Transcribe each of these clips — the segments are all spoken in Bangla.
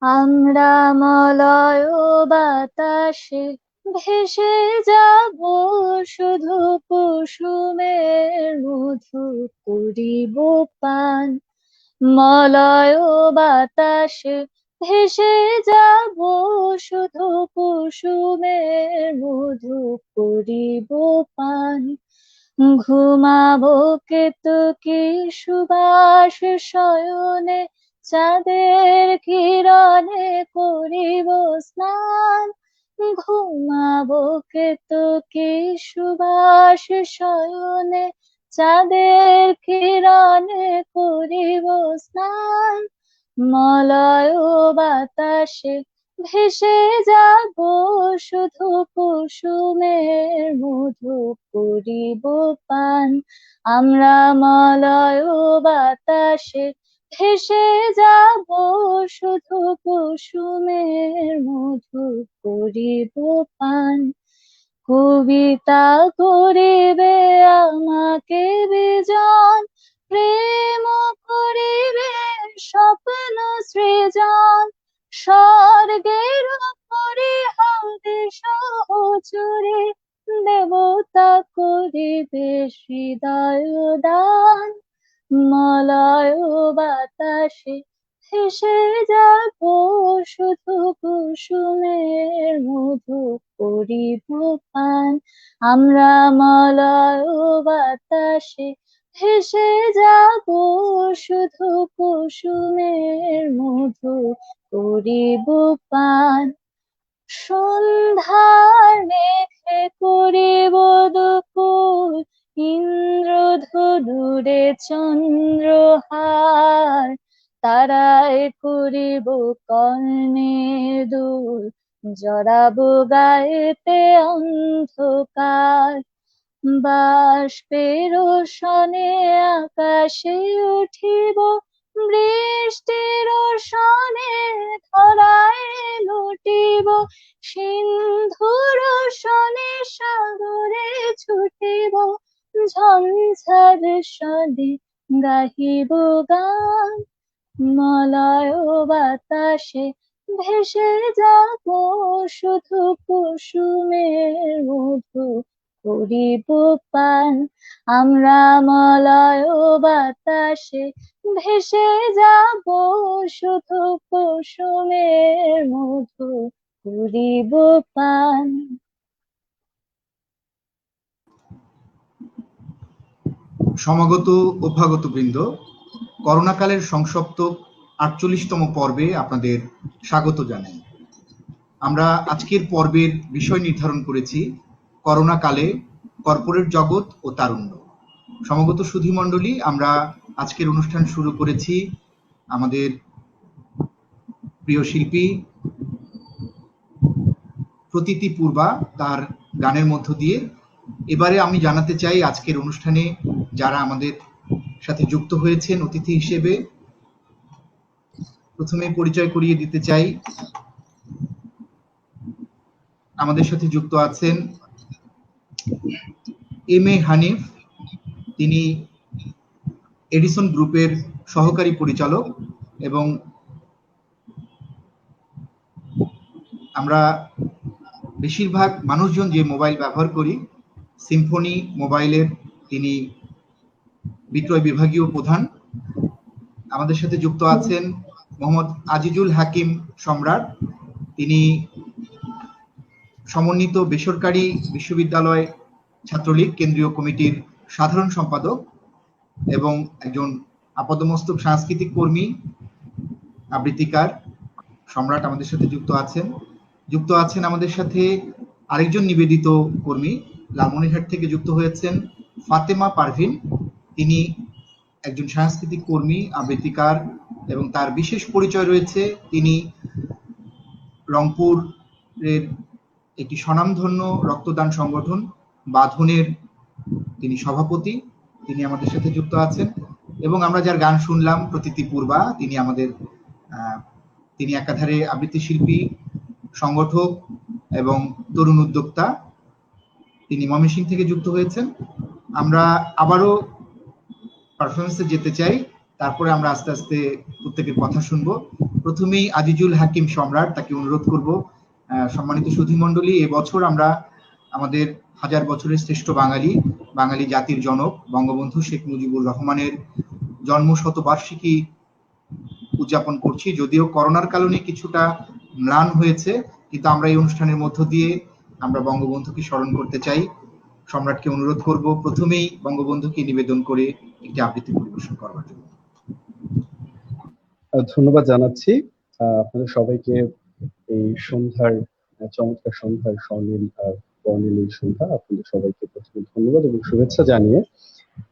আমরা মলয় বাতাসে ভেসে যাব, শুধু কুসুমের মধু করিব পান। মলয় বাতাসে ভেসে যাব, শুধু কুসুমের মধু করিব পান। ঘুমাবো কেতকী সুবাস শয়নে, চাঁদের কিরণে করিব স্নান। ঘুমাবো কেতকী সুবাস শয়নে, চাঁদের কিরণে করিব স্নান। মলয় বাতাসে ভেসে যাব, শুধু কুসুমের মধু করিব পান। আমরা মলয় বাতাসে ভেসে যাব, শুধু কুসুমের মধু করিব পান। কবিতা করিবে আমাকে বিজন, প্রেম করিবে স্বপ্ন সৃজন। স্বর্গের পরিহাতে সহচরে, দেবতা করিবে হৃদয় দান। মলয় বাতাসে ভেসে যাব, শুধু কুসুমের মধু করিব পান। আমরা মলয় বাতাসে ভেসে যাব, শুধু কুসুমের মধু করিব পান। সন্ধ্যার মেঘে করিব দুপুর, ইন্দ্রধনুরে চন্দ্রহার। তারায় করিব কর্ণে দুল, জড়াবো গায়েতে অন্ধকার। বাষ্পের সনে আকাশে উঠিব, বৃষ্টির সনে ধরায় লুটিব। সিন্ধুর সনে সাগরে ছুটিব, ঝঞ্ঝার সনে গাহিব গান। মলয় বাতাসে ভেসে যাব, শুধু কুসুমের মধু করিব পান। আমরা মলয় বাতাসে ভেসে যাব, শুধু কুসুমের মধু করিব পান। সমাগত অভ্যাগত বৃন্দ, করোনাকালের সংসপ্তক ৪৮তম পর্বে আপনাদের স্বাগত জানাই। আমরা আজকের পর্বের বিষয় নির্ধারণ করেছি করোনাকালে কর্পোরেট জগৎ ও তারুণ্য। সমাগত সুধীমণ্ডলী, আমরা আজকের অনুষ্ঠান শুরু করেছি আমাদের প্রিয় শিল্পী প্রতীতি পূর্বা তার গানের মধ্য দিয়ে। এবারে আমি জানাতে চাই আজকের অনুষ্ঠানে যারা আমাদের সাথে যুক্ত হয়েছেন অতিথি হিসেবে, প্রথমে পরিচয় করিয়ে দিতে চাই। আমাদের সাথে যুক্ত আছেন এম এ হানিফ, তিনি এডিসন গ্রুপের সহকারী পরিচালক এবং আমরা বেশিরভাগ মানুষজন যে মোবাইল ব্যবহার করি, সিম্ফনি মোবাইলের তিনি বিক্রয় বিভাগীয় প্রধান। আমাদের সাথে যুক্ত আছেন মোহাম্মদ আজিজুল হাকিম সম্রাট, তিনি সমন্বিত বেসরকারি বিশ্ববিদ্যালয় ছাত্রলীগ কেন্দ্রীয় কমিটির সাধারণ সম্পাদক এবং একজন আপাদমস্তক সাংস্কৃতিক কর্মী, আবৃত্তিকার। সম্রাট আমাদের সাথে যুক্ত আছেন আমাদের সাথে আরেকজন নিবেদিত কর্মী, লালমনিরহাট থেকে যুক্ত হয়েছেন ফাতেমা পারভিন, তিনি একজন সাংস্কৃতিক কর্মী, আবৃত্তিকার এবং তার বিশেষ পরিচয় রয়েছে তিনি রংপুরের একটি স্বনামধন্য রক্তদান সংগঠন বাঁধনের তিনি সভাপতি, তিনি আমাদের সাথে যুক্ত আছেন। এবং আমরা যার গান শুনলাম প্রতীতি পূর্বা, তিনি একাধারে আবৃত্তি শিল্পী, সংগঠক এবং তরুণ উদ্যোক্তা, তিনি ময়মনসিংহ থেকে যুক্ত হয়েছেন। আমরা আবারও পারফরমেন্সে যেতে চাই তারপরে আমরা আস্তে আস্তে প্রত্যেকের কথা শুনবো। প্রথমেই আজিজুল হাকিম সম্রাট, তাকে অনুরোধ করব। সম্মানিত সুধী মণ্ডলী, এবছর আমরা আমাদের হাজার বছরের শ্রেষ্ঠ বাঙালি জাতির জনক বঙ্গবন্ধু শেখ মুজিবুর রহমানের জন্ম শতবার্ষিকী উদযাপন করছি। যদিও করোনার কারণে কিছুটা ম্লান হয়েছে, কিন্তু আমরা এই অনুষ্ঠানের মধ্য দিয়ে আমরা বঙ্গবন্ধুকে স্মরণ করতে চাই। সম্রাটকে অনুরোধ করব প্রথমেই বঙ্গবন্ধুকে নিবেদন করে একটি আবৃত্তি পরিবেশন করবার জন্য। ধন্যবাদ জানাচ্ছি আপনাদের সবাইকে এই সন্ধ্যার চমৎকার সন্ধ্যার স্বর্ণিল বর্ণিল সন্ধ্যা। আপনাদের সবাইকে প্রথমে ধন্যবাদ এবং শুভেচ্ছা জানিয়ে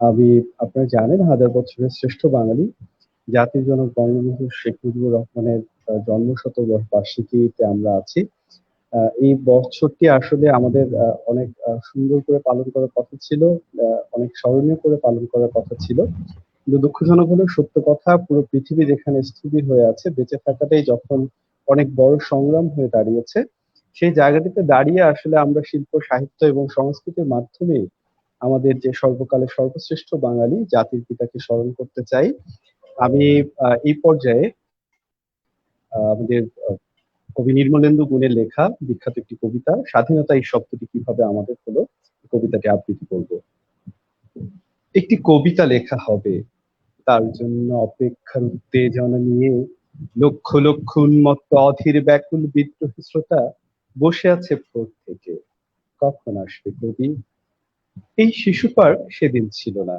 আমি, আপনারা জানেন, হাজার বছরের শ্রেষ্ঠ বাঙালি জাতির জনক বঙ্গবন্ধু শেখ মুজিবুর রহমানের জন্ম শতবার্ষিকীতে আমরা আছি। এই বছরটি আসলে আমাদের অনেক সুন্দর করে পালন করার কথা ছিল, অনেক স্মরণীয় করে পালন করার কথা ছিল, কিন্তু দুঃখজনক হলো সত্য কথা, পুরো পৃথিবী যেখানে স্থবির হয়ে আছে, বেঁচে থাকাটাই যখন অনেক বড় সংগ্রাম হয়ে দাঁড়িয়েছে, সেই জায়গাটিতে দাঁড়িয়ে আসলে আমরা শিল্প, সাহিত্য এবং সংস্কৃতির মাধ্যমে আমাদের যে সর্বকালের সর্বশ্রেষ্ঠ বাঙালি জাতির পিতাকে স্মরণ করতে চাই। আমি এই পর্যায়ে আমাদের কবি নির্মলেন্দু গুণের লেখা বিখ্যাত একটি কবিতা স্বাধীনতা এই শব্দটি কিভাবে আমাদের হলো, কবিতাটি আবৃত্তি করব। একটি কবিতা লেখা হবে, তার জন্য অপেক্ষার উত্তেজনা নিয়ে লক্ষ লক্ষ উন্মত্ত অধীর ব্যাকুল বিদ্রোহী শ্রোতা বসে আছে ভোর থেকে। কখন আসবে কবি? এই শিশু পার্ক সেদিন ছিল না,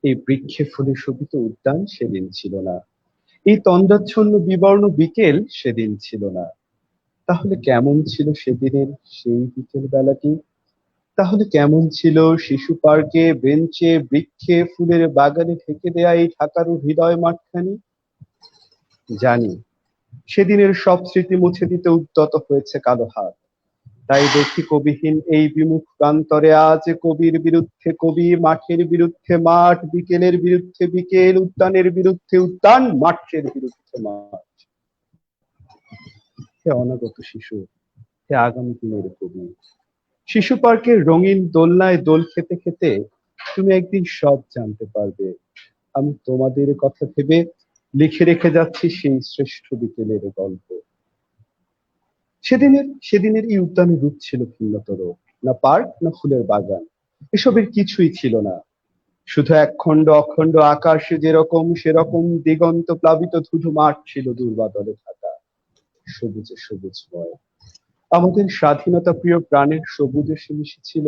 এই বৃক্ষে ফুলে শোভিত উদ্যান সেদিন ছিল না, এই তন্দ্রাচ্ছন্ন বিবর্ণ বিকেল সেদিন ছিল না। তাহলে কেমন ছিল সেদিনের সেই বিকেল বেলাটি? তাহলে কেমন ছিল শিশু পার্কে, বেঞ্চে, বৃক্ষে, ফুলের বাগানে ঢেকে দেয়া এই ঢাকারু হৃদয় মাঠখানি? জানি সেদিনের সব স্মৃতি মুছে দিতে উদ্যত হয়েছে কালো হাত। তাই দেখি কবিহীন এই বিমুখ প্রান্তরে আজ কবির বিরুদ্ধে কবি, মাঠের বিরুদ্ধে মাঠ, বিকেলের বিরুদ্ধে বিকেল, উদ্যানের বিরুদ্ধে উদ্যান, মাঠের বিরুদ্ধে মাঠ। হে অনাগত শিশু, হে আগামী দিনের কবি, শিশু পার্কের রঙিন দোলনায় দোল খেতে খেতে তুমি একদিন সব জানতে পারবে। আমি তোমাদের কথা ভেবে লিখে রেখে যাচ্ছি সেই শ্রেষ্ঠ বিকেলের গল্প। সেদিনের এই উদ্যানের রূপ ছিল ভিন্নতর। না পার্ক, না ফুলের বাগান, এসবের কিছুই ছিল না। শুধু একখণ্ড অখণ্ড আকাশে যেরকম সেরকম দিগন্ত প্লাবিত ধুধু মাঠ ছিল দুর্বাদলে থাকা, সবুজে সবুজময়। আমাদের স্বাধীনতা প্রিয় প্রাণের সবুজে সে মিশেছিল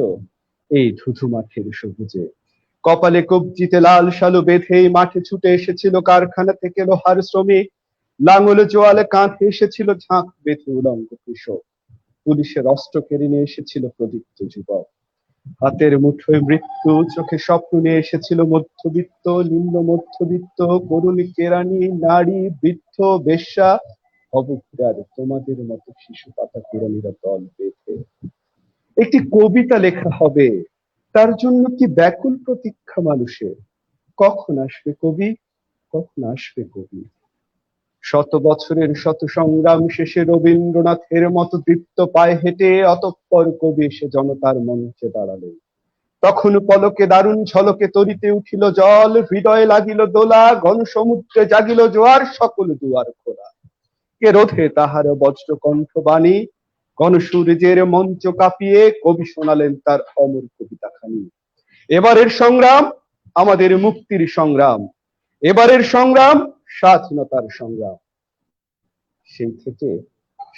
এই ধুধু মাঠের সবুজে। কপালে কবজিতে লাল শালু বেঁধে মাঠে ছুটে এসেছিল কারখানা থেকে লোহার শ্রমিক, লাঙলে জোয়ালে কাঁধে এসেছিল ঝাঁক বেঁধে উলঙ্গ কৃষক, পুলিশের অস্ত্র কেড়ে নিয়ে এসেছিল প্রদীপ্ত যুবক। হাতের মুঠোয় মৃত্যু, চোখে স্বপ্ন নিয়ে এসেছিল মধ্যবিত্ত, নিম্ন মধ্যবিত্ত, করুণী কেরানি, নারী, বৃদ্ধ, বেশ্যা, অবঘুরার তোমাদের মতো শিশু পাতা কুড়ানিরা দল বেঁধে। একটি কবিতা লেখা হবে, তার জন্য কি ব্যাকুল প্রতীক্ষা মানুষের। কখন আসবে কবি? কখন আসবে কবি? শত বছরের শত সংগ্রাম শেষে রবীন্দ্রনাথের মতো দীপ্ত পায়ে হেঁটে অতঃপর কবি এসে জনতার মঞ্চে দাঁড়ালেন। তখন পলকে দারুণ ঝলকে তরিতে উঠিল জল, হৃদয়ে লাগিল দোলা, গণসমুদ্রে জাগিল জোয়ার, সকল দুয়ার খোলা। কে রোধে তাহার বজ্র কণ্ঠ বাণী? গণসূর্যের মঞ্চ কাঁপিয়ে কবি শোনালেন তার অমর কবিতা খানি। এবারের সংগ্রাম আমাদের মুক্তির সংগ্রাম, এবারের সংগ্রাম স্বাধীনতার সংগ্রাম। সেই থেকে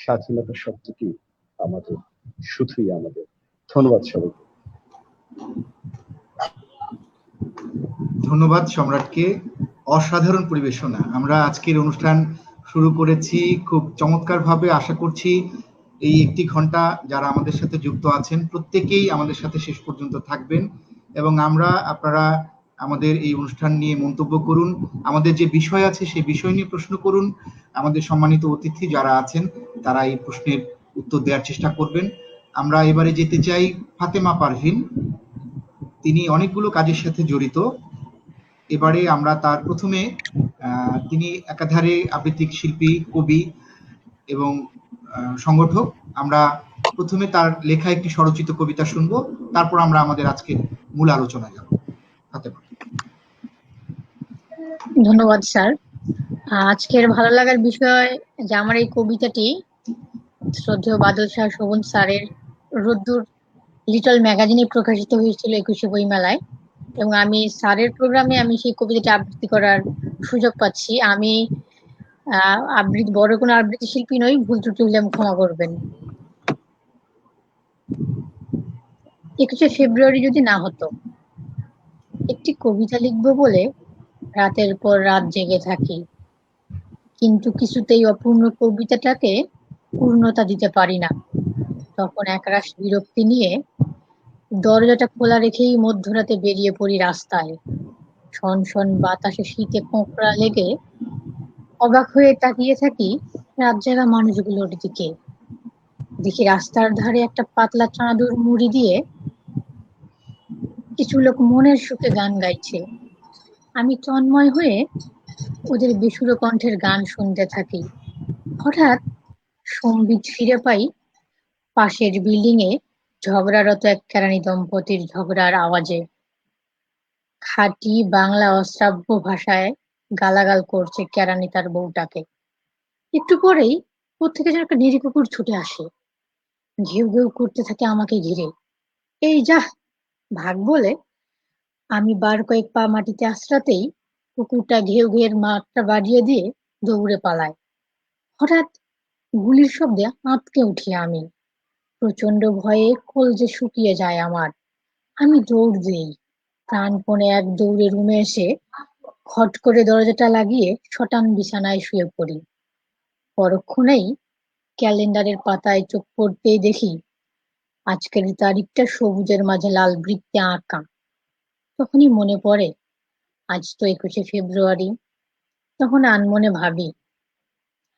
স্বাধীনতা শব্দটি আমাদের, শুধুই আমাদের। ধন্যবাদ সবাইকে। ধন্যবাদ সম্রাটকে, অসাধারণ পরিবেশনা। আমরা আজকের অনুষ্ঠান শুরু করেছি খুব চমৎকার ভাবে। আশা করছি এই 1 ঘন্টা যারা আমাদের সাথে যুক্ত আছেন প্রত্যেকেই আমাদের সাথে শেষ পর্যন্ত থাকবেন, এবং আপনারা আমাদের এই অনুষ্ঠান নিয়ে মন্তব্য করুন, আমাদের যে বিষয় আছে সেই বিষয় নিয়ে প্রশ্ন করুন। আমাদের সম্মানিত অতিথি যারা আছেন তারা এই প্রশ্নের উত্তর দেওয়ার চেষ্টা করবেন। আমরা এবারে যেতে চাই ফাতেমা পারভিন, তিনি অনেকগুলো কাজের সাথে জড়িত। এবারে আমরা তার প্রথমে তিনি একাধারে আবৃত্তিক শিল্পী, কবি এবং সংগঠক। আমরা প্রথমে তার লেখা একটি স্বরচিত কবিতা শুনবো, তারপর আমরা আমাদের আজকের মূল আলোচনায় যাব। ফাতেমা। ধন্যবাদ স্যার। আজকের ভালো লাগার বিষয় যে আমার এই কবিতাটি শ্রদ্ধেয় বাদল শাহ শোভন স্যারের রোদ্দুর লিটল ম্যাগাজিনে প্রকাশিত হয়েছিল 21শে বইমেলায়, এবং আমি স্যারের প্রোগ্রামে আমি সেই কবিতাটি আবৃত্তি করার সুযোগ পাচ্ছি। আমি বড় কোনো আবৃত্তি শিল্পী নই, ভুল ত্রুটি হলে আমি ক্ষমা করবেন। 21শে ফেব্রুয়ারি যদি না হতো, একটি কবিতা লিখবো বলে রাতের পর রাত জেগে থাকি, কিন্তু কিছুতেই অপূর্ণ কবিতাটাকে পূর্ণতা দিতে পারি না। তখন একরাশ বিরক্তি নিয়ে দরজাটা খোলা রেখেই মধ্যরাতে বেরিয়ে পড়ি রাস্তায়। শনশন বাতাসে শীতে কোঁকড়া লেগে অবাক হয়ে তাকিয়ে থাকি রাত জাগা মানুষগুলোর দিকে। দেখি রাস্তার ধারে একটা পাতলা চাদর মুড়ি দিয়ে কিছু লোক মনের সুখে গান গাইছে। আমি তন্ময় হয়ে ওদের বেসুরো কণ্ঠের গান শুনতে থাকি। হঠাৎ সম্বিত ফিরে পাই পাশের বিল্ডিং এ ঝগড়ারত এক কেরানি দম্পতির ঝগড়ার আওয়াজে। খাঁটি বাংলা অশ্রাব্য ভাষায় গালাগাল করছে কেরানি তার বউটাকে। একটু পরেই কোত্থেকে যেন একটা নিরীহ কুকুর ছুটে আসে, ঘেউ ঘেউ করতে থাকে আমাকে ঘিরে। এই যা, ভাগ বলে আমি বার কয়েক পা মাটিতে আছড়াতেই কুকুরটা ঘেউ ঘেউয়ের মাঠটা বাড়িয়ে দিয়ে দৌড়ে পালায়। হঠাৎ গুলির শব্দে আঁতকে উঠি আমি। প্রচন্ড ভয়ে কলজে শুকিয়ে যায় আমার। আমি দৌড় দিই। প্রাণপণে এক দৌড়ে রুমে এসে খট করে দরজাটা লাগিয়ে শটান বিছানায় শুয়ে পড়ি। পরক্ষণেই ক্যালেন্ডারের পাতায় চোখ পড়তেই দেখি আজকের তারিখটা সবুজের মাঝে লাল বৃত্তে আঁকা। তখনই মনে পড়ে আজ তো 21শে ফেব্রুয়ারি। তখন আনমনে ভাবি,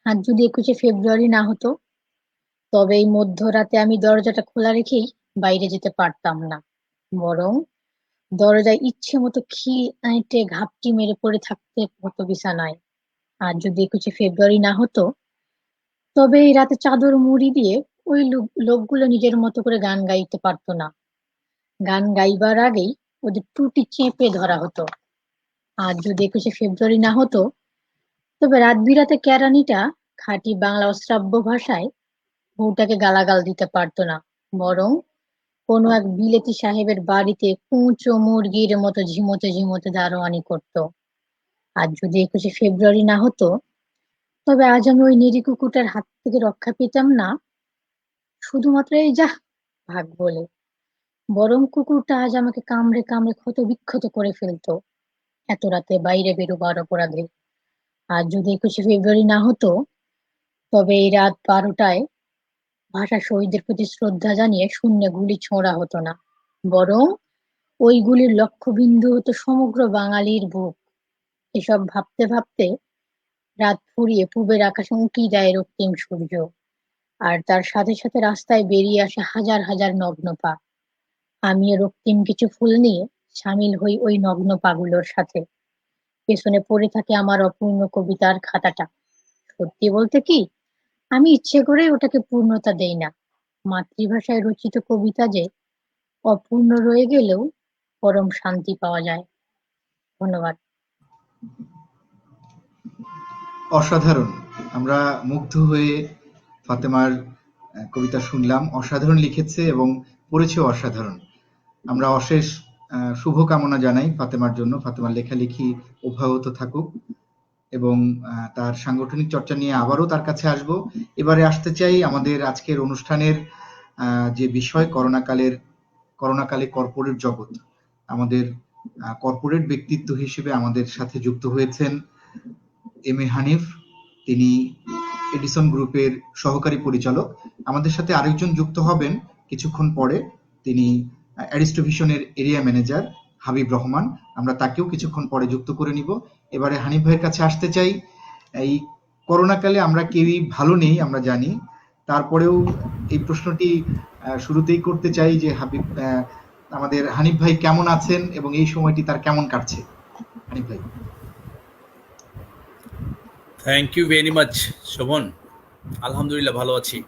আজ যদি 21শে ফেব্রুয়ারি না হতো, তবে এই মধ্যরাতে আমি দরজাটা খোলা রেখেই বাইরে যেতে পারতাম না, বরং দরজায় ইচ্ছে মতো খিল এঁটে ঘাপটি মেরে পড়ে থাকতে হতো বিছানায়। আর যদি 21শে ফেব্রুয়ারি না হতো, তবে এই রাতে চাদর মুড়ি দিয়ে ওই লোকগুলো নিজের মতো করে গান গাইতে পারতো না। গান গাইবার আগেই ওদের টুটি চেপে ধরা হতো। আর যদি 21শে ফেব্রুয়ারি না হতো, তবে রাত বিরাতে কেরানিটা খাঁটি বাংলা অশ্রাব্য ভাষায় বউটাকে গালাগাল দিতে পারতো না, বরং কোনো এক বিলেতি সাহেবের বাড়িতে কুঁচো মুরগির মতো ঝিমোতে ঝিমোতে দারোয়ানি করতো। আর যদি 21শে ফেব্রুয়ারি না হতো, তবে আজ আমি ওই নিরীহ কুকুরটার হাত থেকে রক্ষা পেতাম না শুধুমাত্র এই যা, ভাগ বলে, বরং কুকুরটা আজ আমাকে কামড়ে কামড়ে ক্ষত বিক্ষত করে ফেলতো এত রাতে বাইরে বেরোবার অপরাধে। আর যদি 21শে ফেব্রুয়ারি না হতো, তবে এই রাত 12টায় ভাষা শহীদদের প্রতি শ্রদ্ধা জানিয়ে শূন্যে গুলি ছোঁড়া হতো না, বরং ওই গুলির লক্ষ্যবিন্দু হতো সমগ্র বাঙালির বুক। এসব ভাবতে ভাবতে রাত ফুরিয়ে পূবের আকাশে উঁকি দেয় রক্তিম সূর্য, আর তার সাথে সাথে রাস্তায় বেরিয়ে আসে হাজার হাজার নগ্ন পা। আমিও রক্তিম কিছু ফুল নিয়ে সামিল হই ওই নগ্ন পাগুলোর সাথে। পেছনে পড়ে থাকে আমার অপূর্ণ কবিতার খাতাটা। সত্যি বলতে কি, আমি ইচ্ছে করে ওটাকে পূর্ণতা দেই না। মাতৃভাষায় রচিত কবিতা যে অপূর্ণ রয়ে গেলেও পরম শান্তি পাওয়া যায়। ধন্যবাদ। অসাধারণ। আমরা মুগ্ধ হয়ে ফাতেমার কবিতা শুনলাম। অসাধারণ লিখেছে এবং পড়েছেও অসাধারণ। আমরা অশেষ শুভকামনা জানাই ফাতেমার জন্য। ফাতেমার লেখালেখি অব্যাহত থাকুক এবং তার সাংগঠনিক চর্চা নিয়ে আবারও তার কাছে আসব। এবারে আসতে চাই আমাদের আজকের অনুষ্ঠানের যে বিষয়, করোনাকালে কর্পোরেট জগৎ। আমাদের কর্পোরেট ব্যক্তিত্ব হিসেবে আমাদের সাথে যুক্ত হয়েছেন এম এ হানিফ। তিনি এডিসন গ্রুপের সহকারী পরিচালক। আমাদের সাথে আরেকজন যুক্ত হবেন কিছুক্ষণ পরে, তিনি অ্যারিস্টোভিশনের এরিয়া ম্যানেজার হাবিব রহমান। আমরা তাকেও কিছুক্ষণ পরে যুক্ত করে নিব। এবারে হানিফ ভাইয়ের কাছে আসতে চাই। এই করোনাকালে আমরা কেউই ভালো নেই, আমরা জানি। তারপরেও এই প্রশ্নটি শুরুতেই করতে চাই যে আমাদের হানিফ ভাই কেমন আছেন এবং এই সময়টি তার কেমন কাটছে? হানিফ ভাই। Thank you very much Shovan. আলহামদুলিল্লাহ ভালো আছি।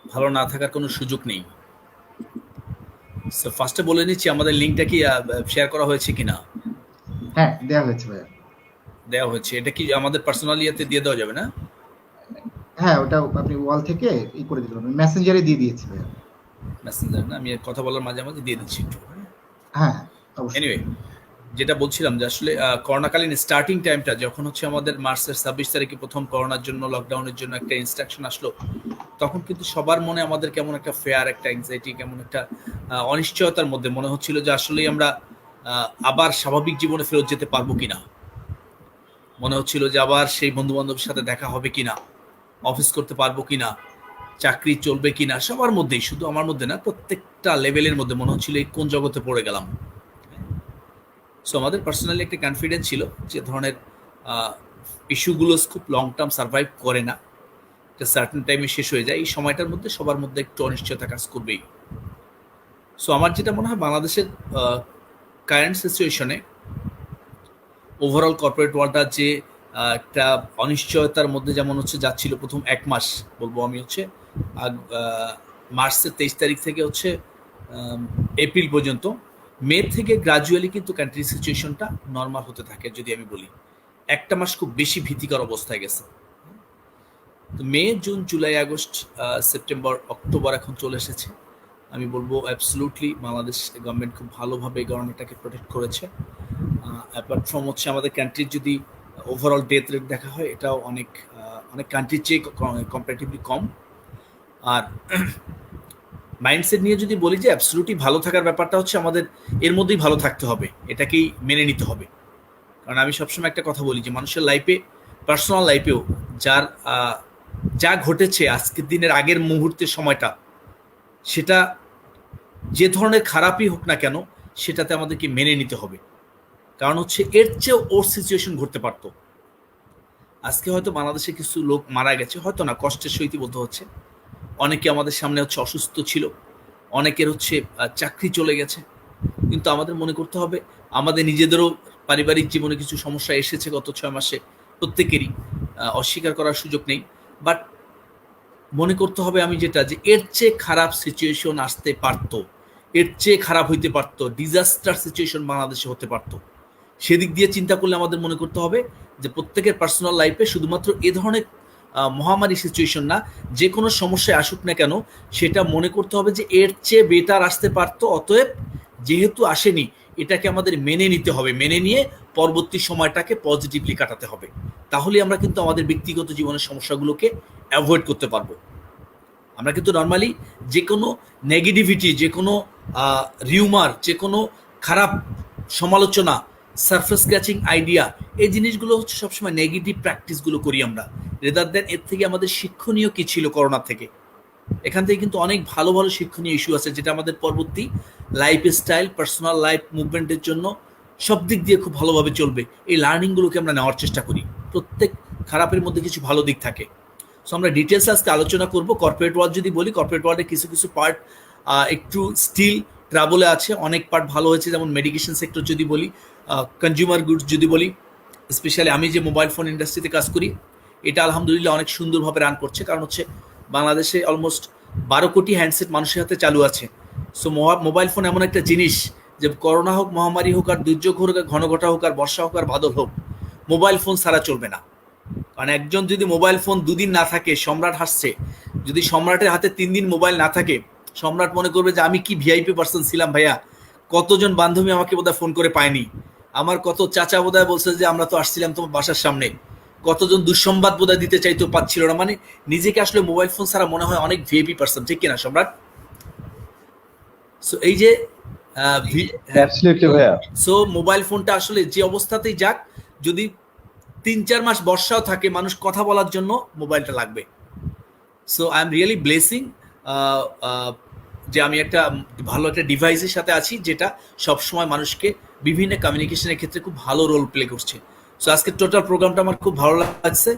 ভালো না থাকার কোনো সুযোগ নেই। ফার্স্টে বলে নিচ্ছি আমাদের লিঙ্কটা কি শেয়ার করা হয়েছে কিনা। হ্যাঁ, দেওয়া হয়েছে ভাইয়া। দেওয়া হয়েছে, এটা কি আমাদের পার্সোনাল ইয়েতে দিয়ে দেওয়া যাবে না? হ্যাঁ, ওটা আপনি ওয়াল থেকে করে দিতে পারবেন, মেসেঞ্জারে দিয়ে দিয়েছি ভাইয়া। মেসেঞ্জার না, আমি কথা বলার মাঝে মাঝে দিয়ে দিচ্ছি একটু। হ্যাঁ অবশ্যই। এনিওয়ে, যেটা বলছিলাম যে আসলে করোনাকালীন স্টার্টিং টাইমটা যখন হচ্ছে আমাদের মার্চের 26 তারিখে প্রথম করোনার জন্য লকডাউনের জন্য একটা ইনস্ট্রাকশন আসলো, তখন কিন্তু সবার মনে আমাদের কেমন একটা ফেয়ার, একটা অ্যাংজাইটি, কেমন একটা অনিশ্চয়তার মধ্যে মনে হচ্ছিল যে আসলেই আমরা আবার স্বাভাবিক জীবনে ফেরত যেতে পারবো কিনা, মনে হচ্ছিল যে আবার সেই বন্ধু বান্ধবের সাথে দেখা হবে কিনা, অফিস করতে পারবো কিনা, চাকরি চলবে কিনা, সবার মধ্যেই, শুধু আমার মধ্যে না, প্রত্যেকটা লেভেলের মধ্যে মনে হচ্ছিল এই কোন জগতে পড়ে গেলাম। সো আমাদের পার্সোনালি একটা কনফিডেন্স ছিল যে ধরনের ইস্যুগুলো খুব লং টার্ম সার্ভাইভ করে না, একটা সার্টেন টাইমে শেষ হয়ে যায়। এই সময়টার মধ্যে সবার মধ্যে একটু অনিশ্চয়তা কাজ করবেই। সো আমার যেটা মনে হয় বাংলাদেশের কারেন্ট সিচুয়েশনে ওভারঅল কর্পোরেট ওয়ার্ল্ডটা যে একটা অনিশ্চয়তার মধ্যে যেমন হচ্ছে যাচ্ছিল প্রথম 1 মাস, বলবো আমি হচ্ছে মার্চের 23 তারিখ থেকে হচ্ছে এপ্রিল পর্যন্ত, মে থেকে গ্রাজুয়ালি কিন্তু কান্ট্রি সিচুয়েশনটা নর্মাল হতে থাকে। যদি আমি বলি, একটা মাস খুব বেশি ভীতিকর অবস্থায় গেছে। তো May, June, July, August, September, October এখন চলে এসেছে। আমি বলবো অ্যাবসলুটলি বাংলাদেশ গভর্নমেন্ট খুব ভালোভাবে গভর্নমেন্টটাকে প্রোটেক্ট করেছে। অ্যাপার্ট ফ্রম হচ্ছে আমাদের কান্ট্রির যদি ওভারঅল ডেথ রেট দেখা হয়, এটাও অনেক অনেক কান্ট্রির চেয়ে কম্পারেটিভলি কম। আর মাইন্ডসেট নিয়ে যদি বলি যে অ্যাবসলুটলি ভালো থাকার ব্যাপারটা হচ্ছে আমাদের এর মধ্যেই ভালো থাকতে হবে, এটাকেই মেনে নিতে হবে। কারণ আমি সবসময় একটা কথা বলি যে মানুষের লাইফে, পার্সোনাল লাইফেও যার যা ঘটেছে আজকের দিনের আগের মুহূর্তের সময়টা, সেটা যে ধরনের খারাপই হোক না কেন, সেটাতে আমাদেরকে মেনে নিতে হবে। কারণ হচ্ছে এর চেয়েও ওর সিচুয়েশন ঘটতে পারতো। আজকে হয়তো বাংলাদেশে কিছু লোক মারা গেছে, হয়তো না, কষ্টের সহিত বলতে হচ্ছে। অনেকে আমাদের সামনে হচ্ছে অসুস্থ ছিল, অনেকের হচ্ছে চাকরি চলে গেছে। কিন্তু আমাদের মনে করতে হবে আমাদের নিজেদেরও পারিবারিক জীবনে কিছু সমস্যা এসেছে গত 6 মাসে, প্রত্যেকেরই, অস্বীকার করার সুযোগ নেই। বাট মনে করতে হবে আমি যেটা, যে এর চেয়ে খারাপ সিচুয়েশন আসতে পারতো, এর চেয়ে খারাপ হইতে পারতো, ডিজাস্টার সিচুয়েশন বাংলাদেশে হতে পারতো। সেদিক দিয়ে চিন্তা করলে আমাদের মনে করতে হবে যে প্রত্যেকের পার্সোনাল লাইফে শুধুমাত্র এ ধরনের মহামারী সিচুয়েশন না, যে কোনো সমস্যায় আসুক না কেন, সেটা মনে করতে হবে যে এর চেয়ে বেটার আসতে পারতো। অতএব যেহেতু আসেনি, এটাকে আমাদের মেনে নিতে হবে, মেনে নিয়ে পরবর্তী সময়টাকে পজিটিভলি কাটাতে হবে। তাহলে আমরা কিন্তু আমাদের ব্যক্তিগত জীবনের সমস্যাগুলোকে অ্যাভয়েড করতে পারবো। আমরা কিন্তু নর্মালি যে কোনো নেগেটিভিটি, যে কোনো রিউমার, যে কোনো খারাপ সমালোচনা, সারফেস স্ক্র্যাচিং আইডিয়া, এই জিনিসগুলো হচ্ছে সবসময় নেগেটিভ প্র্যাকটিসগুলো করি আমরা, রেদার দেন এর থেকে আমাদের শিক্ষণীয় কী ছিল করোনা থেকে। এখান থেকে কিন্তু অনেক ভালো ভালো শিক্ষণীয় ইস্যু আছে, যেটা আমাদের পরবর্তী লাইফ স্টাইল, পার্সোনাল লাইফ মুভমেন্টের জন্য সব দিক দিয়ে খুব ভালোভাবে চলবে। এই লার্নিংগুলোকে আমরা নেওয়ার চেষ্টা করি। প্রত্যেক খারাপের মধ্যে কিছু ভালো দিক থাকে। সো আমরা ডিটেলস আজকে আলোচনা করব। কর্পোরেট ওয়ার্ল্ড যদি বলি, কর্পোরেট ওয়ার্ল্ডে কিছু কিছু পার্ট একটু স্টিল ট্রাবলে আছে, অনেক পার্ট ভালো হয়েছে। যেমন মেডিকেশন সেক্টর যদি বলি, কনজিউমার গুডস যদি বলি, স্পেশালি আমি যে মোবাইল ফোন ইন্ডাস্ট্রিতে কাজ করি, এটা আলহামদুলিল্লাহ অনেক সুন্দরভাবে রান করছে। কারণ হচ্ছে বাংলাদেশে অলমোস্ট 12 কোটি হ্যান্ডসেট মানুষের হাতে চালু আছে। সো মোবাইল ফোন এমন একটা জিনিস যে করোনা হোক, মহামারী হোক, আর দুর্যোগ হোক, ঘন ঘটা হোক, আর বর্ষা হোক, আর বাদল হোক, মোবাইল ফোন ছাড়া চলবে না। কারণ একজন যদি মোবাইল ফোন 2 দিন না থাকে, সম্রাট হাসছে, যদি সম্রাটের হাতে 3 দিন মোবাইল না থাকে, সম্রাট মনে করবে যে আমি কি ভিআইপি পার্সন ছিলাম ভাইয়া, কতজন বান্ধবী আমাকে বোধহয় ফোন করে পায়নি, আমার কত চাচা বোধহয় বলছে যে আমরা তো আসছিলাম তোমার বাসার সামনে, কতজন দুঃসংবাদ বোধহয় দিতে চাইতো, পাচ্ছিল না। মানে নিজেকে আসলে মোবাইল ফোন ছাড়া মনে হয় অনেক ভিআইপি পার্সন, ঠিক কিনা সম্রাট? সো এই যে সো মোবাইল ফোনটা আসলে যে অবস্থাতেই যাক, যদি 3-4 মাস বর্ষাও থাকে, মানুষ কথা বলার জন্য মোবাইলটা লাগবে। So I am really blessing যে আমি একটা ভালো একটা ডিভাইসের সাথে আছি, যেটা সবসময় মানুষকে বিভিন্ন কমিউনিকেশনের ক্ষেত্রে খুব ভালো রোল প্লে করছে। সো আজকের টোটাল প্রোগ্রামটা আমার খুব ভালো লাগছে।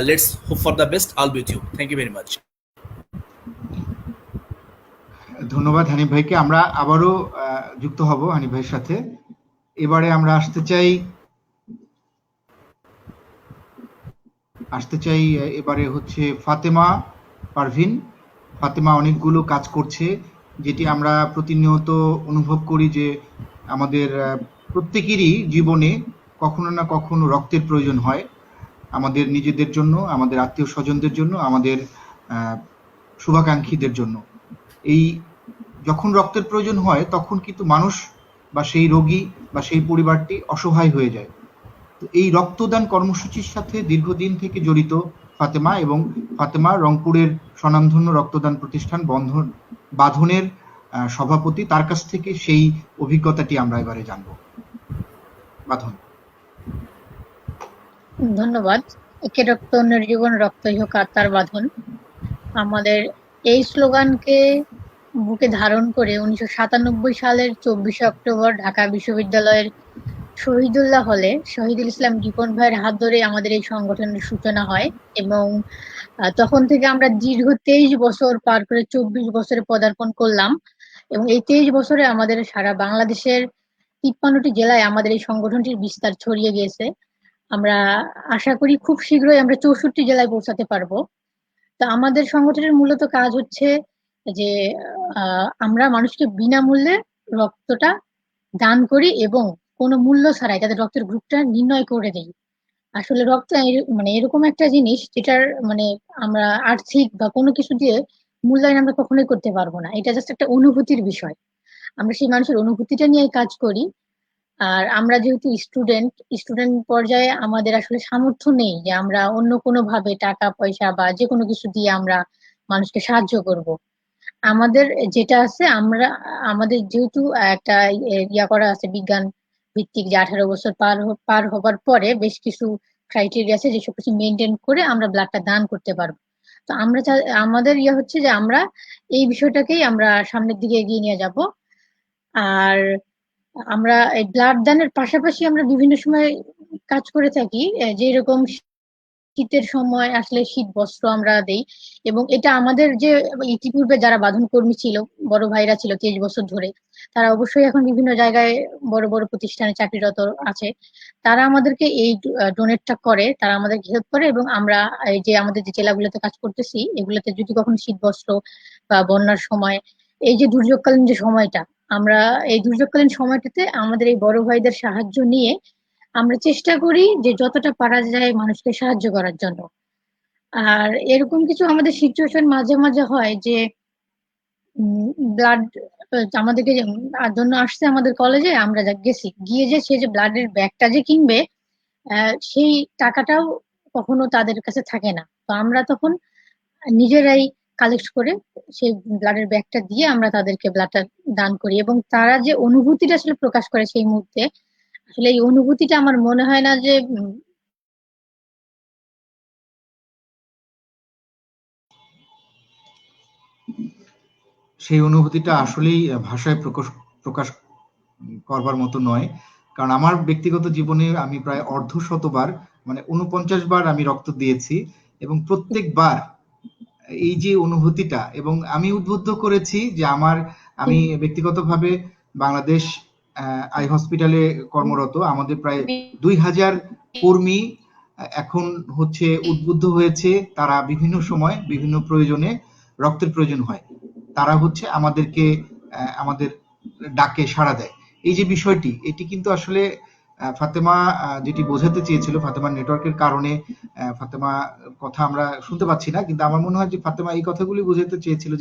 Let's hope for the best. All be with you. Thank you very much. ধন্যবাদ হানিফ ভাইকে। আমরা আবারও যুক্ত হব হানিফ ভাইয়ের সাথে। এবারে আমরা আসতে চাই এবারে হচ্ছে ফাতেমা পারভিন। ফাতেমা অনেকগুলো কাজ করছে, যেটি আমরা প্রতিনিয়ত অনুভব করি যে আমাদের প্রত্যেকেরই জীবনে কখনো না কখনো রক্তের প্রয়োজন হয়, আমাদের নিজেদের জন্য, আমাদের আত্মীয় স্বজনদের জন্য, আমাদের শুভাকাঙ্ক্ষীদের জন্য। এই যখন রক্তের প্রয়োজন হয় তখন কিন্তু মানুষ বা সেই রোগী বা সেই পরিবারটি অসহায় হয়ে যায়। তো এই রক্তদান কর্মসূচির সাথে দীর্ঘদিন থেকে জড়িত ফাতেমা, এবং ফাতেমা রংপুরের স্বনামধন্য রক্তদান প্রতিষ্ঠান বাঁধনের সভাপতি, তার কাছ থেকে সেই অভিজ্ঞতাটি আমরা এবারে জানব। বাঁধন। ধন্যবাদ। একে রক্ত অন্যের জীবন, রক্তই হোক আত্মার বাঁধন। আমাদের এই স্লোগানকে বুকে ধারণ করে 1997 সালের 24 অক্টোবর ঢাকা বিশ্ববিদ্যালয়ের শহীদুল্লাহ হলে শহীদুল ইসলাম রিপন ভাইয়ের হাত ধরে আমাদের এই সংগঠনের সূচনা হয়, এবং তখন থেকে আমরা দীর্ঘ 23 বছর পার করে 24 বছরে পদার্পণ করলাম, এবং এই 23 বছরে আমাদের সারা বাংলাদেশের 53টি জেলায় আমাদের এই সংগঠনটির বিস্তার ছড়িয়ে গিয়েছে। আমরা আশা করি খুব শীঘ্রই আমরা 64 জেলায় পৌঁছাতে পারবো। তো আমাদের সংগঠনের মূলত কাজ হচ্ছে যে আমরা মানুষকে বিনামূল্যে রক্তটা দান করি এবং কোনো মূল্য ছাড়াই তাদের রক্তের গ্রুপটা নির্ণয় করে দেই। আসলে রক্ত মানে এরকম একটা জিনিস যেটার মানে আমরা আর্থিক বা কোনো কিছু দিয়ে মূল্যায়ন আমরা কখনোই করতে পারবো না। এটা জাস্ট একটা অনুভূতির বিষয়। আমরা সেই মানুষের অনুভূতিটা নিয়ে কাজ করি। আর আমরা যেহেতু স্টুডেন্ট পর্যায়ে আমাদের আসলে সামর্থ্য নেই যে আমরা অন্য কোনো ভাবে টাকা পয়সা বা যে কোনো কিছু দিয়ে আমরা মানুষকে সাহায্য করব। আমাদের যেটা আছে, আমাদের যেহেতু একটা ইয়া করা আছে বিজ্ঞান ভিত্তিক, যে 18 বছর পার হবার পরে বেশ কিছু ক্রাইটেরিয়া আছে যেসব কিছু মেনটেন করে আমরা ব্লাডটা দান করতে পারবো। তো আমাদের ইয়ে হচ্ছে যে আমরা এই বিষয়টাকেই আমরা সামনের দিকে এগিয়ে নিয়ে যাব। আর আমরা এই ব্লাড দানের পাশাপাশি আমরা বিভিন্ন সময় কাজ করে থাকি, যেরকম শীতের সময় আসলে শীত বস্ত্র আমরা দেই, এবং এটা আমাদের যে ইতিপূর্বে যারা বাঁধন কর্মী ছিল, বড় ভাইরা ছিল 23 বছর ধরে, তারা অবশ্যই এখন বিভিন্ন জায়গায় বড় বড় প্রতিষ্ঠানে চাকরিরত আছে, তারা আমাদেরকে এই ডোনেটটা করে, তারা আমাদেরকে হেল্প করে, এবং আমরা এই যে আমাদের যে জেলাগুলোতে কাজ করতেছি এগুলোতে যদি কখনো শীত বস্ত্র বা বন্যার সময়, এই যে দুর্যোগকালীন যে সময়টা, আমরা এই দুর্যোগকালীন সময়টাতে আমাদের এই বড় ভাইদের সাহায্য নিয়ে আমরা চেষ্টা করি যে যতটা পারা যায় মানুষকে সাহায্য করার জন্য। আর এরকম কিছু আমাদের সিচুয়েশন মাঝে মাঝে হয় যে ব্লাড আমাদেরকে জন্য আসছে আমাদের কলেজে, আমরা গেছি, গিয়ে যে সে যে ব্লাডের ব্যাগটা যে কিনবে সেই টাকাটাও কখনো তাদের কাছে থাকে না। তো আমরা তখন নিজেরাই কালেক্ট করে সেই ব্লাডের ব্যাগটা দিয়ে আমরা তাদেরকে ব্লাডটা দান করি, এবং তারা যে অনুভূতিটা আসলে প্রকাশ করে সেই মুহূর্তে, আসলে এই অনুভূতিটা আমার মনে হয় না যে সেই অনুভূতিটা আসলেই ভাষায় প্রকাশ করবার মতো নয়। কারণ আমার ব্যক্তিগত জীবনে আমি প্রায় অর্ধশতবার, মানে 49 বার আমি রক্ত দিয়েছি, এবং প্রত্যেকবার এই যে অনুভূতিটা, এবং আমি উদ্বুদ্ধ করেছি যে আমি ব্যক্তিগতভাবে বাংলাদেশ আই হসপিটালে কর্মরত, আমাদের প্রায় 2000 কর্মী এখন হচ্ছে উদ্বুদ্ধ হয়েছে, তারা বিভিন্ন সময় বিভিন্ন প্রয়োজনে রক্তের প্রয়োজন হয়, তারা হচ্ছে আমাদেরকে আমাদের ডাকে সাড়া দেয়। এই যে বিষয়টি, এটি কিন্তু আসলে ফাতেমা যেটি বোঝাতে চেয়েছিল, ফাতেমার নেটওয়ার্কের কারণে ফাতেমা কথা আমরা শুনতে পাচ্ছি না, কিন্তু আমার মনে হয় যে ফাতেমা এই কথাগুলি বোঝাতে চেয়েছিল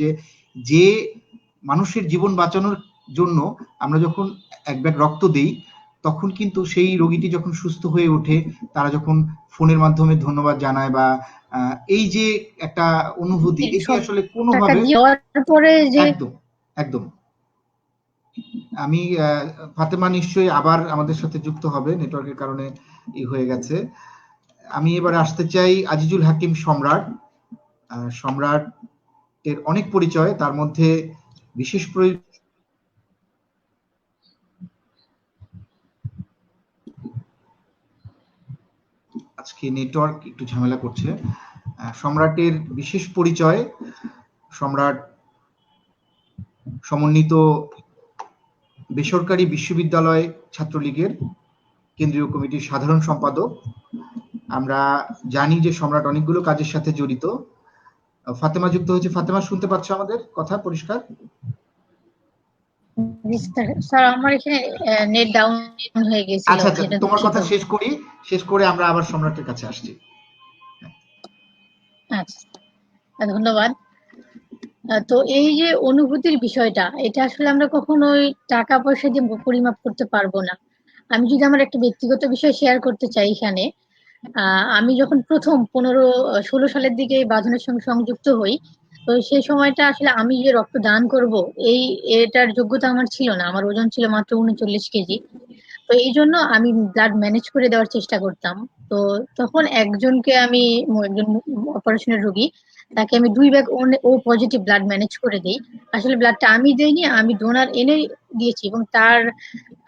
যে মানুষের জীবন বাঁচানোর জন্য আমরা যখন এক ব্যাগ রক্ত দিই, তখন কিন্তু সেই রোগীটি যখন সুস্থ হয়ে ওঠে, তারা যখন ফোনের মাধ্যমে ধন্যবাদ জানায় বা এই যে একটা অনুভূতি, এটি আসলে কোনোভাবে একদম একদম। আমি ফাতেমা নিশ্চয়ই আবার আমাদের সাথে যুক্ত হবে, নেটওয়ার্কের কারণে হয়ে গেছে। আমি এবার আসতে চাই আজিজুল হাকিম সম্রাট। সম্রাটের অনেক পরিচয়, তার মধ্যে বিশেষ আজকে নেটওয়ার্ক একটু ঝামেলা করছে। সম্রাটের বিশেষ পরিচয়, সম্রাট সমন্বিত বেসরকারি বিশ্ববিদ্যালয় ছাত্রলীগের কেন্দ্রীয় কমিটির সাধারণ সম্পাদক। আমরা জানি যে সম্রাট অনেকগুলো কাজের সাথে জড়িত। ফাতেমা যুক্ত হয়েছে। ফাতেমা, শুনতে পাচ্ছ আমাদের কথা পরিষ্কার? স্যার আমার এখানে নেট ডাউন হয়ে গেছিল, আচ্ছা আচ্ছা, সেটা তোমার দুঃখিত। কথা শেষ করে আমরা আবার সম্রাটের কাছে আসছি। আচ্ছা, ধন্যবাদ। তো এই যে অনুভূতির বিষয়টা, এটা আসলে আমরা কখনোই টাকা পয়সা দিয়ে পরিমাপ করতে পারবো না। আমি যদি আমার একটা ব্যক্তিগত বিষয় শেয়ার করতে চাই এখানে, আমি যখন প্রথম 15-16 সালের দিকে এই বাঁধনের সঙ্গে সংযুক্ত হই, তো সেই সময়টা আসলে আমি যে রক্ত দান করব এই এটার যোগ্যতা আমার ছিল না। আমার ওজন ছিল মাত্র 39 কেজি। তো এই জন্য আমি ব্লাড ম্যানেজ করে দেওয়ার চেষ্টা করতাম। তো তখন একজনকে আমি একজন অপারেশনের রোগী, তাকে আমি 2 ব্যাগ ও পজিটিভ ব্লাড ম্যানেজ করে দিই। আসলে ব্লাডটা আমি দেইনি, আমি ডোনার এনে দিয়েছি, এবং তার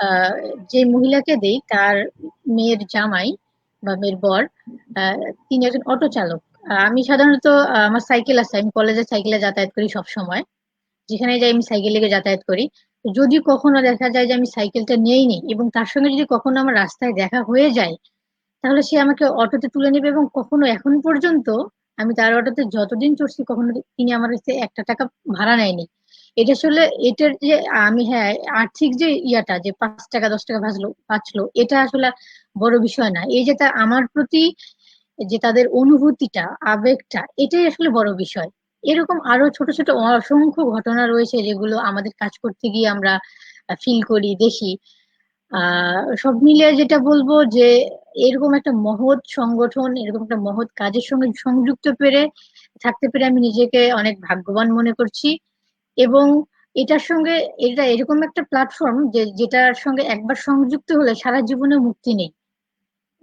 আহ, যে মহিলাকে দেই তার মেয়ের জামাই বা মেয়ের বর, আহ, তিনি একজন অটো চালক। আমি সাধারণত আমার সাইকেল আছে, আমি কলেজে সাইকেলে যাতায়াত করি সব সময়, যেখানে যাই আমি সাইকেল লেগে যাতায়াত করি। তো যদি কখনো দেখা যায় যে আমি সাইকেলটা নেইনি এবং তার সঙ্গে যদি কখনো আমার রাস্তায় দেখা হয়ে যায়, তাহলে সে আমাকে অটোতে তুলে নেবে, এবং কখনো এখন পর্যন্ত আমি তার অটোতে যতদিন চড়ছি কখনো তিনি আমার কাছে একটা টাকা ভাড়া নেয়নি। এটা আসলে এটার যে আমি, হ্যাঁ, আর্থিক যে ইয়াটা যে 5 টাকা 10 টাকা বাঁচলো এটা আসলে বড় বিষয় না। এই যে তার আমার প্রতি যে তাদের অনুভূতিটা, আবেগটা, এটাই আসলে বড় বিষয়। এরকম আরো ছোট ছোট অসংখ্য ঘটনা রয়েছে যেগুলো আমাদের কাজ করতে গিয়ে আমরা ফিল করি, দেখি। সব মিলিয়ে যেটা বলবো যে এরকম একটা মহৎ সংগঠন, এরকম একটা মহৎ কাজের সঙ্গে সংযুক্ত থাকতে পেরে আমি নিজেকে অনেক ভাগ্যবান মনে করছি। এবং এটার সঙ্গে, এটা এরকম একটা প্ল্যাটফর্ম যেটার সঙ্গে একবার সংযুক্ত হলে সারা জীবনে মুক্তি নেই।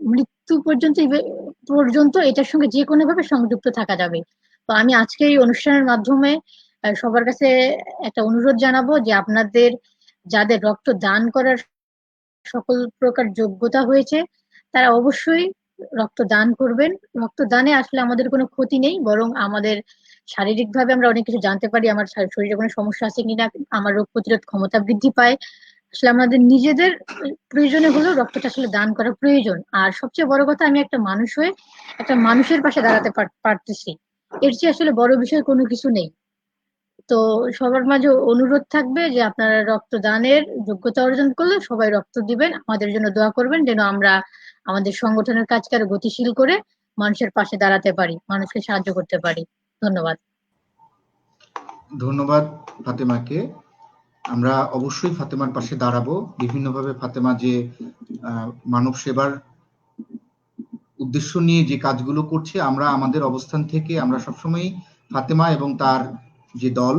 মৃত্যু পর্যন্ত এটার সঙ্গে যে কোনো ভাবে সংযুক্ত থাকা যাবে। তো আমি আজকে এই অনুষ্ঠানের মাধ্যমে সবার কাছে একটা অনুরোধ জানাবো যে আপনাদের যাদের রক্ত দান করার সকল প্রকার যোগ্যতা হয়েছে, তারা অবশ্যই রক্ত দান করবেন। রক্তদানে আসলে আমাদের কোনো ক্ষতি নেই, বরং আমাদের শারীরিক ভাবে আমরা অনেক কিছু জানতে পারি, আমার শরীরে কোনো সমস্যা আছে কিনা, আমার রোগ প্রতিরোধ ক্ষমতা বৃদ্ধি পায়। আসলে আমাদের নিজেদের প্রয়োজনে হলেও রক্তটা আসলে দান করা প্রয়োজন। আর সবচেয়ে বড় কথা, আমি একটা মানুষ হয়ে একটা মানুষের পাশে দাঁড়াতে পারতেছি, এর চেয়ে আসলে বড় বিষয় কোনো কিছু নেই। তো সবার মাঝে অনুরোধ থাকবে যে আপনারা রক্তদানের যোগ্যতা অর্জন করলে সবাই রক্ত দিবেন, আমাদের জন্য দোয়া করবেন, যেন আমরা আমাদের সংগঠনের কাজকে আরো গতিশীল করে মানুষের পাশে দাঁড়াতে পারি, মানুষকে সাহায্য করতে পারি। ধন্যবাদ। ধন্যবাদ ফাতেমাকে। আমরা অবশ্যই ফাতেমার পাশে দাঁড়াবো। বিভিন্নভাবে ফাতেমা যে মানব সেবার উদ্দেশ্য নিয়ে যে কাজগুলো করছে, আমরা আমাদের অবস্থান থেকে আমরা সবসময় ফাতেমা এবং তার যে দল,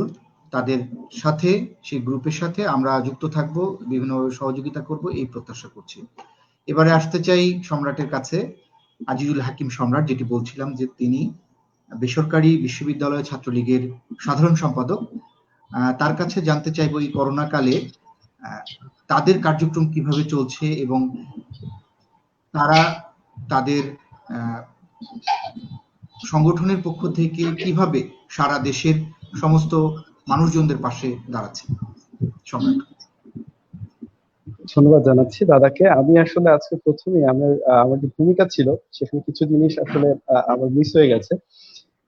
তাদের সাথে, সেই গ্রুপের সাথে আমরা যুক্ত থাকব, বিভিন্নভাবে সহযোগিতা করব, এই প্রত্যাশা করছি। এবারে আসতে চাই সম্রাটের কাছে, আজিজুল হাকিম সম্রাট, যেটি বলছিলাম যে তিনি বেসরকারি বিশ্ববিদ্যালয় ছাত্রলীগের সাধারণ সম্পাদক। তার কাছে জানতে চাইব এই করোনা কালে তাদের কার্যক্রম কিভাবে চলছে এবং তারা তাদের সংগঠনের পক্ষ থেকে কিভাবে সারা দেশের সমস্ত মানুষজনদের পাশে দাঁড়াচ্ছে। সম্রাট। ধন্যবাদ জানাচ্ছি দাদাকে। আমি আসলে আজকে প্রথমেই আমার যে ভূমিকা ছিল সেখানে কিছু জিনিস আসলে আমার মিস হয়ে গেছে।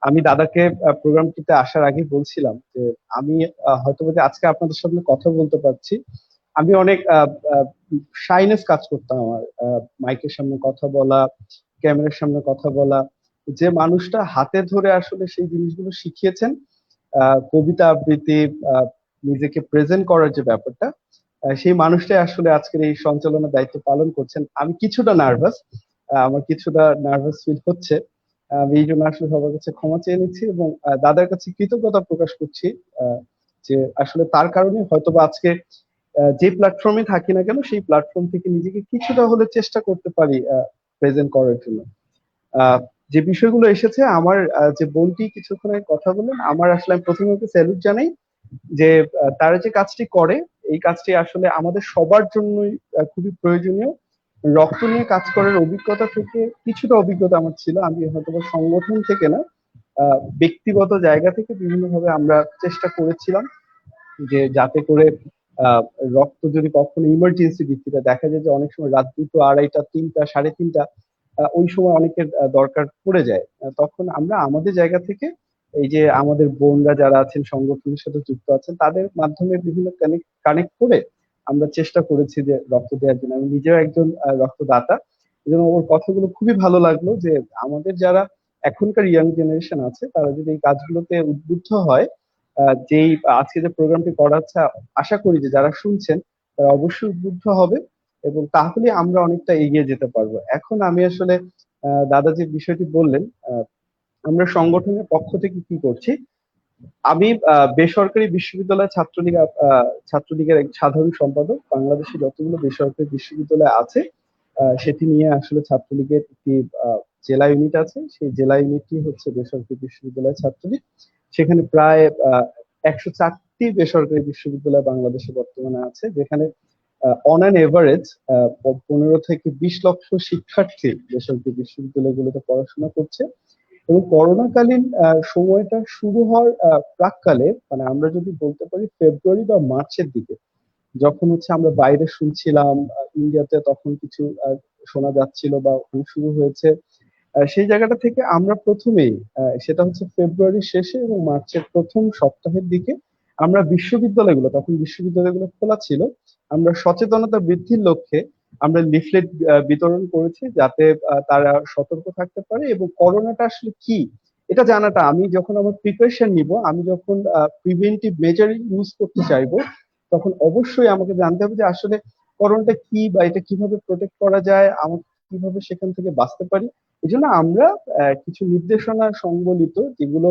আমি দাদাকে প্রোগ্রামটিতে আসার আগে বলছিলাম যে আমি হয়তো আজকে আপনাদের সামনে কথা বলতে পারছি। আমি অনেক শাইনেস কাজ করতাম আমার, মাইকের সামনে কথা বলা, ক্যামেরার সামনে কথা বলা। যে মানুষটা হাতে ধরে আসলে সেই জিনিসগুলো শিখিয়েছেন, কবিতা আবৃত্তি, নিজেকে প্রেজেন্ট করার যে ব্যাপারটা, সেই মানুষটাই আসলে আজকের এই সঞ্চালনের দায়িত্ব পালন করছেন। আমি কিছুটা নার্ভাস, আমার কিছুটা নার্ভাস ফিল হচ্ছে। আমি এই জন্য আসলে সবার কাছে ক্ষমা চেয়ে নিচ্ছি এবং দাদার কাছে কৃতজ্ঞতা প্রকাশ করছি, যে আসলে তার কারণে হয়তোবা আজকে যে প্ল্যাটফর্মে থাকি না কেন সেই প্ল্যাটফর্ম থেকে নিজেকে কিছুটা হলে চেষ্টা করতে পারি প্রেজেন্ট করার জন্য। আহ, যে বিষয়গুলো এসেছে, আমার যে বোনটি কিছুক্ষণ আগে কথা বললেন, আমার আসলে আমি প্রথমে ওকে স্যালুট জানাই যে তারা যে কাজটি করে এই কাজটি আসলে আমাদের সবার জন্যই খুবই প্রয়োজনীয়। রক্ত নিয়ে কাজ করার অভিজ্ঞতা থেকে কিছুটা অভিজ্ঞতা আমার ছিল, আমি হয়তো সংগঠন থেকে না, ব্যক্তিগত জায়গা থেকে বিভিন্নভাবে আমরা চেষ্টা করেছিলাম যে যাতে করে আহ রক্ত যদি কখনো ইমার্জেন্সি ভিত্তিতে দেখা যায় যে অনেক সময় রাত 2টো 2:30টা 3টা 3:30টা ওই সময় অনেকের দরকার পড়ে যায়, তখন আমরা আমাদের জায়গা থেকে এই যে আমাদের বোনরা যারা আছেন সংগঠনের সাথে যুক্ত আছেন তাদের মাধ্যমে বিভিন্ন কানেক্ট করে আমরা চেষ্টা করেছি যে রক্ত দেওয়ার জন্য। আমি নিজেও একজন রক্তদাতা, এই জন্য ওর কথাগুলো খুবই ভালো লাগলো যে আমাদের যারা এখনকার ইয়াং জেনারেশন আছে তারা যদি এই কাজগুলোতে উদ্বুদ্ধ হয়, যেই আজকে যে প্রোগ্রামটি করা হচ্ছে, আশা করি যে যারা শুনছেন তারা অবশ্যই উদ্বুদ্ধ হবে এবং তাহলে আমরা অনেকটা এগিয়ে যেতে পারবো। এখন আমি আসলে দাদা যে বিষয়টি বললেন, আমরা সংগঠনের পক্ষ থেকে কি করছি, আমি বেসরকারি বিশ্ববিদ্যালয় ছাত্রলীগের এক সাধারণ সম্পাদক। বাংলাদেশে যতগুলো বেসরকারি বিশ্ববিদ্যালয় আছে সেটি নিয়ে আসলে ছাত্রলীগের একটি জেলা ইউনিট আছে, সেই জেলা ইউনিটটি হচ্ছে বেসরকারি বিশ্ববিদ্যালয় ছাত্রলীগ। সেখানে প্রায় 104টি বেসরকারি বিশ্ববিদ্যালয় বাংলাদেশে বর্তমানে আছে, যেখানে অন অ্যান এভারেজ 15 থেকে 20 লক্ষ শিক্ষার্থী বেসরকারি বিশ্ববিদ্যালয়গুলোতে পড়াশোনা করছে। এবং করোনাকালীন সময়টা শুরু হওয়ার প্রাককালে, মানে আমরা যদি বলতে পারি ফেব্রুয়ারি বা মার্চের দিকে, যখন হচ্ছে আমরা বাইরে শুনছিলাম ইন্ডিয়াতে তখন কিছু শোনা যাচ্ছিল বা ওখানে শুরু হয়েছে, সেই জায়গাটা থেকে আমরা প্রথমেই সেটা হচ্ছে ফেব্রুয়ারির শেষে এবং মার্চের প্রথম সপ্তাহের দিকে আমরা তখন বিশ্ববিদ্যালয়গুলো খোলা ছিল, আমরা সচেতনতা বৃদ্ধির লক্ষ্যে আমরা লিফলেট বিতরণ করেছি যাতে তারা সতর্ক থাকতে পারে এবং করোনাটা আসলে কি এটা জানাটা। আমি যখন আমার প্রিপারেশন নিব, আমি যখন প্রিভেন্টিভ মেজার ইউজ করতে চাইবো, তখন অবশ্যই আমাকে জানতে হবে যে আসলে করোনাটা কি বা এটা কিভাবে প্রোটেক্ট করা যায়, আমরা কিভাবে সেখান থেকে বাঁচতে পারি। এই জন্য আমরা কিছু নির্দেশনা সংবলিত, যেগুলো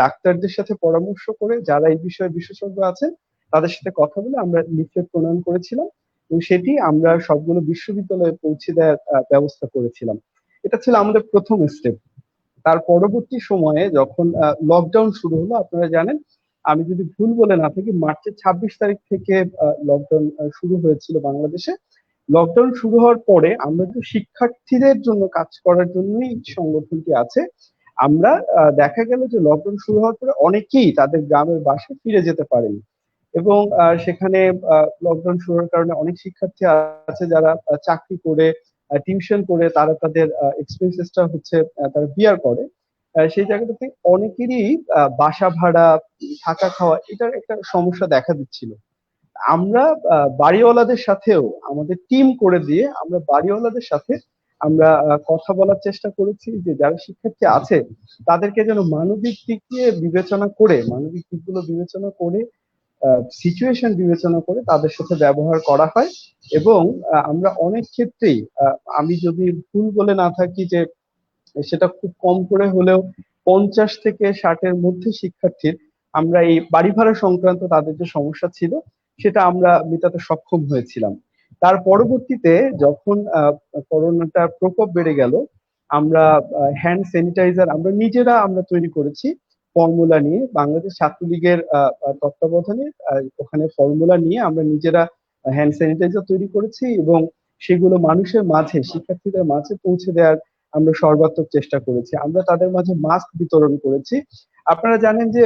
ডাক্তারদের সাথে পরামর্শ করে যারা এই বিষয়ে বিশেষজ্ঞ আছেন তাদের সাথে কথা বলে আমরা লিফলেট প্রণয়ন করেছিলাম এবং সেটি আমরা সবগুলো বিশ্ববিদ্যালয়ে পৌঁছে দেওয়ার ব্যবস্থা করেছিলাম। এটা ছিল আমাদের প্রথম স্টেপ। তার পরবর্তী সময়ে যখন লকডাউন শুরু হলো, আপনারা জানেন আমি যদি ভুল বলে না থাকি মার্চের 26 তারিখ থেকে লকডাউন শুরু হয়েছিল বাংলাদেশে। লকডাউন শুরু হওয়ার পরে আমরা তো শিক্ষার্থীদের জন্য কাজ করার জন্যই সংগঠনটি আছে। আমরা দেখা গেল যে লকডাউন শুরু হওয়ার পরে অনেকেই তাদের গ্রামের বাসায় ফিরে যেতে পারেনি এবং সেখানে লকডাউন শুরু হওয়ার কারণে অনেক শিক্ষার্থী আছে যারা চাকরি করে টিউশন করে তারা তাদের এক্সপেন্সেসটা হচ্ছে তারা বিয়ার করে। সেই জায়গাটাতে অনেকেরই বাসা ভাড়া, থাকা খাওয়া এটার একটা সমস্যা দেখা দিচ্ছিল। আমরা বাড়িওয়ালাদের সাথেও আমাদের টিম করে দিয়ে আমরা বাড়িওয়ালাদের সাথে আমরা কথা বলার চেষ্টা করেছি যে যারা শিক্ষার্থী আছে তাদেরকে যেন মানবিক দিকগুলো বিবেচনা করে সিচুয়েশন বিবেচনা করে তাদের সাথে ব্যবহার করা হয়। এবং আমরা অনেক ক্ষেত্রেই আমি যদি ভুল বলে না থাকি যে সেটা খুব কম করে হলেও 50 থেকে 60-এর মধ্যে শিক্ষার্থীর আমরা এই বাড়ি ভাড়া সংক্রান্ত তাদের যে সমস্যা ছিল সেটা আমরা মেটাতে সক্ষম হয়েছিলাম। তার পরবর্তীতে যখন করোনাটার প্রকোপ বেড়ে গেল, আমরা হ্যান্ড স্যানিটাইজার আমরা তৈরি করেছি ফর্মুলা নিয়ে। বাংলাদেশ ছাত্রলীগের তত্ত্বাবধানে ওখানে ফর্মুলা নিয়ে আমরা নিজেরা হ্যান্ড স্যানিটাইজার তৈরি করেছি এবং সেগুলো মানুষের মাঝে, শিক্ষার্থীদের মাঝে পৌঁছে দেওয়ার আমরা সর্বাত্মক চেষ্টা করেছি। আমরা তাদের মাঝে মাস্ক বিতরণ করেছি। আপনারা জানেন যে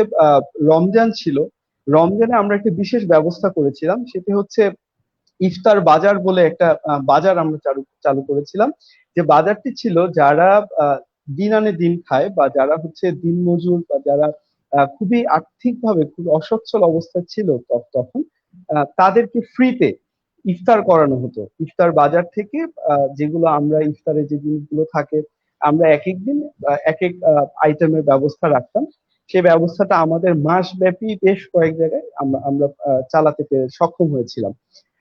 রমজান ছিল, রমজানে আমরা একটা বিশেষ ব্যবস্থা করেছিলাম, সেটি হচ্ছে ইফতার বাজার বলে একটা বাজার আমরা চালু করেছিলাম। যে বাজারটি ছিল যারা দিন আনে দিন খায় বা যারা হচ্ছে দিনমজুর বা যারা খুবই আর্থিকভাবে খুব অসচ্ছল অবস্থায় ছিল তখন তাদেরকে ফ্রিতে ইফতার করানো হতো। ইফতার বাজার থেকে যেগুলো আমরা ইফতারে যে জিনিসগুলো থাকে আমরা এক এক দিন এক এক আইটেমের ব্যবস্থা রাখতাম। সেই ব্যবস্থাটা আমাদের মাসব্যাপী বেশ কয়েক জায়গায় আমরা চালাতে পেরে সক্ষম হয়েছিলাম।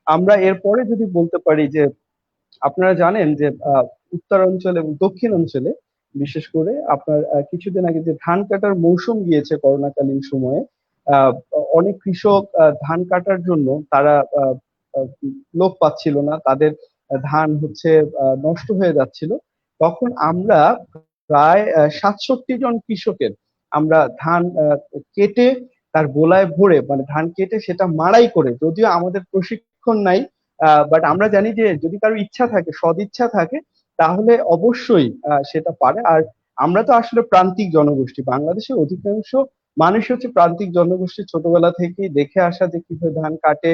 আমরা এরপরে যদি বলতে পারি যে আপনারা জানেন যে উত্তরাঞ্চল এবং দক্ষিণ অঞ্চলে বিশেষ করে আপনার কিছুদিন আগে যে ধান কাটার মৌসুম গিয়েছে করোনাকালীন সময়ে, অনেক কৃষক ধান কাটার জন্য তারা লোক পাচ্ছিল না, তাদের ধান হচ্ছে নষ্ট হয়ে যাচ্ছিল। তখন আমরা প্রায় 67 জন কৃষকের আমরা ধান কেটে তার গোলায় ভরে, মানে ধান কেটে সেটা মাড়াই করে, যদিও আমাদের প্রশিক্ষণ নাই বাট আমরা জানি যে যদি কারো ইচ্ছা থাকে, সদিচ্ছা থাকে, তাহলে অবশ্যই সেটা পারে। আর আমরা তো আসলে প্রান্তিক জনগোষ্ঠী, বাংলাদেশের অধিকাংশ মানুষ হচ্ছে প্রান্তিক জনগোষ্ঠী, ছোটবেলা থেকেই দেখে আসা যে কিভাবে ধান কাটে,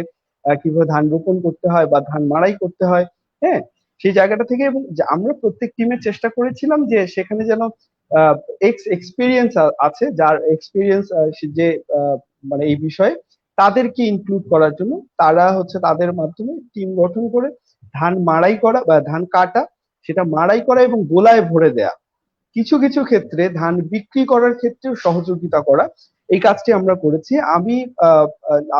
কিভাবে ধান রোপণ করতে হয় বা ধান মাড়াই করতে হয়। হ্যাঁ, সেই জায়গাটা থেকে এবং আমরা প্রত্যেক টিমের চেষ্টা করেছিলাম যে সেখানে যেন এক্সপিরিয়েন্স আছে, যার এক্সপিরিয়েন্স যে মানে এই বিষয়ে, তাদেরকে ইনক্লুড করার জন্য তারা হচ্ছে তাদের মাধ্যমে টিম গঠন করে ধান মাড়াই করা বা ধান কাটা, সেটা মাড়াই করা এবং গোলায় ভরে দেয়া, কিছু কিছু ক্ষেত্রে ধান বিক্রি করার ক্ষেত্রেও সহযোগিতা করা, এই কাজটি আমরা করেছি।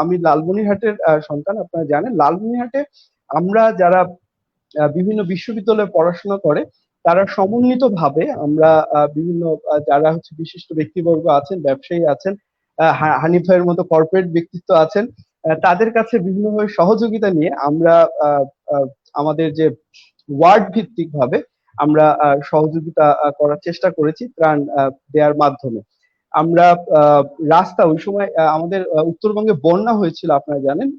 আমি লালমনিরহাটের সন্তান, আপনারা জানেন লালমনিরহাটে আমরা যারা বিভিন্ন বিশ্ববিদ্যালয়ে পড়াশোনা করে তারা সমন্বিত ভাবে আমরা বিভিন্ন যারা হচ্ছে বিশিষ্ট ব্যক্তিবর্গ আছেন, ব্যবসায়ী আছেন, হানিফ ভাইয়ের মতো কর্পোরেট ব্যক্তিত্ব আছেন, তাদের কাছে বিভিন্নভাবে সহযোগিতা নিয়ে আমরা আমাদের যে ওয়ার্ড ভিত্তিক ভাবে আমরা সহযোগিতা করার চেষ্টা করেছি ত্রাণ দেওয়ার মাধ্যমে। আমরা রাস্তা ওই সময় আমাদের উত্তরবঙ্গে বন্যা হয়েছিল, আপনারা জানেন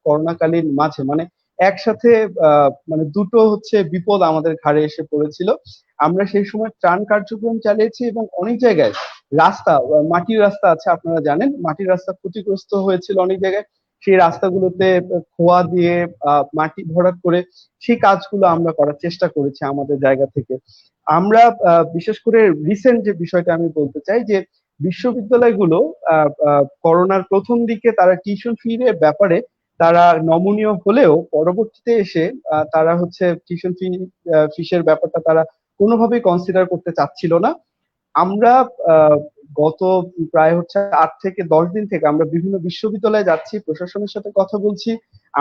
করোনাকালীন মাঝে, মানে একসাথে মানে দুটো হচ্ছে বিপদ আমাদের ঘাড়ে এসে পড়েছিল। আমরা সেই সময় ত্রাণ কার্যক্রম চালিয়েছি এবং অনেক জায়গায় রাস্তা, মাটির রাস্তা আছে, আপনারা জানেন মাটির রাস্তা ক্ষতিগ্রস্ত হয়েছিল অনেক জায়গায়, সেই রাস্তাগুলোতে খোয়া দিয়ে মাটি ভরাট করে সেই কাজগুলো আমরা করার চেষ্টা করেছি আমাদের জায়গা থেকে। আমরা বিশেষ করে রিসেন্ট যে বিষয়টা আমি বলতে চাই যে বিশ্ববিদ্যালয়গুলো করোনার প্রথম দিকে তারা টিউশন ফি এর ব্যাপারে তারা নমনীয় হলেও পরবর্তীতে এসে তারা হচ্ছে টিউশন ফিসের ব্যাপারটা তারা কোনোভাবেই কনসিডার করতে চাচ্ছিল না। আমরা গত প্রায় হচ্ছে 8 থেকে 10 দিন থেকে আমরা বিভিন্ন বিশ্ববিদ্যালয়ে যাচ্ছি, প্রশাসনের সাথে কথা বলছি,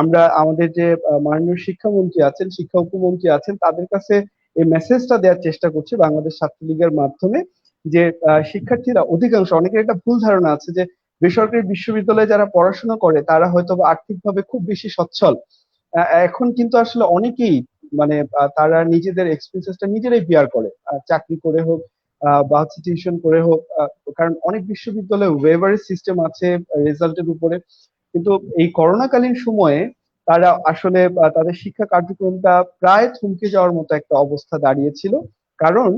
আমরা আমাদের যে মাননীয় শিক্ষামন্ত্রী আছেন, শিক্ষা উপমন্ত্রী আছেন, তাদের কাছে এই মেসেজটা দেওয়ার চেষ্টা করছি বাংলাদেশ ছাত্রলীগের মাধ্যমে যে শিক্ষার্থীরা অধিকাংশ, অনেকের একটা ভুল ধারণা আছে যে বেসরকারি বিশ্ববিদ্যালয়ে যারা পড়াশোনা করে তারা হয়তো আর্থিকভাবে খুব বেশি সচ্ছল। এখন কিন্তু আসলে অনেকেই মানে তারা নিজেদের এক্সপেন্সেসটা নিজেরাই বিয়ার করে, চাকরি করে হোক বা হচ্ছে টিউশন করে হোক, কারণ অনেক বিশ্ববিদ্যালয়ে ওয়েভারেজ সিস্টেম আছে রেজাল্টের উপরে। কিন্তু এই করোনাকালীন সময়ে তারা আসলে তাদের শিক্ষা কার্যক্রমটা প্রায় থমকে যাওয়ার মতো একটা অবস্থা দাঁড়িয়েছিল, কারণ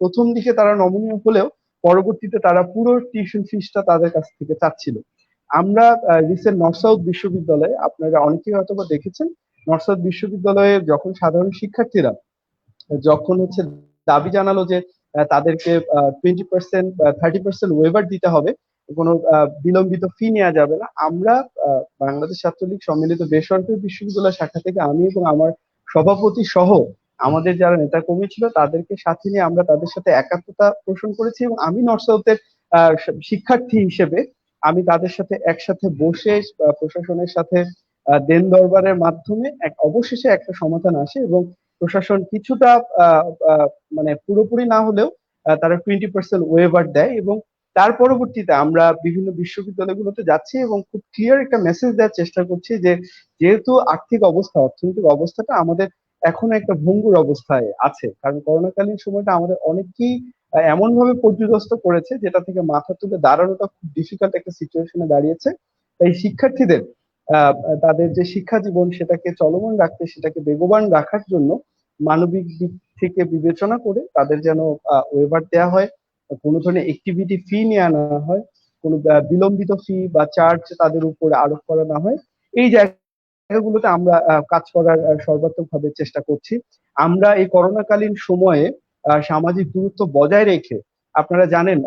প্রথম দিকে তারা নমনীয় হলেও পরবর্তীতে তারা পুরো টিউশন ফিসটা তাদের কাছ থেকে চাচ্ছিল। আমরা রিসেন্ট নর্থ সাউথ বিশ্ববিদ্যালয়ে, আপনারা অনেকেই হয়তো বা দেখেছেন, নর্থ সাউথ বিশ্ববিদ্যালয়ে যখন সাধারণ শিক্ষার্থীরা যখন হচ্ছে দাবি জানালো যে তাদেরকে 20% বা 30% ওয়েভার দিতে হবে, কোনো বিলম্বিত ফি নেওয়া যাবে না, আমরা বাংলাদেশ ছাত্রলীগ সম্মিলিত বেসরকারি বিশ্ববিদ্যালয় শাখা থেকে আমি এবং আমার সভাপতি সহ আমাদের যারা নেতা কর্মী ছিল তাদেরকে সাথে নিয়ে আমরা তাদের সাথে একাত্মতা পোষণ করেছি এবং আমি নর্থ সাউথের শিক্ষার্থী হিসেবে আমি তাদের সাথে একসাথে বসে প্রশাসনের সাথে দেন দরবারের মাধ্যমে অবশেষে একটা সমাধান আসে এবং প্রশাসন কিছুটা মানে পুরোপুরি না হলেও তারা 20% ওয়েভার দেয় এবং তার পরবর্তীতে আমরা বিভিন্ন বিশ্ববিদ্যালয়গুলোতে যাচ্ছি এবং খুব ক্লিয়ার একটা মেসেজ দেওয়ার চেষ্টা করছি যে যেহেতু আর্থিক অবস্থা, অর্থনৈতিক অবস্থাটা আমাদের এখনো একটা ভঙ্গুর অবস্থায় আছে, কারণ করোনাকালীন সময়টা আমাদের অনেকেই এমন ভাবে পর্যুদস্ত করেছে যেটা থেকে মাথা তুলে দাঁড়ানোটা খুব ডিফিকাল্ট একটা সিচুয়েশনে দাঁড়িয়েছে। তাই শিক্ষার্থীদের তাদের যে শিক্ষা জীবন সেটাকে চলমান রাখতে, সেটাকে বেগবান রাখার জন্য মানবিক দিক থেকে বিবেচনা করে তাদের যেন ওয়েভার দেওয়া হয়, কোনো ধরনের অ্যাক্টিভিটি ফি নেওয়া না হয়, কোনো বিলম্বিত ফি বা চার্জ তাদের উপরে আরোপ করা না হয়, এই জায়গাগুলোতে আমরা কাজ করার সর্বাত্মকভাবে চেষ্টা করছি। আমরা এই করোনাকালীন সময়ে সামাজিক দূরত্ব বজায় রেখে, আপনারা জানেন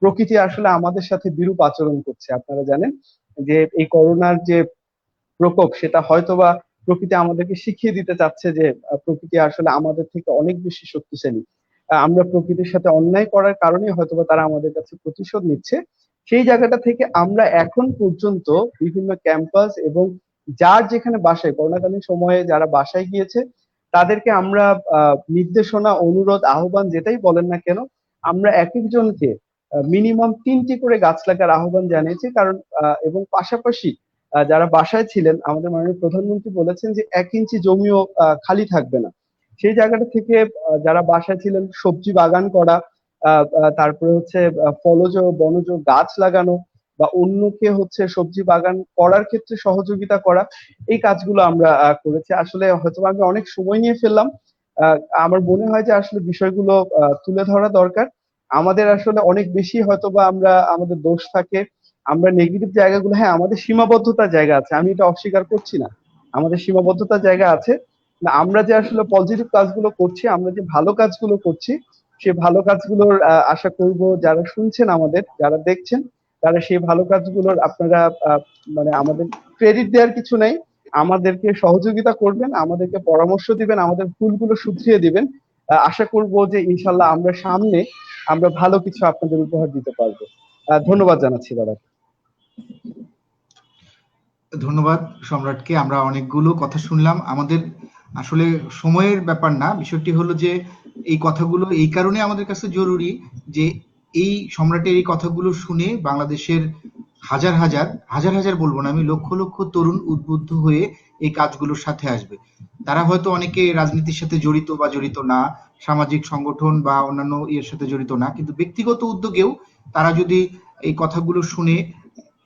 প্রকৃতি আসলে আমাদের সাথে বিরূপ আচরণ করছে, আপনারা জানেন যে এই করোনার যে প্রকোপ সেটা হয়তোবা প্রকৃতি আমাদেরকে শিখিয়ে দিতে চাচ্ছে যে প্রকৃতি আসলে আমাদের থেকে অনেক বেশি শক্তিশালী। আমরা প্রকৃতির সাথে অন্যায় করার কারণে হয়তোবা তারা আমাদের কাছে প্রতিশোধ নিচ্ছে। সেই জায়গাটা থেকে আমরা এখন পর্যন্ত বিভিন্ন ক্যাম্পাস এবং যার যেখানে বাসায় করোনাকালীন সময়ে যারা বাসায় গিয়েছে তাদেরকে আমরা নির্দেশনা, অনুরোধ, আহ্বান যেটাই বলেন না কেন, আমরা এক একজনকে মিনিমাম 3টি করে গাছ লাগার আহ্বান জানিয়েছি। কারণ এবং পাশাপাশি যারা বাসায় ছিলেন আমাদের মাননীয় প্রধানমন্ত্রী বলেছেন যে 1 ইঞ্চি জমিও খালি থাকবে না। সেই জায়গাটা থেকে যারা বাসায় ছিলেন সবজি বাগান করা, তারপরে হচ্ছে ফলজ বনজ গাছ লাগানো বা অন্যকে হচ্ছে সবজি বাগান করার ক্ষেত্রে সহযোগিতা করা, এই কাজগুলো আমরা করেছি। আসলে হয়তো আমি অনেক সময় নিয়ে ফেললাম, আমার মনে হয় যে আসলে বিষয়গুলো তুলে ধরা দরকার। আমাদের আসলে অনেক বেশি হয়তোবা আমরা আমাদের দোষ থাকে, আমরা নেগেটিভ জায়গাগুলো, হ্যাঁ আমাদের সীমাবদ্ধতার জায়গা আছে, আমি এটা অস্বীকার করছি না, আমাদের সীমাবদ্ধতার জায়গা আছে। আমরা যে আসলে পজিটিভ কাজগুলো করছি, আমরা যে ভালো কাজগুলো করছি সেই ভালো কাজগুলোর আশা করব যারা শুনছেন, আমাদের যারা দেখছেন, তারা সেই ভালো কাজগুলোর আপনারা মানে আমাদের ক্রেডিট দেওয়ার কিছু নাই, আমাদেরকে সহযোগিতা করবেন, আমাদেরকে পরামর্শ দিবেন, আমাদের ভুলগুলো শুধরিয়ে দিবেন। আশা করব যে ইনশাল্লাহ আমরা সামনে আমরা ভালো কিছু আপনাদের উপহার দিতে পারবো। ধন্যবাদ জানাচ্ছি দাদা। ধন্যবাদ সম্রাটকে। আমরা অনেকগুলো কথা শুনলাম। আমাদের আসলে সময়ের ব্যাপার না, বিষয়টি হলো যে এই কথাগুলো এই কারণে আমাদের কাছে জরুরি যে এই সম্রাটের এই কথাগুলো শুনে বাংলাদেশের হাজার হাজার হাজার হাজার বলবো না আমি, লক্ষ লক্ষ তরুণ উদ্বুদ্ধ হয়ে এই কাজগুলোর সাথে আসবে। তারা হয়তো অনেকে রাজনীতির সাথে জড়িত বা জড়িত না, সামাজিক সংগঠন বা অন্যান্য ইয়ের সাথে জড়িত না, কিন্তু ব্যক্তিগত উদ্যোগেও তারা যদি এই কথাগুলো শুনে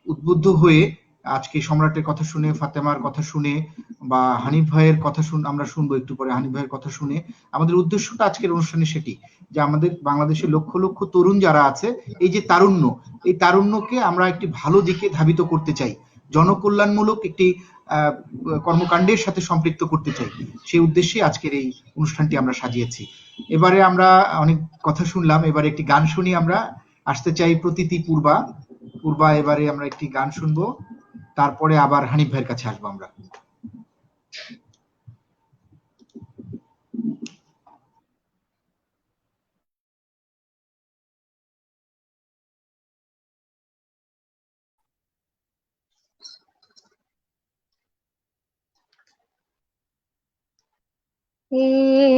উদ্বুদ্ধ হয়ে আজকে সম্রাটের কথা শুনে, ফাতেমার কথা শুনে বা হানিফ ভাইয়ের কথা আমরা শুনবো একটু পরে, হানিফ ভাইয়ের কথা শুনে আমাদের উদ্দেশ্যটা আজকের অনুষ্ঠানে সেটি যে আমাদের বাংলাদেশের লক্ষ লক্ষ তরুণ যারা আছে, এই যে তারুণ্য, এই তারুণ্যকে আমরা একটি ভালো দিকে ধাবিত করতে চাই, জনকল্যাণমূলক একটি কর্মকাণ্ডের সাথে সম্পৃক্ত করতে চাই। সেই উদ্দেশ্যে আজকের এই অনুষ্ঠানটি আমরা সাজিয়েছি। এবারে আমরা অনেক কথা শুনলাম, এবারে একটি গান শুনি। আমরা আসতে চাই প্রতীতি পূর্বা। পূর্বা, এবারে আমরা একটি গান শুনবো, তারপরে আবার হানিফ ভাইয়ের কাছে আসবো আমরা।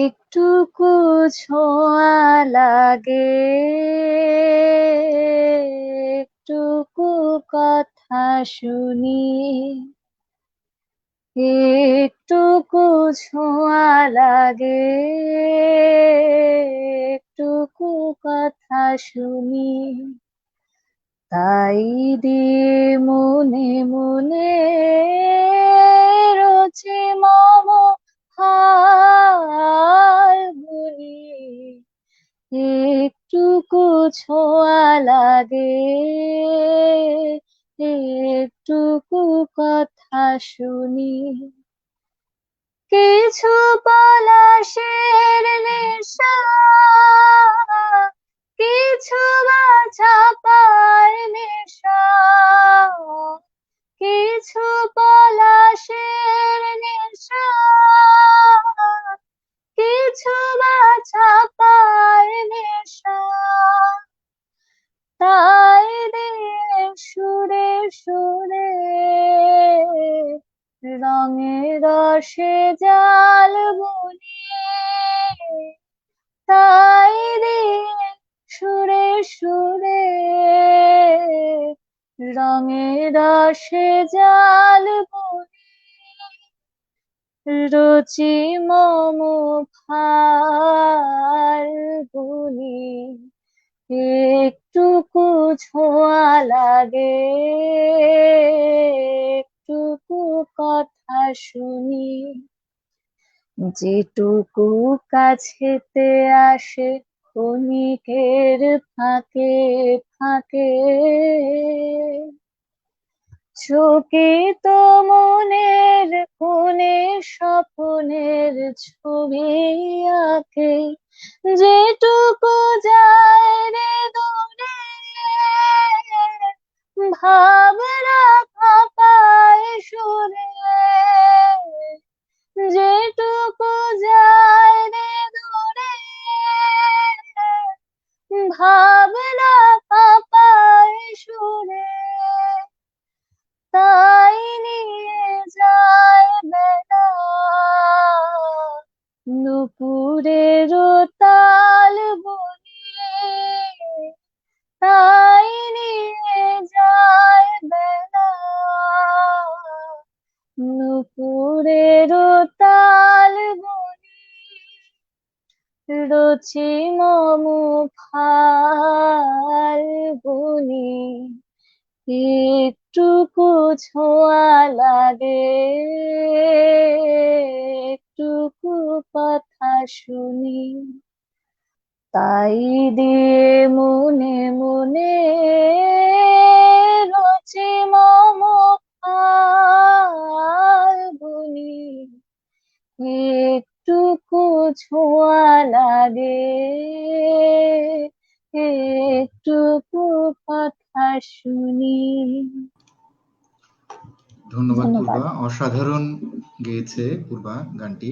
একটুকু ছোঁয়া লাগে, একটুকু কথা শুনি, একটুকু ছোঁয়া লাগে, একটুকু কথা শুনি, তাই দিয়ে মনে মনে রোজে মম হাল বলি, একটুকু ছোঁয়া লাগে, একটুকু কথা শুনি, কিছু পলাশের নেশা, কিছু বা চাপার নেশা, কিছু পলাশের নেশা, কিছু বা চাপার নেশা, তাই দিয়ে সুরে সুরে রঙে রসে জাল বুনি, তাই দিয়ে সুরে সুরে রঙে রসে জাল বুনি, রুচি মম ফাল বুনি, একটুকু ছোঁয়া লাগে, একটুকু কথা শুনি, যেটুকু কাছেতে আসে ক্ষণিকের ফাঁকে ফাঁকে, চকিত মনের কোণে স্বপ্নের ছবি আঁকে, যেটুকু যায় রে দূরে ভাবনা ফাঁপায় সুরে, যেটুকু যায় রে দূরে ভাবনা ফাঁপায় সুরে, তাই নিয়ে যায় বেলা নুপুরের তাল বনি, তাই নিয়ে যায় বেলা নুপুরের তাল বনি, রুচি মম ফাল বনি, একটুকু ছোঁয়া লাগে, একটুকু কথা শুনি, তাই দিয়ে মনে মনে রুচি মম ফাল বনি, একটুকু ছোঁয়া লাগে, একটুকু কথা শুনি। ধন্যবাদ ধন্যবাদ। পূর্বা, অসাধারণ গেয়েছে পূর্বা গানটি।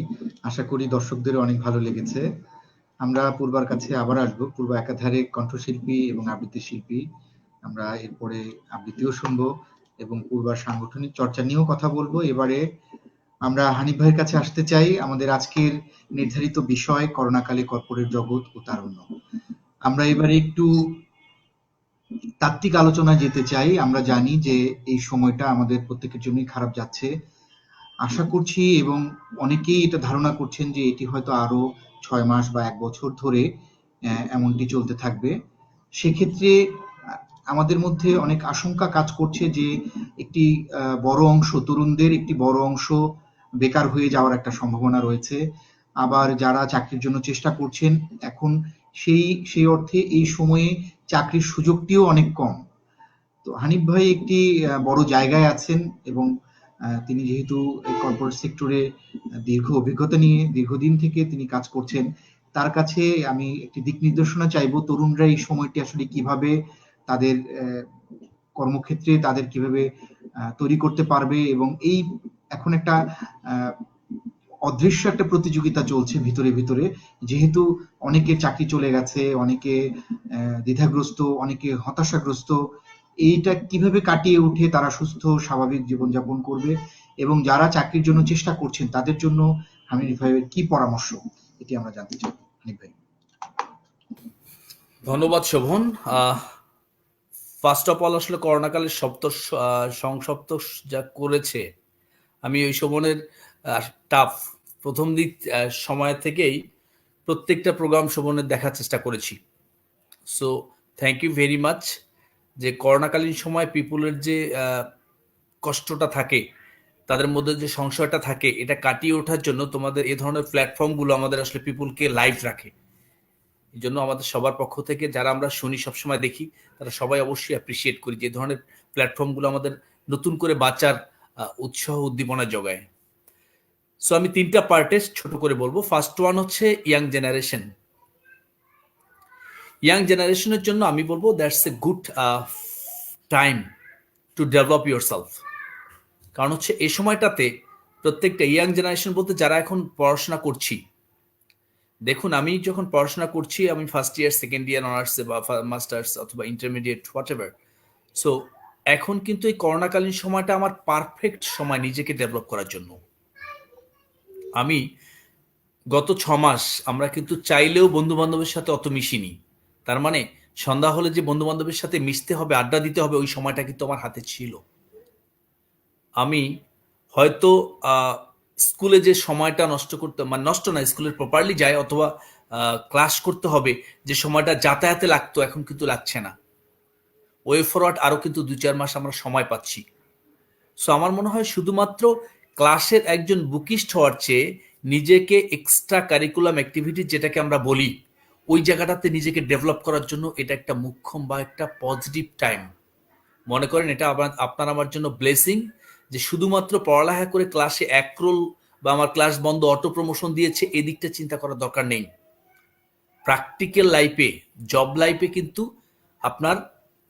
আশা করি দর্শকদের অনেক ভালো লেগেছে। আমরা পূর্বার কাছে আবার আসবো। পূর্বা একাধারে কণ্ঠশিল্পী এবং আবৃত্তি শিল্পী। আমরা এরপরে আবৃত্তিও শুনবো এবং পূর্বার সাংগঠনিক চর্চা নিয়েও কথা বলবো। এবারে আমরা হানিফ ভাইয়ের কাছে আসতে চাই। আমাদের আজকের নির্ধারিত বিষয় করোনাকালে কর্পোরেট জগৎ ও তারুণ্য। আমরা এবারে একটু তাত্ত্বিক আলোচনায় যেতে চাই। আমরা জানি যে এই সময়টা আমাদের প্রত্যেকের জন্যই খারাপ যাচ্ছে। আশা করছি এবং অনেকেই এটা ধারণা করছেন যে এটি হয়তো আরো 6 মাস বা 1 বছর ধরে এমনটি চলতে থাকবে। সেক্ষেত্রে আমাদের মধ্যে অনেক আশঙ্কা কাজ করছে যে একটি বড় অংশ তরুণদের একটি বড় অংশ বেকার হয়ে যাওয়ার একটা সম্ভাবনা রয়েছে। আবার যারা চাকরির জন্য চেষ্টা করছেন এখন সেই অর্থে এই সময়ে চাকরির সুযোগটিও অনেক কম। তো হানিফ ভাই একটি বড় জায়গায় আছেন এবং তিনি যেহেতু এই কর্পোরেট সেক্টরে দীর্ঘ অভিজ্ঞতা নিয়ে দীর্ঘদিন থেকে তিনি কাজ করছেন, তার কাছে আমি একটি দিক নির্দেশনা চাইবো তরুণরা এই সময়টি আসলে কিভাবে তাদের কর্মক্ষেত্রে তাদের কিভাবে তৈরি করতে পারবে এবং এই এখন একটা অদৃশ্য একটা প্রতিযোগিতা চলছে ভিতরে ভিতরে, যেহেতু অনেকের চাকরি চলে গেছে, অনেকে দ্বিধাগ্রস্ত, অনেকে হতাশাগ্রস্ত। এইটা কিভাবে কাটিয়ে উঠে তারা সুস্থ স্বাভাবিক জীবনযাপন করবে এবং যারা চাকরির জন্য চেষ্টা করছেন তাদের জন্য হানিফ ভাইয়ের কি পরামর্শ, এটি আমরা জানতে চাই। হানিফ ভাই। ধন্যবাদ শোভন। ফার্স্ট অফ অল আসলে করোনাকালের সংসপ্ত যা করেছে, আমি ওই শোভনের টাফ প্রথম দিক সময় থেকেই প্রত্যেকটা প্রোগ্রাম শোভনের দেখার চেষ্টা করেছি। So thank you very much. যে করোনাকালীন সময় পিপুলের যে কষ্টটা থাকে, তাদের মধ্যে যে সংশয়টা থাকে, এটা কাটিয়ে ওঠার জন্য তোমাদের এই ধরনের প্ল্যাটফর্মগুলো আমাদের আসলে পিপুলকে লাইভ রাখে। এই জন্য আমাদের সবার পক্ষ থেকে যারা আমরা শুনি সবসময় দেখি, তারা সবাই অবশ্যই অ্যাপ্রিসিয়েট করি যে ধরনের প্ল্যাটফর্মগুলো আমাদের নতুন করে বাঁচার উৎসাহ উদ্দীপনা যোগায়। সো আমি 3টা পার্টে ছোট করে বলবো। ফার্স্ট ওয়ান হচ্ছে ইয়াং জেনারেশন। ইয়াং জেনারেশনের জন্য আমি বলবো that's a good time to develop your self. কারণ হচ্ছে এই সময়টাতে প্রত্যেকটা ইয়াং জেনারেশন বলতে যারা এখন পড়াশোনা করছি, দেখুন আমি যখন পড়াশোনা করছি, আমি ফার্স্ট ইয়ার, সেকেন্ড ইয়ার অনার্সে বা মাস্টার্স অথবা ইন্টারমিডিয়েট হোয়াট এভার। সো এখন কিন্তু এই করোনাকালীন সময়টা আমার পারফেক্ট সময় নিজেকে ডেভেলপ করার জন্য। আমি গত 6 মাস আমরা কিন্তু চাইলেও বন্ধু বান্ধবের সাথে অত মিশিনি। তার মানে সন্ধ্যা হলে যে বন্ধু বান্ধবের সাথে মিশতে হবে, আড্ডা দিতে হবে, ওই সময়টা কিন্তু আমার হাতে ছিল। আমি হয়তো স্কুলে যে সময়টা নষ্ট করতে, মানে নষ্ট না, স্কুলের প্রপারলি যায় অথবা ক্লাস করতে হবে, যে সময়টা যাতায়াতে লাগতো এখন কিন্তু লাগছে না। ওয়ে ফরওয়ার্ড আরও কিন্তু 2-4 মাস আমরা সময় পাচ্ছি। সো আমার মনে হয় শুধুমাত্র ক্লাসের একজন বুকিস্ট হওয়ার চেয়ে নিজেকে এক্সট্রা কারিকুলাম অ্যাক্টিভিটি যেটাকে আমরা বলি, ওই জায়গাটাতে নিজেকে ডেভেলপ করার জন্য এটা একটা মুখ্যম বা একটা পজিটিভ টাইম। মনে করেন এটা আপনার আমার জন্য ব্লেসিং, যে শুধুমাত্র পড়ালেখা করে ক্লাসে একরোল বা আমার ক্লাস বন্ধ, অটো প্রমোশন দিয়েছে, এদিকটা চিন্তা করার দরকার নেই। প্র্যাকটিক্যাল লাইফে, জব লাইফে কিন্তু আপনার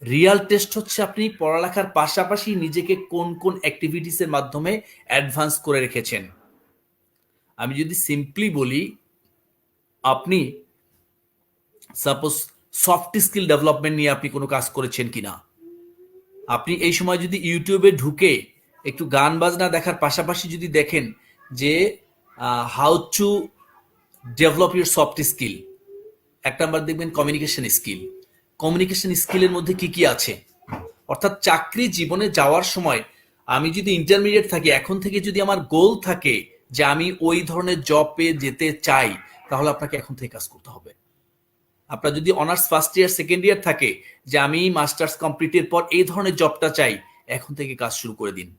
রিয়াল টেস্ট হচ্ছে আপনি পড়ালেখার পাশাপাশি নিজেকে কোন কোন অ্যাক্টিভিটিসের মাধ্যমে অ্যাডভান্স করে রেখেছেন। আমি যদি সিম্পলি বলি, আপনি সাপোজ সফট স্কিল ডেভেলপমেন্ট নিয়ে আপনি কোনো কাজ করেছেন কিনা। আপনি এই সময় যদি ইউটিউবে ঢুকে একটু গান বাজনা দেখার পাশাপাশি যদি দেখেন যে how to develop your soft skill, 1 number দেখবেন কমিউনিকেশন স্কিল। কমিউনিকেশন স্কিলের মধ্যে কি কি আছে, অর্থাৎ চাকরি জীবনে যাওয়ার সময় আমি যদি ইন্টারমিডিয়েট থাকি, এখন থেকে যদি আমার গোল থাকে যে আমি ওই ধরনের জব পেয়ে যেতে চাই, তাহলে আপনাকে এখন থেকে কাজ করতে হবে। আপনার যদি honours first year, second year থাকে যে আমি মাস্টার্স কমপ্লিটের পর এই ধরনের জবটা চাই, এখন থেকে কাজ শুরু করে দিন।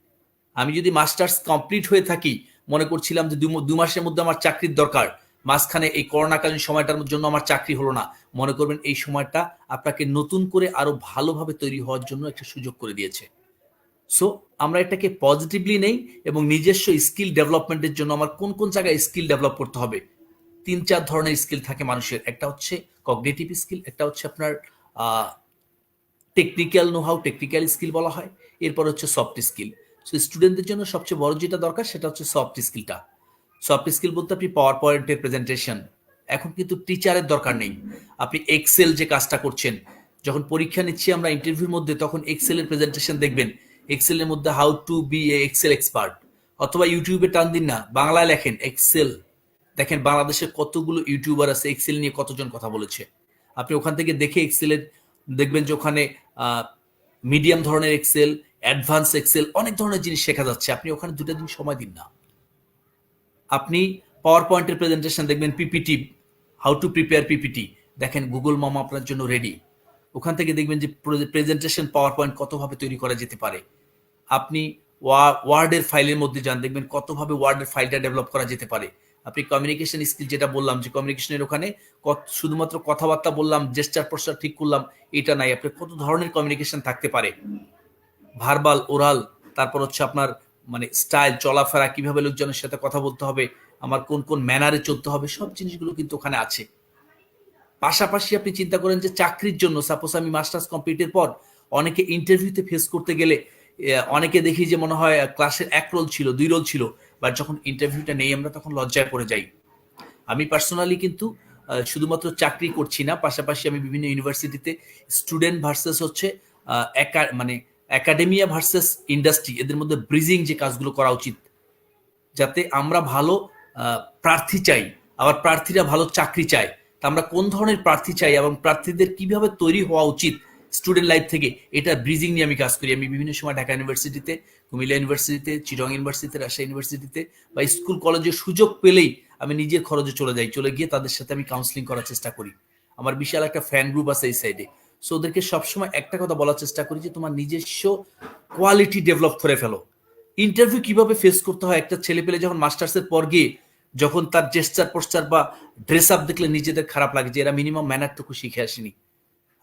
আমি যদি মাস্টার্স কমপ্লিট হয়ে থাকি, মনে করছিলাম যে 2 মাসের মধ্যে আমার চাকরির দরকার, মাঝখানে এই করোনাকালীন সময়টার জন্য আমার চাকরি হলো না, মনে করবেন এই সময়টা আপনাকে নতুন করে আরো ভালোভাবে তৈরি হওয়ার জন্য একটা সুযোগ করে দিয়েছে। সো আমরা এটাকে পজিটিভলি নেই এবং নিজস্ব স্কিল ডেভেলপমেন্টের জন্য আমার কোন কোন জায়গায় স্কিল ডেভেলপ করতে হবে, 3-4 ধরনের স্কিল থাকে মানুষের। একটা হচ্ছে কগনিটিভ স্কিল, একটা হচ্ছে আপনার technical know how, technical skill বলা হয়, এরপর হচ্ছে সফট স্কিল। সো স্টুডেন্টদের জন্য সবচেয়ে বড় যেটা দরকার সেটা হচ্ছে সফট স্কিলটা। সফট স্কিল বলতে আপনি পাওয়ার পয়েন্টের প্রেজেন্টেশন, এখন কিন্তু টিচারের দরকার নেই। আপনি এক্সেল যে কাজটা করছেন, যখন পরীক্ষা নিচ্ছি আমরা ইন্টারভিউর মধ্যে, তখন এক্সেলের প্রেজেন্টেশন দেখবেন, এক্সেলের মধ্যে how to be a excel expert, অথবা ইউটিউবে টান দিন না, বাংলায় লেখেন এক্সেল, দেখেন বাংলাদেশের কতগুলো ইউটিউবার আছে এক্সেল নিয়ে কতজন কথা বলেছে। আপনি ওখান থেকে দেখে এক্সেলের দেখবেন যে ওখানে মিডিয়াম ধরনের এক্সেল, অ্যাডভান্স এক্সেল, অনেক ধরনের জিনিস শেখা যাচ্ছে। আপনি ওখানে 2টা দিন সময় দিন না। আপনি পাওয়ার পয়েন্টের প্রেজেন্টেশন দেখবেন, PPT, how to prepare PPT, দেখেন গুগল মামা আপনার জন্য রেডি। ওখান থেকে দেখবেন যে প্রেজেন্টেশন পাওয়ার পয়েন্ট কতভাবে তৈরি করা যেতে পারে। আপনি ওয়ার্ডের ফাইলের মধ্যে যান, দেখবেন কতভাবে ওয়ার্ডের ফাইলটা ডেভেলপ করা যেতে পারে। আপনি কমিউনিকেশন স্কিল যেটা বললাম, যে কমিউনিকেশনের ওখানে শুধুমাত্র কথাবার্তা বললাম, জেস্টার পোস্টার ঠিক করলাম, এটা নাই। আপনার কত ধরনের কমিউনিকেশন থাকতে পারে, ভার্বাল, ওরাল, তারপর হচ্ছে আপনার মানে স্টাইল, চলাফেরা, কিভাবে লোকজনের সাথে কথা বলতে হবে, আমার কোন কোন ম্যানারে চলতে হবে, সব জিনিসগুলো কিন্তু ওখানে আছে। পাশাপাশি আপনি চিন্তা করেন যে চাকরির জন্য, সাপোজ আমি মাস্টার্স কমপ্লিটের পর অনেকে ইন্টারভিউতে ফেস করতে গেলে অনেকে দেখি যে মনে হয় ক্লাসের 1 রোল ছিল, 2 রোল ছিল, বাট যখন ইন্টারভিউটা নেই আমরা তখন লজ্জায় পড়ে যাই। আমি পার্সোনালি কিন্তু শুধুমাত্র চাকরি করছি না, পাশাপাশি আমি বিভিন্ন ইউনিভার্সিটিতে স্টুডেন্ট ভার্সেস হচ্ছে মানে একাডেমিয়া ভার্সেস ইন্ডাস্ট্রি, এদের মধ্যে ব্রিজিং যে কাজগুলো করা উচিত, যাতে আমরা ভালো প্রার্থী চাই, আবার প্রার্থীরা ভালো চাকরি চায়। তা আমরা কোন ধরনের প্রার্থী চাই এবং প্রার্থীদের কিভাবে তৈরি হওয়া উচিত স্টুডেন্ট লাইফ থেকে, এটা ব্রিজিং নিয়ে আমি কাজ করি। আমি বিভিন্ন সময় ঢাকা ইউনিভার্সিটিতে, কুমিল্লা ইউনিভার্সিটিতে, চিটং ইউনিভার্সিটিতে, রাজশাহী ইউনিভার্সিটিতে বা স্কুল কলেজে সুযোগ পেলেই আমি নিজের খরচে চলে যাই, চলে গিয়ে তাদের সাথে আমি কাউন্সিলিং করার চেষ্টা করি। আমার বিশাল একটা ফ্যান গ্রুপ আছে এই সাইডে। সো ওদেরকে সবসময় একটা কথা বলার চেষ্টা করি যে তোমার নিজস্ব কোয়ালিটি ডেভেলপ করে ফেলো। ইন্টারভিউ কিভাবে ফেস করতে হয়, একটা ছেলে পেলে যখন মাস্টার্সের পর গিয়ে যখন তার জেস্টার পোস্টার বা ড্রেস আপ দেখলে নিজেদের খারাপ লাগে যে এরা মিনিমাম ম্যানারটুকু শিখে আসেনি।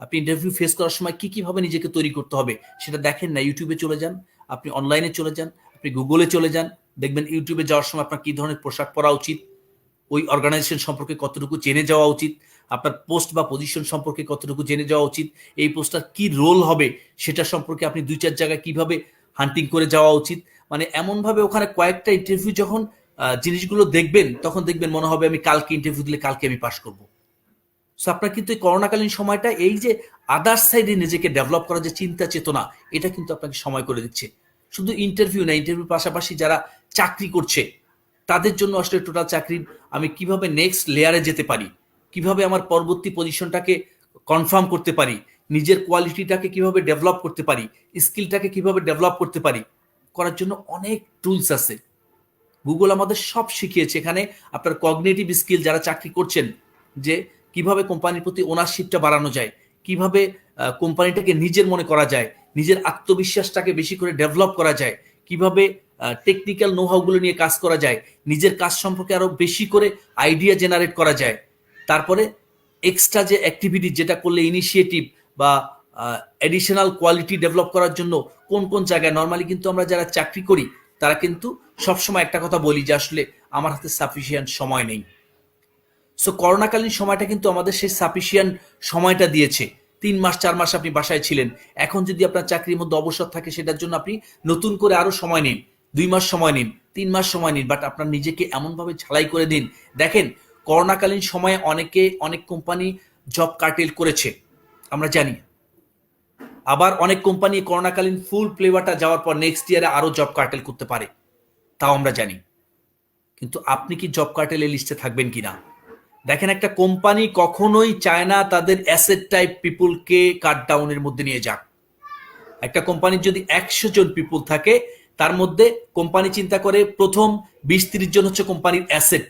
আপনি ইন্টারভিউ ফেস করার সময় কিভাবে নিজেকে তৈরি করতে হবে সেটা দেখেন না, ইউটিউবে চলে যান, আপনি অনলাইনে চলে যান, আপনি গুগলে চলে যান, দেখবেন ইউটিউবে যাওয়ার সময় আপনার কি ধরনের পোশাক পরা উচিত, ওই অর্গানাইজেশন সম্পর্কে কতটুকু জেনে যাওয়া উচিত, আপনার পোস্ট বা পজিশন সম্পর্কে কতটুকু জেনে যাওয়া উচিত, এই পোস্টটার কি রোল হবে সেটা সম্পর্কে আপনি 2-4 জায়গায় কিভাবে হান্টিং করে যাওয়া উচিত। মানে এমনভাবে ওখানে কয়েকটা ইন্টারভিউ যখন জিনিসগুলো দেখবেন, তখন দেখবেন মনে হবে আমি কালকে ইন্টারভিউ দিলে কালকে আমি পাশ করব। সো আপনার কিন্তু এই করোনাকালীন সময়টা এই যে আদার সাইডে নিজেকে ডেভেলপ করার যে চিন্তা চেতনা, এটা কিন্তু আপনাকে সময় করে দিচ্ছে। শুধু ইন্টারভিউ না, ইন্টারভিউর পাশাপাশি যারা চাকরি করছে তাদের জন্য আসলে টোটাল চাকরি আমি কিভাবে নেক্সট লেয়ারে যেতে পারি, কিভাবে আমার পরবর্তী পজিশনটাকে কনফার্ম করতে পারি, নিজের কোয়ালিটিটাকে কিভাবে ডেভেলপ করতে পারি, স্কিলটাকে কিভাবে ডেভেলপ করতে পারি, করার জন্য অনেক টুলস আছে। গুগল আমাদের সব শিখিয়েছে। এখানে আপনার কগনিটিভ স্কিল যারা চাকরি করছেন, যে কিভাবে কোম্পানির প্রতি ওনারশিপটা বাড়ানো যায়, কিভাবে কোম্পানিটাকে নিজের মনে করা যায়, নিজের আত্মবিশ্বাসটাকে বেশি করে ডেভেলপ করা যায়, কিভাবে টেকনিক্যাল নোহাউগুলো নিয়ে কাজ করা যায়, নিজের কাজ সম্পর্কে আরো বেশি করে আইডিয়া জেনারেট করা যায়। তারপরে এক্সট্রা যে অ্যাক্টিভিটি যেটা করলে ইনিশিয়েটিভ বা এডিশনাল কোয়ালিটি ডেভেলপ করার জন্য কোন কোন জায়গায়, নর্মালি কিন্তু আমরা যারা চাকরি করি তারা কিন্তু সবসময় একটা কথা বলি যে আসলে আমার হাতে সাফিসিয়েন্ট সময় নেই। সো করোনাকালীন সময়টা কিন্তু আমাদের সেই সাফিসিয়েন্ট সময়টা দিয়েছে। 3 মাস 4 মাস আপনি বাসায় ছিলেন, এখন যদি আপনার চাকরির মধ্যে অবসর থাকে সেটার জন্য আপনি নতুন করে আরো সময় নিন, 2 মাস সময় নিন, 3 মাস সময় নিন, বাট আপনার নিজেকে এমনভাবে ঝালাই করে দিন। দেখেন করোনাকালীন সময়ে অনেক কোম্পানি জব কার্টেল করেছে আমরা জানি, আবার অনেক কোম্পানি করোনাকালীন ফুল প্লেবারটা যাওয়ার পর নেক্সট ইয়ারে আরো জব কার্টেল করতে পারে, তাও আমরা জানি। কিন্তু আপনি কি জব কার্টেলের লিস্টে থাকবেন কিনা? দেখেন একটা কোম্পানি কখনোই চায় না তাদের অ্যাসেট টাইপ পিপুলকে কাট ডাউনের মধ্যে নিয়ে যাক। একটা কোম্পানির যদি 100 জন পিপুল থাকে, তার মধ্যে কোম্পানি চিন্তা করে প্রথম 20-30 জন হচ্ছে কোম্পানির অ্যাসেট,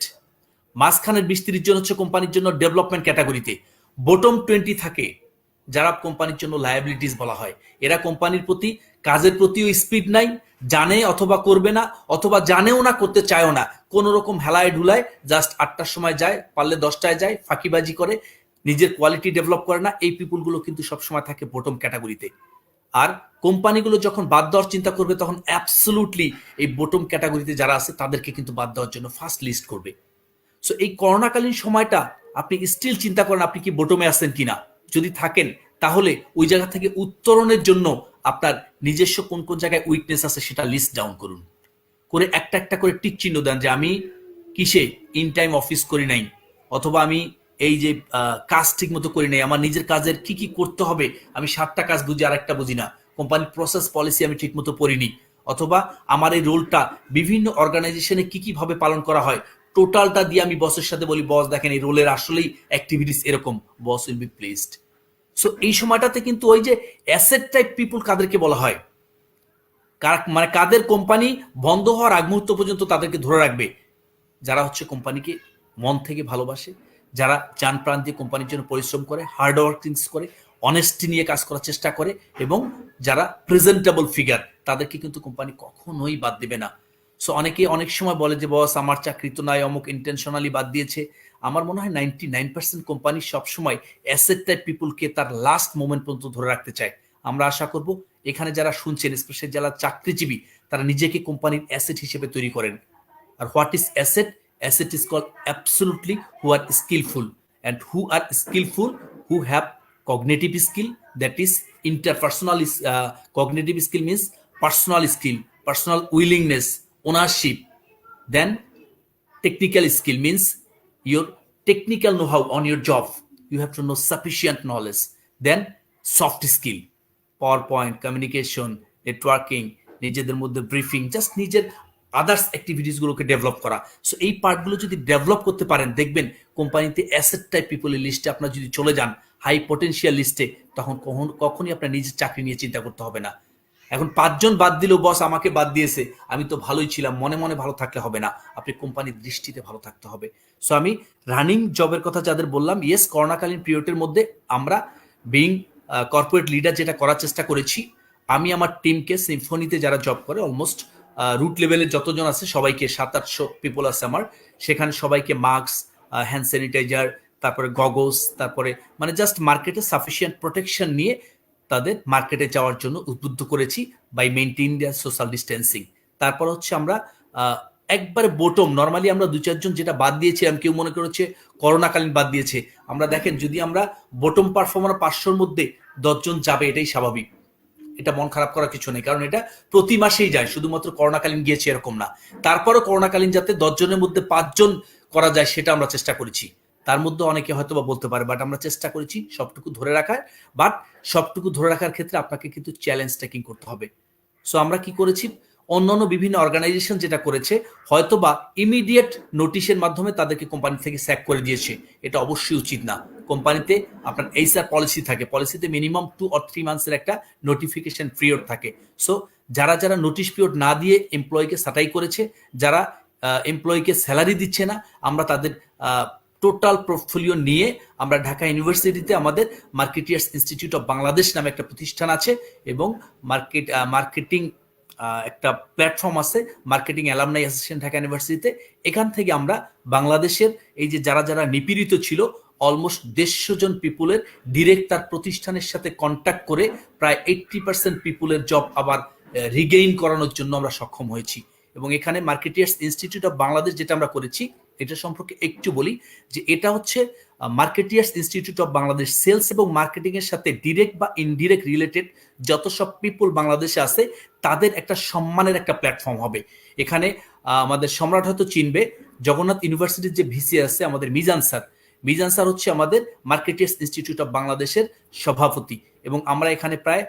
মাঝখানের 20-30 জন হচ্ছে কোম্পানির জন্য ডেভেলপমেন্ট ক্যাটাগরিতে, বটম 20 থাকে যারা কোম্পানির জন্য লায়াবিলিটিস বলা হয়। এরা কোম্পানির প্রতি, কাজের প্রতিও স্পিড নাই, জানে অথবা করবে না, অথবা জানেও না, করতে চায়ও না, কোন রকম হেলায় ঢুলায় জাস্ট 8টার সময় যায়, পারলে 10টায় যায়, ফাঁকিবাজি করে, নিজের কোয়ালিটি ডেভেলপ করে না। এই পিপুলগুলো কিন্তু সবসময় থাকে বটম ক্যাটাগরিতে। আর কোম্পানিগুলো যখন বাদ দেওয়ার চিন্তা করবে, তখন অ্যাবসলুটলি এই বটম ক্যাটাগরিতে যারা আছে তাদেরকে কিন্তু বাদ দেওয়ার জন্য ফার্স্ট লিস্ট করবে। সো এই করোনাকালীন সময়টা আপনি স্টিল চিন্তা করেন আপনি কি বটমে আছেন কিনা। যদি থাকেন তাহলে ওই জায়গা থেকে উত্তরণের জন্য আপনার নিজস্ব কোন কোন জায়গায় উইকনেস আছে সেটা লিস্ট ডাউন করুন, করে একটা একটা করে টিক চিহ্ন দেন যে আমি কিসে ইন টাইম অফিস করি নাই, অথবা আমি এই যে কাজ ঠিক মতো করি নাই, আমার নিজের কাজের কি কি করতে হবে আমি 7টা কাজ বুঝি আর একটা বুঝি না, কোম্পানির প্রসেস পলিসি আমি ঠিক মতো পড়িনি, অথবা আমার এই রোলটা বিভিন্ন অর্গানাইজেশনে কি কি ভাবে পালন করা হয় টোটালটা দিয়ে আমি বসের সাথে বলি বস দেখেন এই রোলের আসলেই অ্যাক্টিভিটিস এরকম, বস উইল বি প্লেসড। সো এই সময়টাতে কিন্তু ওই যে অ্যাসেট টাইপ পিপুল কাদেরকে বলা হয়, মানে কাদের কোম্পানি বন্ধ হওয়ার আগ মুহূর্ত পর্যন্ত তাদেরকে ধরে রাখবে, যারা হচ্ছে কোম্পানিকে মন থেকে ভালোবাসে, যারা যান প্রাণ দিয়ে কোম্পানির জন্য পরিশ্রম করে, হার্ড ওয়ার্কিংস করে, অনেস্টি নিয়ে কাজ করার চেষ্টা করে, এবং যারা প্রেজেন্টেবল ফিগার তাদেরকে কিন্তু কোম্পানি কখনোই বাদ দেবে না। সো অনেকে অনেক সময় বলে যে বস আমার চাকরি তো নাই, অমুক ইন্টেনশনালি বাদ দিয়েছে। আমার মনে হয় 99% কোম্পানি সবসময় অ্যাসেট টাইপ পিপুলকে তার লাস্ট মোমেন্ট পর্যন্ত ধরে রাখতে চায়। আমরা আশা করব এখানে যারা শুনছেন, স্পেশালি যারা চাকরিজীবী, তারা নিজেকে কোম্পানির অ্যাসেট হিসেবে তৈরি করেন। আর what is asset? Asset is called absolutely who are skillful, and who are skillful, who have cognitive skill, that is interpersonal cognitive skill means personal skill, personal willingness, ownership. Then technical skill means your technical know-how on your job, you have to know sufficient knowledge. Then soft skill, PowerPoint, communication, networking, নিজেদের মধ্যে ব্রিফিং, জাস্ট নিজের আদার্স অ্যাক্টিভিটিস গুলোকে ডেভেলপ করা। সো এই পার্টগুলো যদি ডেভেলপ করতে পারেন, দেখবেন কোম্পানিতে অ্যাসেট টাইপ পিপলের লিস্টে আপনার যদি চলে যান, হাই পটেনশিয়াল লিস্টে, তখন কখনই আপনার নিজের চাকরি নিয়ে চিন্তা করতে হবে না। এখন 5 জন বাদ দিলেও বস আমাকে বাদ দিয়েছে, আমি তো ভালোই ছিলাম, মনে মনে ভালো থাকলে হবে না, আপনি কোম্পানির দৃষ্টিতে ভালো থাকতে হবে। সো আমি রানিং জবের কথা যাদের বললাম, ইয়েস করোনাকালীন পিরিয়ডের মধ্যে আমরা বিং কর্পোরেট লিডার যেটা করার চেষ্টা করেছি, আমি আমার টিমকে সিম্ফনিতে যারা জব করে অলমোস্ট রুট লেভেলের যতজন আছে সবাইকে 700-800 পিপল আছে আমার, সেখানে সবাইকে মাস্ক, হ্যান্ড স্যানিটাইজার, তারপরে গগলস, তারপরে মানে জাস্ট মার্কেটে সাফিসিয়েন্ট প্রোটেকশন নিয়ে তাদের মার্কেটে যাওয়ার জন্য উদ্বুদ্ধ করেছি by maintain their social distancing. তারপর হচ্ছে আমরা একবারে বোটম, নর্মালি আমরা 2-4 জন যেটা বাদ দিয়েছিলাম, কেউ মনে করেছে করোনাকালীন বাদ দিয়েছে, আমরা দেখেন যদি আমরা বোটম পারফর্মার 500-র মধ্যে 10 জন যাবে, এটাই স্বাভাবিক, এটা মন খারাপ করার কিছু নেই, কারণ এটা প্রতি মাসেই যায়, শুধুমাত্র করোনাকালীন গিয়েছে এরকম না। তারপরও করোনাকালীন যাতে 10 জনের মধ্যে 5 জন করা যায় সেটা আমরা চেষ্টা করেছি। তার মধ্যে অনেকে হয়তো বা বলতে পারে, বাট আমরা চেষ্টা করেছি সবটুকু ধরে রাখার, বাট সবটুকু ধরে রাখার ক্ষেত্রে আপনাকে কিন্তু চ্যালেঞ্জ টেকিং করতে হবে। সো আমরা কি করেছি, অন্যান্য বিভিন্ন অর্গানাইজেশন যেটা করেছে, হয়তো বা ইমিডিয়েট নোটিশের মাধ্যমে তাদেরকে কোম্পানি থেকে স্যাক করে দিয়েছে, এটা অবশ্যই উচিত না। কোম্পানিতে আপনার এইচআর পলিসি থাকে, পলিসিতে মিনিমাম 2 or 3 মান্থসের একটা নোটিফিকেশন পিরিয়ড থাকে। সো যারা যারা নোটিশ পিরিয়ড না দিয়ে এমপ্লয়িকে ছাঁটাই করেছে, যারা এমপ্লয়িকে স্যালারি দিচ্ছে না, আমরা তাদের টোটাল পোর্টফোলিও নিয়ে আমরা ঢাকা ইউনিভার্সিটিতে আমাদের মার্কেটিয়ার্স ইনস্টিটিউট অফ বাংলাদেশ নামে একটা প্রতিষ্ঠান আছে, এবং মার্কেটিং একটা প্ল্যাটফর্ম আছে, মার্কেটিং অ্যালামনাই অ্যাসোসিয়েশন ঢাকা ইউনিভার্সিটিতে। এখান থেকে আমরা বাংলাদেশের এই যে যারা যারা নিপীড়িত ছিল, অলমোস্ট 150 জন পিপুলের ডিরেক্ট তার প্রতিষ্ঠানের সাথে কন্ট্যাক্ট করে প্রায় 80% পিপুলের জব আবার রিগেইন করানোর জন্য আমরা সক্ষম হয়েছি। এবং এখানে মার্কেটিয়ার্স ইনস্টিটিউট অফ বাংলাদেশ যেটা আমরা করেছি, এটা সম্পর্কে একটু বলি, যে এটা হচ্ছে মার্কেটিয়ার্স ইনস্টিটিউট অফ বাংলাদেশ সেলস এবং মার্কেটিং এর সাথে ডিরেক্ট বা ইনডিরেক্ট রিলেটেড যত সব পিপুল বাংলাদেশে আছে তাদের একটা সম্মানের একটা প্ল্যাটফর্ম হবে। এখানে আমাদের সম্রাট হয়তো চিনবে, জগন্নাথ ইউনিভার্সিটির যে ভিসি আছে আমাদের মিজান স্যার হচ্ছে আমাদের মার্কেটিয়ার্স ইনস্টিটিউট অফ বাংলাদেশের সভাপতি, এবং আমরা এখানে প্রায়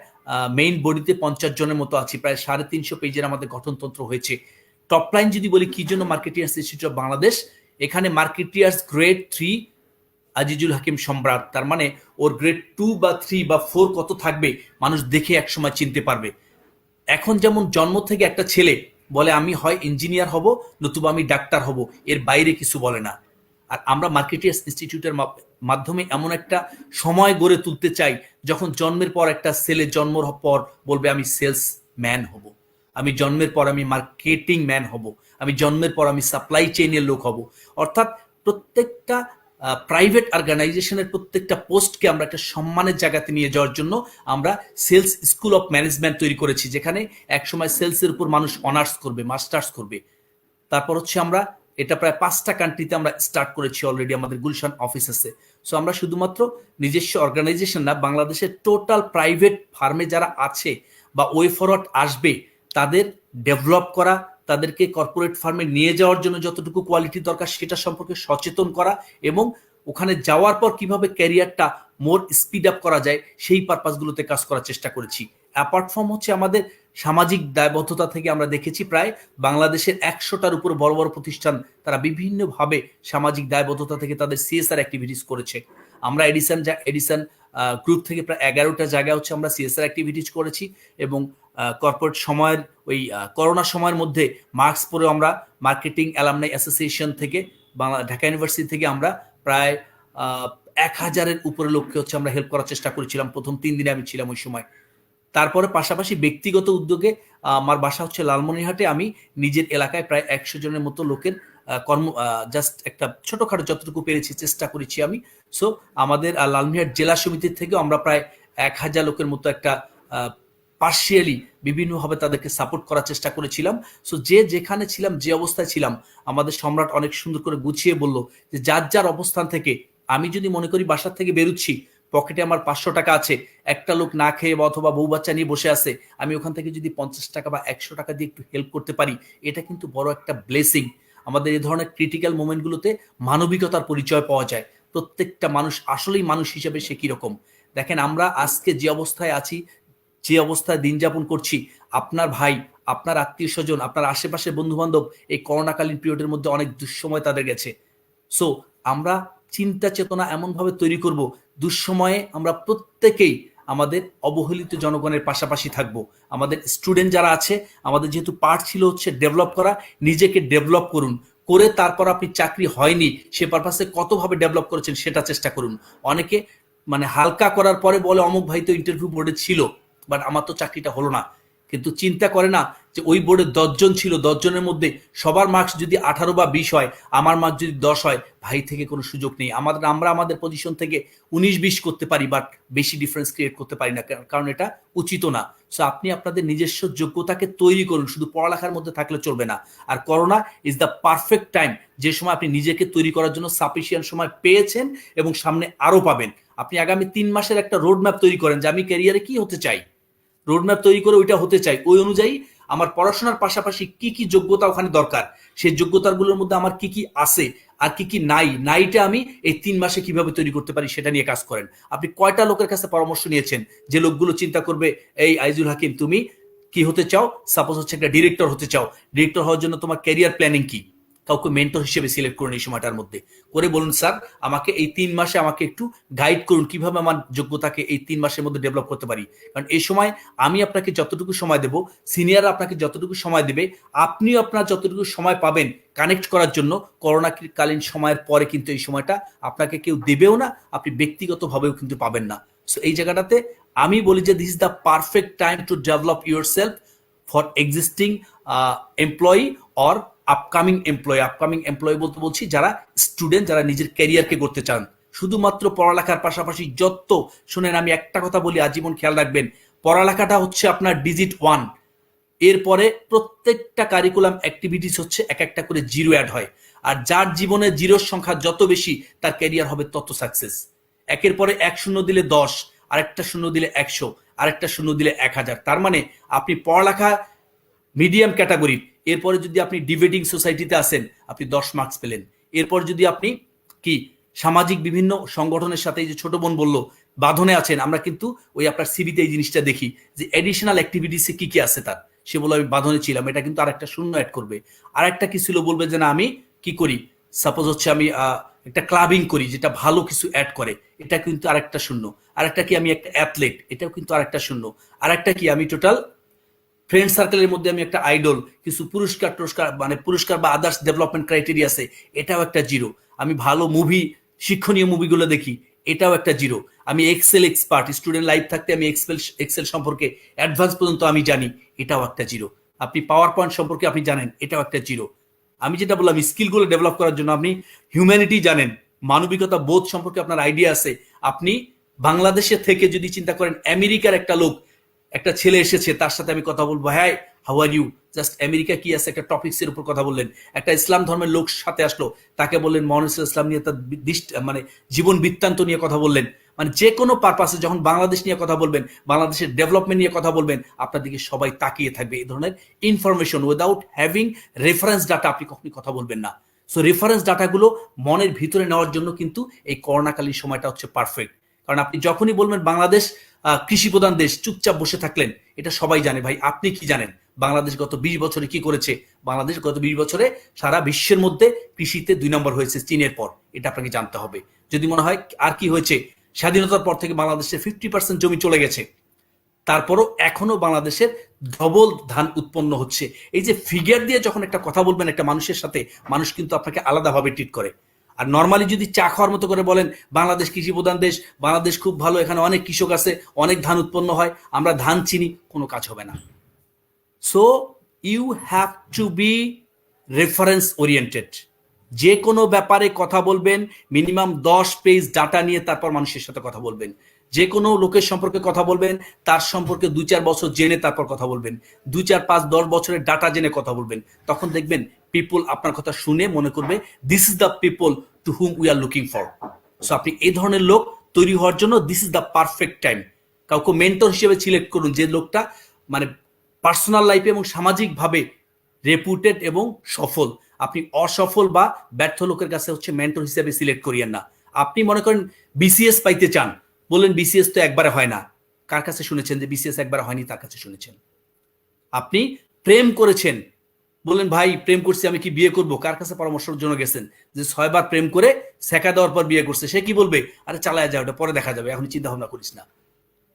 মেইন বডিতে 50 জনের মতো আছি, প্রায় 350 পেজের আমাদের গঠনতন্ত্র হয়েছে। টপ লাইন যদি বলি কি জন্য মার্কেটিয়ার্স ইনস্টিটিউট অফ বাংলাদেশ, এখানে মার্কেটিয়ার্স গ্রেড 3 আজিজুল হাকিম সম্রাট, তার মানে ওর গ্রেড 2 বা 3 বা 4 কত থাকবে মানুষ দেখে একসময় চিনতে পারবে। এখন যেমন জন্ম থেকে একটা ছেলে বলে আমি হয় ইঞ্জিনিয়ার হব নতুবা আমি ডাক্তার হব, এর বাইরে কিছু বলে না। আর আমরা মার্কেটিয়ার্স ইনস্টিটিউটের মাধ্যমে এমন একটা সময় গড়ে তুলতে চাই, যখন জন্মের পর একটা ছেলে জন্মের পর বলবে আমি সেলস ম্যান হব, আমি জন্মের পর আমি মার্কেটিং ম্যান হব, আমি জন্মের পর আমি সাপ্লাই চেইনের লোক হব। অর্থাৎ প্রত্যেকটা প্রাইভেট অর্গানাইজেশনের প্রত্যেকটা পোস্টকে আমরা একটা সম্মানের জায়গাতে নিয়ে যাওয়ার জন্য আমরা সেলস স্কুল অফ ম্যানেজমেন্ট তৈরি করেছি, যেখানে একসময় সেলসের উপর মানুষ অনার্স করবে, মাস্টার্স করবে। তারপর হচ্ছে আমরা এটা প্রায় 5টা কান্ট্রিতে আমরা স্টার্ট করেছি অলরেডি, আমাদের গুলশান অফিস আছে। সো আমরা শুধুমাত্র নিজস্ব অর্গানাইজেশন না, বাংলাদেশের টোটাল প্রাইভেট ফার্মে যারা আছে বা ওয়ে ফরওয়ার্ড আসবে তাদের ডেভেলপ করা, তাদেরকে কর্পোরেট ফার্মে নিয়ে যাওয়ার জন্য যতটুকু কোয়ালিটি দরকার সেটা সম্পর্কে সচেতন করা, এবং ওখানে যাওয়ার পর কিভাবে ক্যারিয়ারটা মোর স্পিড আপ করা যায় সেই পারপাসগুলোতে কাজ করার চেষ্টা করেছি। অ্যাপার্ট ফ্রম হচ্ছে আমাদের সামাজিক দায়বদ্ধতা থেকে আমরা দেখেছি প্রায় বাংলাদেশের 100টার উপর বড় বড় প্রতিষ্ঠান তারা বিভিন্নভাবে সামাজিক দায়বদ্ধতা থেকে তাদের সিএসআর অ্যাক্টিভিটিস করেছে। আমরা এডিসন গ্রুপ থেকে প্রায় 11টা জায়গায় হচ্ছে আমরা সিএসআর অ্যাক্টিভিটিস করেছি, এবং কর্পোরেট সময়ের ওই করোনা সময়ের মধ্যে মাস্ক পরে আমরা মার্কেটিং অ্যালামনাই অ্যাসোসিয়েশন থেকে ঢাকা ইউনিভার্সিটি থেকে আমরা প্রায় 1000-এর উপরে লোককে হচ্ছে আমরা হেল্প করার চেষ্টা করেছিলাম। প্রথম 3 দিনে আমি ছিলাম ওই সময়। তারপরে পাশাপাশি ব্যক্তিগত উদ্যোগে আমার বাসা হচ্ছে লালমনিরহাটে, আমি নিজের এলাকায় প্রায় 100 জনের মতো লোকের জাস্ট একটা ছোটখাটো যতটুকু পেরেছি চেষ্টা করেছি আমি। সো আমাদের লালমনিরহাট জেলা সমিতির থেকে আমরা প্রায় 1000 লোকের মতো একটা পার্শিয়ালি বিভিন্নভাবে তাদেরকে সাপোর্ট করার চেষ্টা করেছিলাম। সো যে যেখানে ছিলাম, যে অবস্থায় ছিলাম, আমাদের সম্রাট অনেক সুন্দর করে গুছিয়ে বলল যে যার যার অবস্থান থেকে, আমি যদি মনে করি বাসার থেকে বেরোচ্ছি, পকেটে আমার 500 টাকা আছে, একটা লোক না খেয়ে বা অথবা বউ বাচ্চা নিয়ে বসে আছে, আমি ওখান থেকে যদি 50 টাকা বা 100 টাকা দিয়ে একটু হেল্প করতে পারি, এটা কিন্তু বড় একটা ব্লেসিং। আমাদের এই ধরনের ক্রিটিক্যাল মোমেন্টগুলোতে মানবিকতার পরিচয় পাওয়া যায়। প্রত্যেকটা মানুষ আসলেই মানুষ হিসেবে সে কিরকম। দেখেন, আমরা আজকে যে অবস্থায় আছি, যে অবস্থায় দিন যাপন করছি, আপনার ভাই, আপনার আত্মীয় স্বজন, আপনার আশেপাশের বন্ধু বান্ধব এই করোনাকালীন পিরিয়ডের মধ্যে অনেক দুঃসময় তাদের গেছে। সো আমরা চিন্তা চেতনা এমনভাবে তৈরি করব, দুঃসময়ে আমরা প্রত্যেকেই আমাদের অবহেলিত জনগণের পাশাপাশি থাকব। আমাদের স্টুডেন্ট যারা আছে, আমাদের যেহেতু পার্ট ছিল হচ্ছে ডেভেলপ করা, নিজেকে ডেভেলপ করুন, করে তারপর আপনি চাকরি হয়নি সে পারপাসে কতভাবে ডেভেলপ করেছেন সেটা চেষ্টা করুন। অনেকে মানে হালকা করার পরে বলে অমুক ভাই তো ইন্টারভিউ বোর্ডে ছিল, বাট আমার তো চাকরিটা হলো না। কিন্তু চিন্তা করে না যে ওই বোর্ডে 10 জন ছিল, 10 জনের মধ্যে সবার মার্কস যদি 18 বা 20 হয়, আমার মার্কস যদি 10 হয়, ভাই থেকে কোনো সুযোগ নেই। আমরা আমাদের পজিশন থেকে 19-20 করতে পারি, বাট বেশি ডিফারেন্স ক্রিয়েট করতে পারি না, কারণ এটা উচিত না। সো আপনি আপনাদের নিজস্ব যোগ্যতাকে তৈরি করুন, শুধু পড়ালেখার মধ্যে থাকলে চলবে না। আর corona is the perfect time, যে সময় আপনি নিজেকে তৈরি করার জন্য সাফিসিয়েন্ট সময় পেয়েছেন এবং সামনে আরো পাবেন। আপনি আগামী 3 মাসের একটা রোড ম্যাপ তৈরি করেন যে আমি ক্যারিয়ারে কি হতে চাই, রোডম্যাপ তৈরি করে ওইটা হতে চাই, ওই অনুযায়ী আমার পড়াশোনার পাশাপাশি কি কি যোগ্যতা ওখানে দরকার, সেই যোগ্যতাগুলোর মধ্যে আমার কি কি আছে আর কি কি নাইটা আমি এই 3 মাসে কিভাবে তৈরি করতে পারি সেটা নিয়ে কাজ করেন। আপনি কয়টা লোকের কাছে পরামর্শ নিয়েছেন যে লোকগুলো চিন্তা করবে এই আইজুল হাকিম তুমি কি হতে চাও, সাপোজ হচ্ছে একটা ডিরেক্টর হতে চাও, ডিরেক্টর হওয়ার জন্য তোমার ক্যারিয়ার প্ল্যানিং কি, কাউকে মেন্টর হিসেবে সিলেক্ট করুন এই সময়টার মধ্যে, করে বলুন স্যার আমাকে এই 3 মাসে আমাকে একটু গাইড করুন কিভাবে আমার যোগ্যতাকে এই 3 মাসের মধ্যে ডেভেলপ করতে পারি। কারণ এই সময় আমি আপনাকে যতটুকু সময় দেব, সিনিয়ররা আপনাকে যতটুকু সময় দেবে, আপনিও আপনার যতটুকু সময় পাবেন কানেক্ট করার জন্য, করোনাকালীন সময়ের পরে কিন্তু এই সময়টা আপনাকে কেউ দেবেও না, আপনি ব্যক্তিগতভাবেও কিন্তু পাবেন না। সো এই জায়গাটাতে আমি বলি যে this is the perfect time to develop your self for existing employee or upcoming employee বলতে বলছি যারা স্টুডেন্ট, যারা নিজের ক্যারিয়ারকে করতে চান। শুধুমাত্র পড়ালেখার পাশাপাশি যত শুনেন, আমি একটা কথা বলি আজীবন খেয়াল রাখবেন, পড়ালেখাটা হচ্ছে আপনার ডিজিট 1, এরপরে প্রত্যেকটা কারিকুলাম অ্যাক্টিভিটিস হচ্ছে এক একটা করে জিরো অ্যাড হয়, আর যার জীবনে জিরোর সংখ্যা যত বেশি তার ক্যারিয়ার হবে তত সাকসেস। একের পরে 1 শূন্য দিলে 10, আরেকটা শূন্য দিলে 100, আরেকটা শূন্য দিলে 1000। তার মানে আপনি পড়ালেখা মিডিয়াম ক্যাটাগরির, এরপরে যদি আপনি ডিবেটিং সোসাইটিতে আসেন আপনি 10 মার্কস পেলেন। এরপর যদি আপনি কি সামাজিক বিভিন্ন সংগঠনের সাথে, এই যে ছোট বোন বললো বাঁধনে আছেন, আমরা কিন্তু ওই আপনার সিভিতে এই জিনিসটা দেখি যে এডিশনাল অ্যাক্টিভিটিসে কি কি আছে তার, সে বললো আমি বাঁধনে ছিলাম, এটা কিন্তু আরেকটা শূন্য অ্যাড করবে। আরেকটা কি ছিল বলবে যে না আমি কি করি, সাপোজ হচ্ছে আমি একটা ক্লাবিং করি, যেটা ভালো কিছু অ্যাড করে, এটা কিন্তু আরেকটা শূন্য। আরেকটা কি আমি একটা অ্যাথলেট, এটাও কিন্তু আরেকটা শূন্য। আরেকটা কি আমি টোটাল ফ্রেন্ড সার্কেলের মধ্যে আমি একটা আইডল, কিছু পুরস্কার বা আদার্স ডেভেলপমেন্ট ক্রাইটেরিয়া আছে, এটাও একটা জিরো। আমি ভালো মুভি, শিক্ষণীয় মুভিগুলো দেখি, এটাও একটা জিরো। আমি এক্সেল এক্সপার্ট, স্টুডেন্ট লাইফ থাকতে আমি এক্সেল সম্পর্কে অ্যাডভান্স পর্যন্ত আমি জানি, এটাও একটা জিরো। আপনি পাওয়ার পয়েন্ট সম্পর্কে আপনি জানেন, এটাও একটা জিরো। আমি যেটা বললাম স্কিলগুলো ডেভেলপ করার জন্য আপনি হিউম্যানিটি জানেন, মানবিকতা বোধ সম্পর্কে আপনার আইডিয়া আছে। আপনি বাংলাদেশে থেকে যদি চিন্তা করেন আমেরিকার একটা লোক, একটা ছেলে এসেছে, তার সাথে আমি কথা বলবো, হ্যাঁ how are you, just America কি আছে একটা টপিকস এর উপর কথা বললেন, একটা ইসলাম ধর্মের লোক সাথে আসলো, তাকে বললেন মহানবী ইসলাম নিয়ে তার মানে জীবন বৃত্তান্ত নিয়ে কথা বললেন। মানে যে কোনো পারপাসে যখন বাংলাদেশ নিয়ে কথা বলবেন, বাংলাদেশের ডেভেলপমেন্ট নিয়ে কথা বলবেন, আপনার দিকে সবাই তাকিয়ে থাকবে। এই ধরনের information without having reference data আপনি কখনই কথা বলবেন না। সো রেফারেন্স ডাটাগুলো মনের ভিতরে নেওয়ার জন্য কিন্তু এই করোনাকালীন সময়টা হচ্ছে পারফেক্ট। কারণ আপনি যখনই বলবেন বাংলাদেশ কৃষি প্রধান দেশ, চুপচাপ বসে থাকলেন, এটা সবাই জানে। ভাই আপনি কি জানেন বাংলাদেশ গত 20 বছরে কি করেছে? বাংলাদেশ গত 20 বছরে সারা বিশ্বের মধ্যে কৃষিতে 2 নম্বর হয়েছে চীনের পর, এটা আপনাকে জানতে হবে। যদি মনে হয় আর কি হয়েছে, স্বাধীনতার পর থেকে বাংলাদেশে 50% জমি চলে গেছে, তারপরও এখনো বাংলাদেশের ডবল ধান উৎপন্ন হচ্ছে। এই যে ফিগার দিয়ে যখন একটা কথা বলবেন একটা মানুষের সাথে, মানুষ কিন্তু আপনাকে আলাদাভাবে ট্রিট করে। আর নর্মালি যদি চা খাওয়ার মতো করে বলেন বাংলাদেশ কৃষি প্রধান দেশ, বাংলাদেশ খুব ভালো, এখানে অনেক কৃষক আছে, অনেক ধান উৎপন্ন হয়, আমরা ধান চিনি, কোনো কাজ হবে না। So you have to be reference oriented. যে কোনো ব্যাপারে কথা বলবেন মিনিমাম 10 পেজ ডাটা নিয়ে, তারপর মানুষের সাথে কথা বলবেন। যে কোনো লোকের সম্পর্কে কথা বলবেন, তার সম্পর্কে 2-4 বছর জেনে তারপর কথা বলবেন, 2-4-5-10 বছরের ডাটা জেনে কথা বলবেন। তখন দেখবেন পিপল আপনার কথা শুনে মনে করবে this is the people to hmm we are looking for. So আপনি এই ধরনের লোক তৈরি হওয়ার জন্য this is the perfect time. কাউকে মেন্টর হিসেবে সিলেক্ট করুন, যে লোকটা মানে পার্সোনাল লাইফে এবং সামাজিকভাবে রেপুটেড এবং সফল। আপনি অসফল বা ব্যর্থ লোকের কাছে হচ্ছে মেন্টর হিসেবে সিলেক্ট করিয়েন না। আপনি মনে করেন বিসিএস পাইতে চান, বললেন বিসিএস তো একবারে হয় না। কার কাছে শুনেছেন যে বিসিএস একবারে হয়নি? তার কাছে শুনেছেন। আপনি প্রেম করেছেন, বললেন ভাই প্রেম করছি, আমি কি বিয়ে করব? কার কাছে পরামর্শের জন্য গেছেন? যে 6 বার প্রেম করে সেকা দেওয়ার পর বিয়ে করছে, সে কি বলবে? আরে চালায় যায়, ওটা পরে দেখা যাবে, এখন চিন্তা ভাবনা করিস না।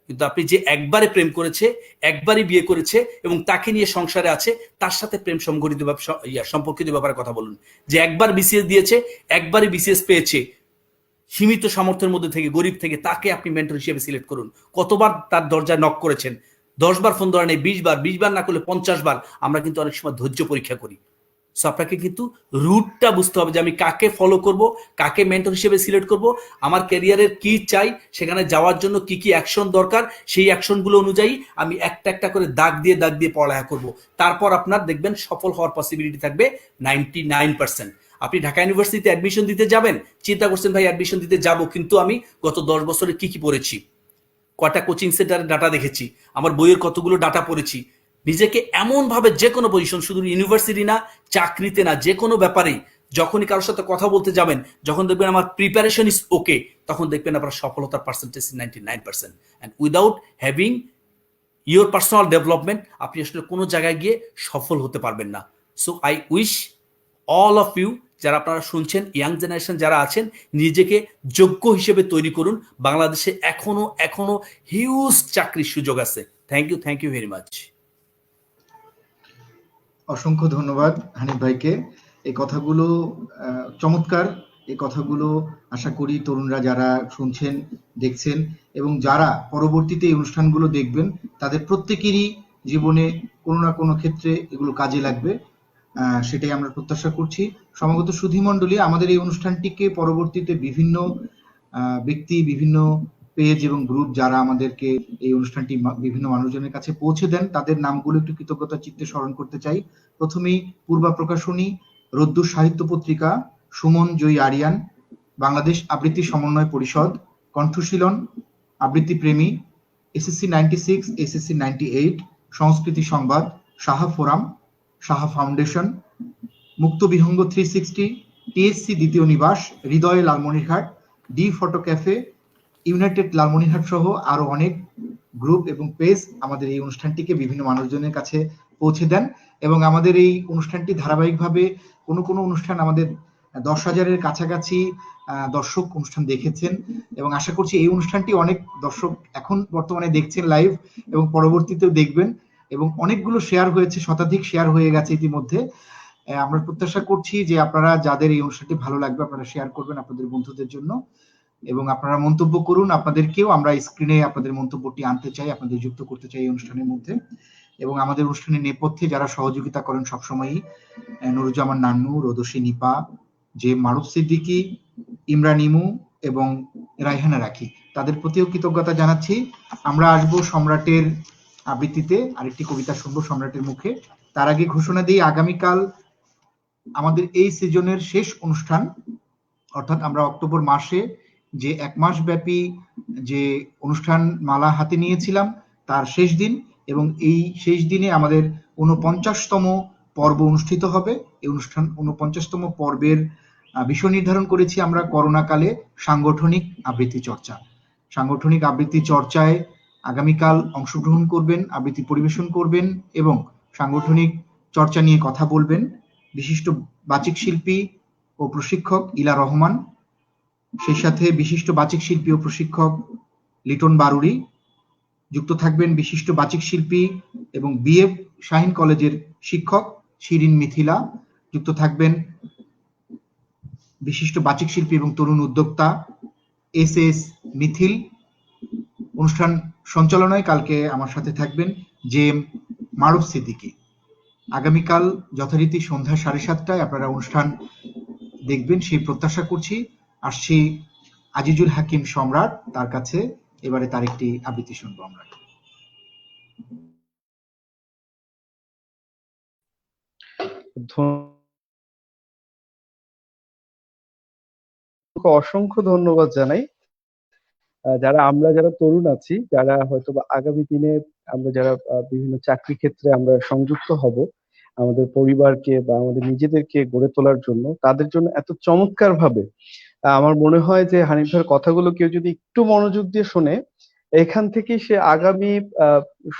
কিন্তু আপনি যে একবারে প্রেম করেছে, একবারই বিয়ে করেছে এবং তাকে নিয়ে সংসারে আছে, তার সাথে প্রেম সংগঠিত সম্পর্কিত ব্যাপারে কথা বলুন। যে একবার বিসিএস দিয়েছে, একবারই বিসিএস পেয়েছে, সীমিত সামর্থ্যের মধ্যে থেকে, গরিব থেকে, তাকে আপনি মেন্টর হিসেবে সিলেক্ট করুন। কতবার তার দরজায় নক করেছেন? 10 বার ফোন ধরে নেই, 20 বার, 20 বার না করলে 50 বার। আমরা কিন্তু অনেক সময় ধৈর্য পরীক্ষা করি। সো আপনাকে কিন্তু রুটটা বুঝতে হবে যে আমি কাকে ফলো করব, কাকে মেন্টর হিসেবে সিলেক্ট করব, আমার ক্যারিয়ারের কি চাই, সেখানে যাওয়ার জন্য কি কি অ্যাকশন দরকার, সেই অ্যাকশনগুলো অনুযায়ী আমি একটা একটা করে দাগ দিয়ে পড়ালেখা করব। তারপর আপনার দেখবেন সফল হওয়ার পসিবিলিটি থাকবে 99%। আপনি ঢাকা ইউনিভার্সিটিতে অ্যাডমিশন দিতে যাবেন, চিন্তা করছেন ভাই অ্যাডমিশন দিতে যাব, কিন্তু আমি গত 10 বছরে কি কি পড়েছি, কয়টা কোচিং সেন্টারের ডাটা দেখেছি, আমার বইয়ের কতগুলো ডাটা পড়েছি। নিজেকে এমন ভাবে যে কোনো পজিশন, শুধু ইউনিভার্সিটি না, চাকরিতে না, যে কোনো ব্যাপারেই যখনই কারোর সাথে কথা বলতে যাবেন, যখন দেখবেন আমার প্রিপারেশন ইজ ওকে, তখন দেখবেন আপনার সফলতার percentage 99%। And without having your personal development আপনি আসলে কোনো জায়গায় গিয়ে সফল হতে পারবেন না। So I wish all of you, যারা আপনারা শুনছেন, ইয়াং জেনারেশন যারা আছেন, নিজেকে যোগ্য হিসেবে তৈরি করুন। বাংলাদেশে এখনো হিউজ চাকরির সুযোগ আছে। Thank you very much. অসংখ্য ধন্যবাদ হানিফ ভাইকে। এই কথাগুলো চমৎকার। এই কথাগুলো আশা করি তরুণরা যারা শুনছেন, দেখছেন এবং যারা পরবর্তীতে এই অনুষ্ঠানগুলো দেখবেন, তাদের প্রত্যেকেরই জীবনে কোনো না কোনো ক্ষেত্রে এগুলো কাজে লাগবে, সেটাই আমরা প্রত্যাশা করছি। সমাগত সুধীমণ্ডলী, আমাদের এই অনুষ্ঠানটিকে পরবর্তীতে বিভিন্ন ব্যক্তি, বিভিন্ন পেজ এবং গ্রুপ যারা আমাদেরকে এই অনুষ্ঠানটি বিভিন্ন মানুষজনের কাছে পৌঁছে দেন, তাদের নামগুলো একটু কৃতজ্ঞতার চিত্তে স্মরণ করতে চাই। প্রথমেই পূর্বা প্রকাশনী, রোদ্দুর সাহিত্য পত্রিকা, সুমন জয়ী আরিয়ান, বাংলাদেশ আবৃত্তি সমন্বয় পরিষদ, কণ্ঠশীলন, আবৃত্তি প্রেমী, এসএসসি 96, এসএসসি 98, সংস্কৃতি সংবাদ, সাহা ফোরাম, সাহা ফাউন্ডেশন, মুক্ত বিহঙ্গ 360, টিএসসি দ্বিতীয় নিবাস, Hriday Lalmonirhat, D photo cafe, united Lalmonirhat সহ আরো অনেক গ্রুপ এবং পেজ আমাদের এই অনুষ্ঠানটিকে বিভিন্ন মানুষজনের কাছে পৌঁছে দেন। এবং আমাদের এই অনুষ্ঠানটি ধারাবাহিকভাবে কোনো অনুষ্ঠান আমাদের 10,000-এর কাছাকাছি দর্শক অনুষ্ঠান দেখেছেন এবং আশা করছি এই অনুষ্ঠানটি অনেক দর্শক এখন বর্তমানে দেখছেন লাইভ এবং পরবর্তীতেও দেখবেন এবং অনেকগুলো শেয়ার হয়েছে, শতাধিক শেয়ার হয়ে গেছে ইতিমধ্যে। আমরা প্রত্যাশা করছি যে আপনারা যাদের এই অনুষ্ঠানটি ভালো লাগবে আপনারা শেয়ার করবেন আপনাদের বন্ধুদের জন্য এবং আপনারা মন্তব্য করুন। আপনাদেরকেও আমরা স্ক্রিনে আপনাদের মন্তব্যটি আনতে চাই, আপনাদের যুক্ত করতে চাই এই অনুষ্ঠানের মধ্যে। এবং আমাদের অনুষ্ঠানের নেপথ্যে যারা সহযোগিতা করেন সবসময়ই, নুরুজ্জামান নান্নু, রোদসী নিপা, যে মারুফ সিদ্দিকী, ইমরান ইমু এবং রায়হানা রাখি, তাদের প্রতিও কৃতজ্ঞতা জানাচ্ছি। আমরা আসবো সম্রাটের আবৃত্তিতে আরেকটি কবিতা শুনবো সম্রাটের মুখে। তার আগে ঘোষণা দিই, আগামীকাল আমাদের এই সিজনের শেষ অনুষ্ঠান, অর্থাৎ আমরা অক্টোবর মাসে যে 1 মাস ব্যাপী যে অনুষ্ঠান মালা হাতে নিয়েছিলাম তার শেষ দিন, এবং এই শেষ দিনে আমাদের 49তম পর্ব অনুষ্ঠিত হবে। এই অনুষ্ঠান 49তম পর্বের বিষয় নির্ধারণ করেছি আমরা করোনাকালে সাংগঠনিক আবৃত্তি চর্চা। সাংগঠনিক আবৃত্তি চর্চায় আগামীকাল অংশগ্রহণ করবেন, আবৃত্তি পরিবেশন করবেন এবং সাংগঠনিক চর্চা নিয়ে কথা বলবেন বিশিষ্ট বাচিক শিল্পী ও প্রশিক্ষক ইলা রহমান, সেই সাথে বিশিষ্ট বাচিক শিল্পী ও প্রশিক্ষক লিটন বারুরি। যুক্ত থাকবেন বিশিষ্ট বাচিক শিল্পী এবং বিএফ শাহিন কলেজের শিক্ষক শিরিন মিথিলা। যুক্ত থাকবেন বিশিষ্ট বাচিক শিল্পী এবং তরুণ উদ্যোক্তা এস মিথিল। অনুষ্ঠান সঞ্চালনায় কালকে আমার সাথে থাকবেন জেএম মারুফ সিদ্দিকী। আগামীকাল যথারীতি সন্ধ্যা 7:30টায় আপনারা অনুষ্ঠান দেখবেন সেই প্রত্যাশা করছি। আসছি আজিজুল হাকিম সম্রাট, তার কাছে এবারে তার একটি আবৃত্তি শুনবো আমরা। অসংখ্য ধন্যবাদ জানাই। যারা তরুণ আছি, যারা হয়তো বা আগামী দিনে আমরা যারা বিভিন্ন চাকরি ক্ষেত্রে আমরা সংযুক্ত হব, আমাদের পরিবারকে বা আমাদের নিজেদেরকে গড়ে তোলার জন্য, তাদের জন্য এত চমৎকার ভাবে আমার মনে হয় যে হানিফ ভাইয়ের কথাগুলো কেউ যদি একটু মনোযোগ দিয়ে শোনে, এখান থেকে সে আগামী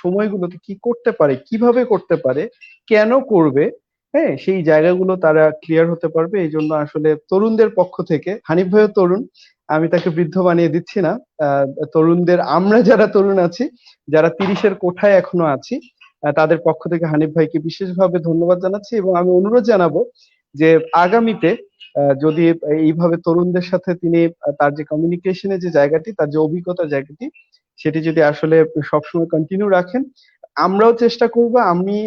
সময়গুলোতে কি করতে পারে, কিভাবে করতে পারে, কেন করবে, হ্যাঁ, সেই জায়গাগুলো তারা ক্লিয়ার হতে পারবে। এই জন্য আসলে তরুণদের পক্ষ থেকে, হানিফ ভাইও তরুণ, আমি তাকে বৃদ্ধ বানিয়ে দিচ্ছি না, তরুণদের, আমরা যারা তরুণ আছি, যারা 30-এর কোঠায় এখনো আছি, তাদের পক্ষ থেকে হানিফ ভাইকে বিশেষভাবে ধন্যবাদ জানাচ্ছি। এবং আমি অনুরোধ জানাবো যে আগামীতে যদি এইভাবে তরুণদের সাথে তিনি তার যে কমিউনিকেশনের যে জায়গাটি, তার যে অভিজ্ঞতার জায়গাটি, সেটি যদি আসলে সবসময় কন্টিনিউ রাখেন, আমরাও চেষ্টা করব। আমি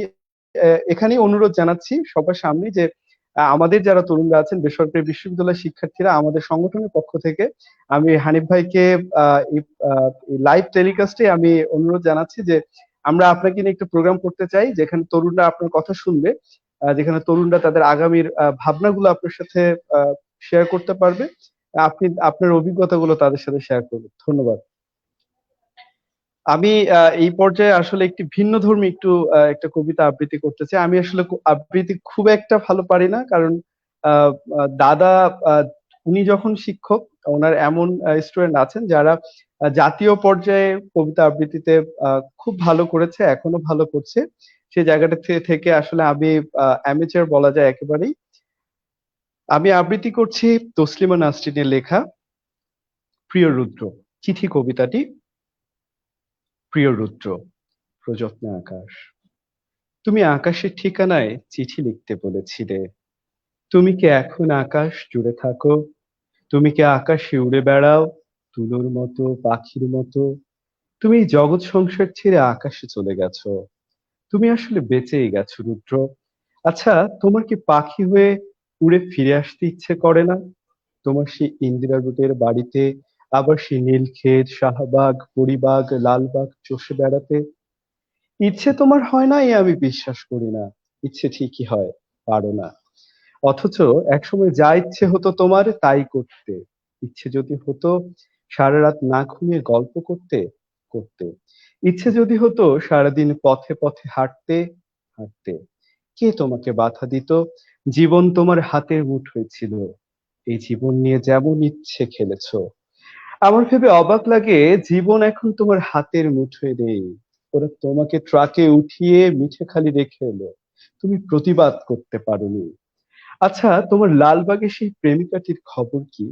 এখানেই অনুরোধ জানাচ্ছি সবার সামনে যে আমাদের যারা তরুণরা আছেন, বেসরকারি বিশ্ববিদ্যালয়ের শিক্ষার্থীরা, আমাদের সংগঠনের পক্ষ থেকে আমি হানিফ ভাইকে এই লাইভ টেলিকাস্টে আমি অনুরোধ জানাচ্ছি যে আমরা আপনাকে নিয়ে একটা প্রোগ্রাম করতে চাই, যেখানে তরুণরা আপনার কথা শুনবে, যেখানে তরুণরা তাদের আগামীর ভাবনাগুলো আপনার সাথে শেয়ার করতে পারবে, আপনি আপনার অভিজ্ঞতাগুলো তাদের সাথে শেয়ার করবেন। ধন্যবাদ। আমি এই পর্যায়ে আসলে একটি ভিন্নধর্মী একটা কবিতা আবৃত্তি করতে চাই। আমি আসলে আবৃত্তি খুব একটা ভালো পারি না, কারণ দাদা উনি যখন শিক্ষক, ওনার এমন স্টুডেন্ট আছেন যারা জাতীয় পর্যায়ে কবিতা আবৃত্তিতে খুব ভালো করেছে, এখনো ভালো করছে। সেই জায়গাটা থেকে আসলে আমি অ্যামেচার বলা যায় একেবারেই। আমি আবৃত্তি করছি তসলিমা নাসরিনের লেখা প্রিয় রুদ্র চিঠি কবিতাটি। প্রিয় রুদ্র, প্রযত্নে আকাশ, তুমি আকাশের ঠিকানায় চিঠি লিখতে বলেছিলে। তুমি কি এখন আকাশ জুড়ে থাকো? তুমি কি আকাশে উড়ে বেড়াও তুলোর মতো, পাখির মতো? তুমি জগৎ সংসার ছেড়ে আকাশে চলে গেছো। তুমি আসলে বেঁচেই গেছো রুদ্র। আচ্ছা, তোমার কি পাখি হয়ে উড়ে ফিরে আসতে ইচ্ছে করে না? তোমার সেই ইন্দিরা রোডের বাড়িতে, আবার সেই নীলক্ষেত, শাহবাগ, পরিবাগ, লালবাগ চষে বেড়াতে ইচ্ছে তোমার হয় না, এ আমি বিশ্বাস করি না। ইচ্ছে ঠিকই হয়, পারো না। অথচ একসময় যা ইচ্ছে হতো তোমার তাই করতে। ইচ্ছে যদি হতো সারা রাত না ঘুমিয়ে গল্প করতে করতে। ইচ্ছে যদি হতো সারাদিন পথে পথে হাঁটতে হাঁটতে। কে তোমাকে বাধা দিত? জীবন তোমার হাতের মুঠোয় ছিল। এই জীবন নিয়ে যেমন ইচ্ছে খেলেছো। আমার ভেবে অবাক লাগে, জীবন এখন তোমার হাতের মুঠোয় নেই। ওরা তোমাকে ট্রাকে উঠিয়ে মিঠেখালি রেখে এলো, তুমি প্রতিবাদ করতে পারোনি। আচ্ছা, তোমার লালবাগের সেই প্রেমিকাটির খবর কি?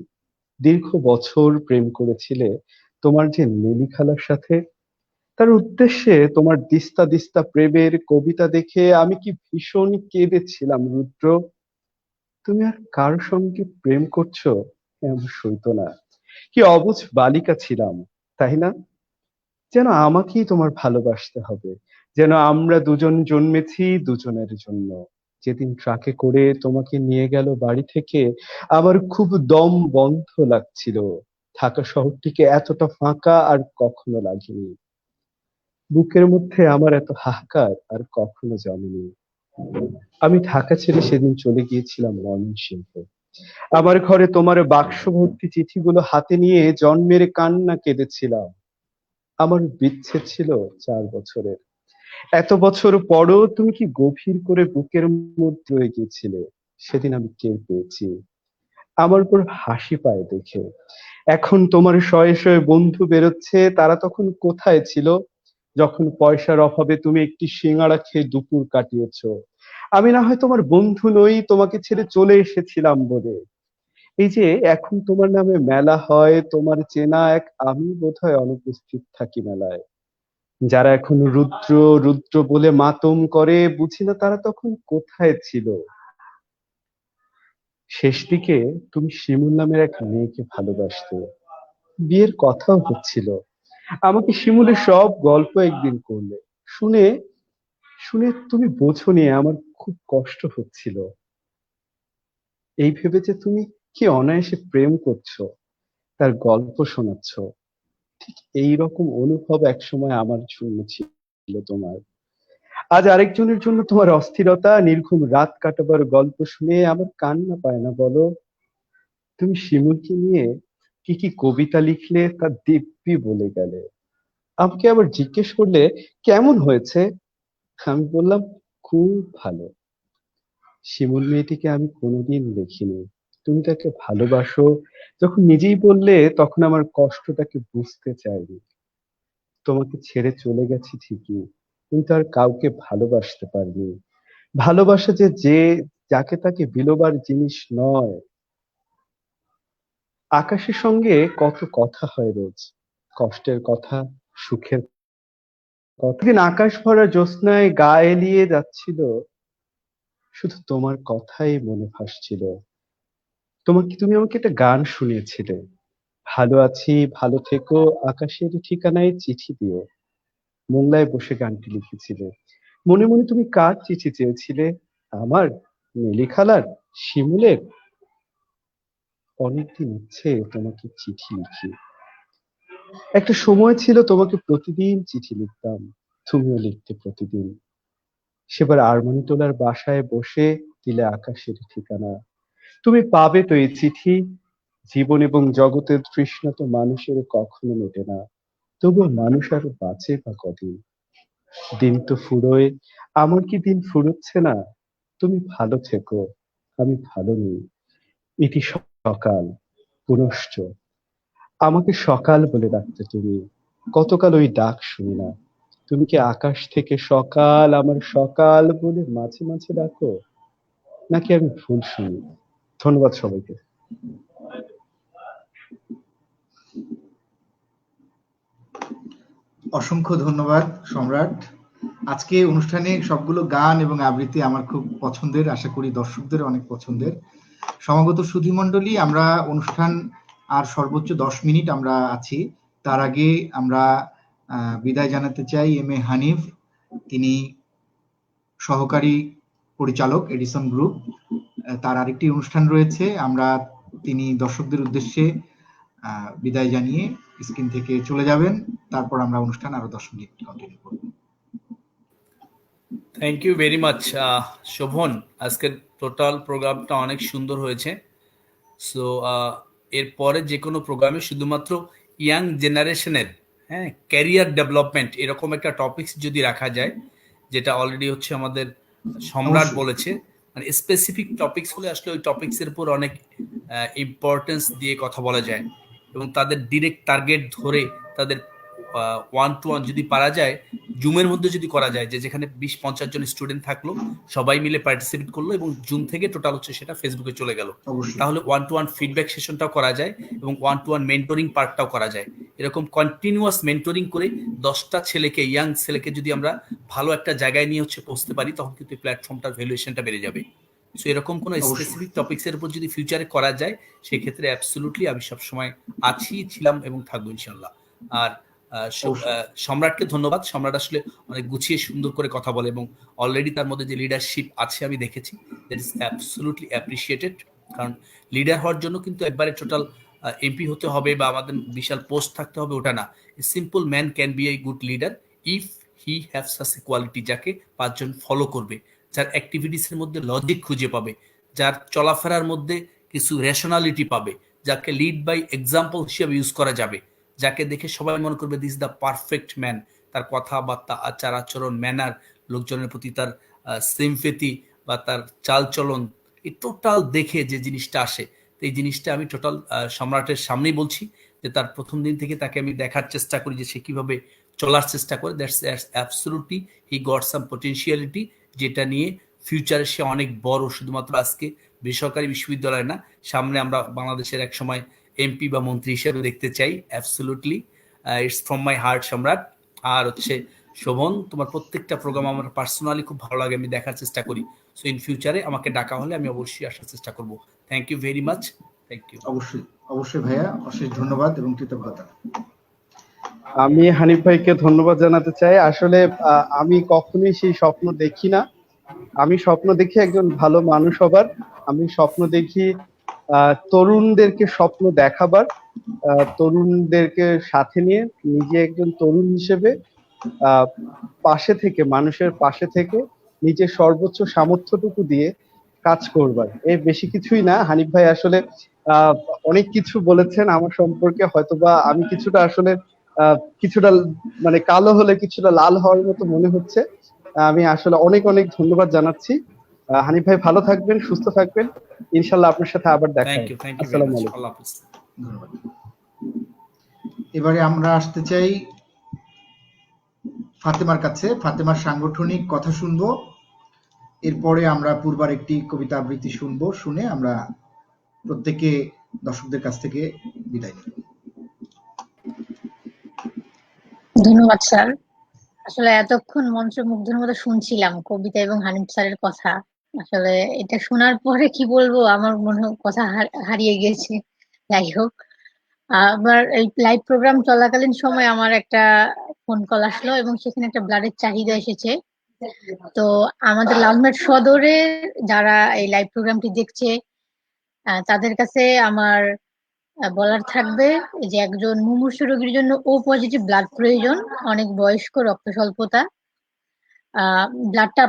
দীর্ঘ বছর প্রেম করেছিলে তোমার যে নেলি খালার সাথে। তার উদ্দেশ্যে তোমার দিস্তা দিস্তা প্রেমের কবিতা দেখে আমি কি ভীষণ কেঁদেছিলাম রুদ্র। তুমি আর কার সঙ্গে প্রেম করছো এমন সইতো না। কি অবুঝ বালিকা ছিলাম, তাই না? যেন আমাকেই তোমার ভালোবাসতে হবে, যেন আমরা দুজন জন্মেছি দুজনের জন্য। যেদিন ট্রাকে করে তোমাকে নিয়ে গেল বাড়ি থেকে, আমার খুব দম বন্ধ লাগছিল। ঢাকা শহরটিকে এতটা ফাঁকা আর কখনো লাগেনি। বুকের মধ্যে আমার এত হাহাকার আর কখনো জমেনি। আমি ঢাকা ছেড়ে সেদিন চলে গিয়েছিলাম ময়মনসিংহে। আমার ঘরে তোমার বাক্স ভর্তি চিঠিগুলো হাতে নিয়ে জন্মের কান্না কেঁদেছিলাম। আমার বিচ্ছেদ ছিল 4 বছরের। এত বছর পরও তুমি কি গভীর করে বুকের মধ্যে রয়ে গিয়েছিলে, সেদিন আমি টের পেয়েছি। আমার উপর হাসি পায় দেখে। এখন তোমার শয়ে শয়ে বন্ধু বেরোচ্ছে, তারা তখন কোথায় ছিল যখন পয়সার অভাবে তুমি একটি সিঙ্গাড়া খেয়ে দুপুর কাটিয়েছো? আমি না হয় তোমার বন্ধু নই, তোমাকে ছেড়ে চলে এসেছিলাম বলে। এই যে এখন তোমার নামে মেলা হয়, তোমার চেনা এক আমি বোধহয় অনুপস্থিত থাকি মেলায়। যারা এখন রুদ্র রুদ্র বলে মাতম করে, বুঝি না তারা তখন কোথায় ছিল। শেষ দিকে তুমি শিমুল নামের এক মেয়েকে ভালোবাসতে, বিয়ের কথাও হচ্ছিল। আমাকে শিমুলের সব গল্প একদিন করলে। শুনে শুনে তুমি বোঝোনি আমার খুব কষ্ট হচ্ছিল। এই ভেবে যে তুমি কি অনায়াসে প্রেম করছো, তার গল্প শোনাচ্ছ। ঠিক এইরকম অনুভব একসময় আমার জন্য ছিল তোমার। আজ আরেকজনের জন্য তোমার অস্থিরতা, নির্ঘুম রাত কাটাবার গল্প শুনে আমার কান্না পায় না বলো? তুমি শিমুলকে নিয়ে কি কি কবিতা লিখলে তা দিব্যি বলে গেলে। আমাকে আবার জিজ্ঞেস করলে কেমন হয়েছে, আমি বললাম খুব ভালো। শিমুল মেয়েটিকে আমি কোনোদিন দেখিনি। তুমি তাকে ভালোবাসো যখন নিজেই বললে, তখন আমার কষ্টটাকে বুঝতে চাইনি। তোমাকে ছেড়ে চলে গেছি ঠিকই, কিন্তু আর কাউকে ভালোবাসতে পারিনি। ভালোবাসা যে যে যাকে তাকে বিলোবার জিনিস নয়। আকাশের সঙ্গে কত কথা হয় রোজ, কষ্টের কথা, সুখের কথা। দিন আকাশ ভরা জ্যোৎস্নায় গা এলিয়ে যাচ্ছিল, শুধু তোমার কথাই মনে ভাসছিল। তুমি আমাকে একটা গান শুনিয়েছিলে, ভালো আছি ভালো থেকো, আকাশের ঠিকানায় চিঠি দিও। মোংলায় বসে গানটি লিখেছিলে। মনে মনে তুমি কার চিঠি চেয়েছিলে? আমার, নেলি খালার, শিমুলের? অনেকদিন ইচ্ছে তোমাকে চিঠি লিখি। একটা সময় ছিল তোমাকে প্রতিদিন চিঠি লিখতাম, তুমিও লিখতে প্রতিদিন। সেবার আরমানিটোলার বাসায় বসে দিলে আকাশের ঠিকানা। তুমি পাবে তো এই চিঠি। জীবন এবং জগতের তৃষ্ণা তো মানুষের কখনো মেটে না, তবুও মানুষ আর বাঁচে বা কদিন। দিন তো ফুরোয়, আমার কি দিন ফুরোচ্ছে না? তুমি ভালো থেকো, আমি ভালো নেই। ইতি সকাল, পুনশ্চ। আমাকে সকাল বলে ডাকতে তুমি, কতকাল ওই ডাক শুনি না। তুমি কি আকাশ থেকে সকাল আমার সকাল বলে মাঝে মাঝে ডাকো, নাকি আমি ভুল শুনি? ধন্যবাদ সবাইকে। অসংখ্য ধন্যবাদ সম্রাট। আজকে অনুষ্ঠানে সবগুলো গান এবং আবৃত্তি আমার খুব পছন্দের, আশা করি দর্শকদের অনেক পছন্দের। সমাগত সুধীমণ্ডলী, আমরা অনুষ্ঠান আর সর্বোচ্চ 10 মিনিট আমরা আছি। তার আগে আমরা বিদায় জানাতে চাই এম.এ. হানিফ, তিনি সহকারী পরিচালক এডিসন গ্রুপ। তার আরেকটি অনুষ্ঠান রয়েছে, আমরা তিনি দর্শকদের উদ্দেশ্যে বিদায় জানিয়ে স্ক্রিন থেকে চলে যাবেন। তারপর আমরা অনুষ্ঠান আরো 10 মিনিট কন্টিনিউ করব। Thank you very much Shovan. আজকের টোটাল প্রোগ্রামটা অনেক সুন্দর হয়েছে। সো এরপরে যে কোনো প্রোগ্রামে শুধুমাত্র ইয়াং জেনারেশনের ক্যারিয়ার ডেভেলপমেন্ট এরকম একটা টপিকস যদি রাখা যায়, যেটা অলরেডি হচ্ছে আমাদের সম্রাট অবশ্যই। বলেছে, মানে স্পেসিফিক টপিকস হলে আসলে ওই টপিকসের উপর অনেক ইম্পর্টেন্স দিয়ে কথা বলা যায় এবং তাদের ডিরেক্ট টার্গেট ধরে তাদের 1-to-1 যদি পারা যায়, জুমের মধ্যে যদি করা যায়, যে যেখানে 20-50 জন স্টুডেন্ট থাকলো, সবাই মিলে পার্টিসিপেট করলো এবং জুম থেকে টোটাল হচ্ছে সেটা ফেসবুকে চলে গেল, অবশ্যই। তাহলে 1-to-1 ফিডব্যাক সেশনটাও করা যায় এবং 1-to-1 মেন্টরিং পার্টটাও করা যায়। এরকম কন্টিনিউয়াস মেন্টরিং করে 10টা ছেলেকে, ইয়াং ছেলেকে যদি আমরা ভালো একটা জায়গায় নিয়ে হচ্ছে পৌঁছতে পারি, তখন কিন্তু প্ল্যাটফর্মটার ভ্যালুয়েশনটা বেড়ে যাবে। সো এরকম কোনো অবশ্যই। স্পেসিফিক টপিকসের উপর যদি ফিউচারে করা যায়, সেক্ষেত্রে অ্যাবসলুটলি আমি সবসময় আছি, ছিলাম এবং থাকবো ইনশাল্লাহ। আর অবশ্যই। সম্রাটকে ধন্যবাদ। সম্রাট আসলে অনেক গুছিয়ে সুন্দর করে কথা বলে এবং অলরেডি তার মধ্যে যে লিডারশিপ আছে আমি দেখেছি, দ্যাট ইজ অ্যাবসলুটলি অ্যাপ্রিসিয়েটেড। কারণ লিডার হওয়ার জন্য কিন্তু একবারে টোটাল এমপি হতে হবে বা আমাদের বিশাল পোস্ট থাকতে হবে, ওটা না। A simple man can be a good leader if he have such a quality, যাকে 5 জন ফলো করবে, যার অ্যাক্টিভিটিস এর মধ্যে লজিক খুঁজে পাবে, যার চলাফেরার মধ্যে কিছু রেশনালিটি পাবে, যাকে লিড বাই এক্সাম্পল হিসেবে ইউজ করা যাবে, যাকে দেখে সবাই মনে করবে দিস দ্য পারফেক্ট ম্যান। তার কথাবার্তা, আচার আচরণ, ম্যানার, লোকজনের প্রতি তার সিম্পেথি বা তার চালচলন, এই টোটাল দেখে যে জিনিসটা আসে, এই জিনিসটা আমি টোটাল সম্রাটের সামনেই বলছি যে তার প্রথম দিন থেকে তাকে আমি দেখার চেষ্টা করি যে সে কিভাবে চলার চেষ্টা করে। That's absolutely he got some potentiality, যেটা নিয়ে ফিউচারে সে অনেক বড়, শুধুমাত্র আজকে বেসরকারি বিশ্ববিদ্যালয় না, সামনে আমরা বাংলাদেশের এক সময় এমপি বা মন্ত্রী হিসেবে দেখতে চাই। Absolutely it's from my heart সম্রাট। আর হচ্ছে শোভন, তোমার প্রত্যেকটা প্রোগ্রাম আমার পার্সোনালি খুব ভালো লাগে, আমি দেখার চেষ্টা করি। সো ইন ফিউচারে আমাকে ডাকা হলে আমি অবশ্যই আসার চেষ্টা করব। Thank you very much. Thank you. অবশ্যই অবশ্যই ভাইয়া, অশেষ ধন্যবাদ এবং কৃতজ্ঞতা। আমি হানিফ ভাইকে ধন্যবাদ জানাতে চাই। আসলে আমি কখনোই সেই স্বপ্ন দেখি না। আমি স্বপ্ন দেখি একজন ভালো মানুষ হবার। আমি স্বপ্ন দেখি তরুণদেরকে স্বপ্ন দেখাবার, তরুণদেরকে সাথে নিয়ে নিজে একজন তরুণ হিসেবে পাশে থেকে, মানুষের পাশে থেকে নিজের সর্বোচ্চ সামর্থ্যটুকু দিয়ে কাজ করবার। এর বেশি কিছুই না। হানিফ ভাই আসলে অনেক কিছু বলেছেন আমার সম্পর্কে, হয়তোবা আমি কিছুটা আসলে কিছুটা মানে কালো হলে কিছুটা লাল হওয়ার মতো মনে হচ্ছে। আমি আসলে অনেক অনেক ধন্যবাদ জানাচ্ছি। হানিফ ভাই ভালো থাকবেন, সুস্থ থাকবেন, ইনশাল্লাহ আপনার সাথে আবার দেখা হবে। থ্যাংক ইউ ভেরি আসসালামু মাচ। আলাইকুম। আল্লাহ হাফেজ। ধন্যবাদ। এবারে আমরা আসতে চাই ফাতেমার কাছে। ফাতেমার সাংগঠনিক কথা শুনবো, এরপরে আমরা পূর্বার একটি কবিতা আবৃত্তি শুনবো, শুনে আমরা প্রত্যেকে দর্শকদের কাছ থেকে বিদায় নিব। ধন্যবাদ স্যার। আসলে এতক্ষণ মন্ত্রমুগ্ধের মতো শুনছিলাম কবিতা এবং হানিফ স্যারের কথা। আসলে এটা শোনার পরে কি বলবো, আমার মনে হয় কথা হারিয়ে গেছে। যাই হোক, আবার এই লাইভ প্রোগ্রাম চলাকালীন সময় আমার একটা ফোন কল আসলো এবং সেখানে একটা ব্লাডের চাহিদা এসেছে। তো আমাদের লালমাট সদরে যারা এই লাইভ প্রোগ্রামটি দেখছে তাদের কাছে আমার বলার থাকবে যে একজন মুমূর্ষু রোগীর জন্য ও পজিটিভ ব্লাড প্রয়োজন, অনেক বয়স্ক, রক্ত স্বল্পতা। ব্লাডটা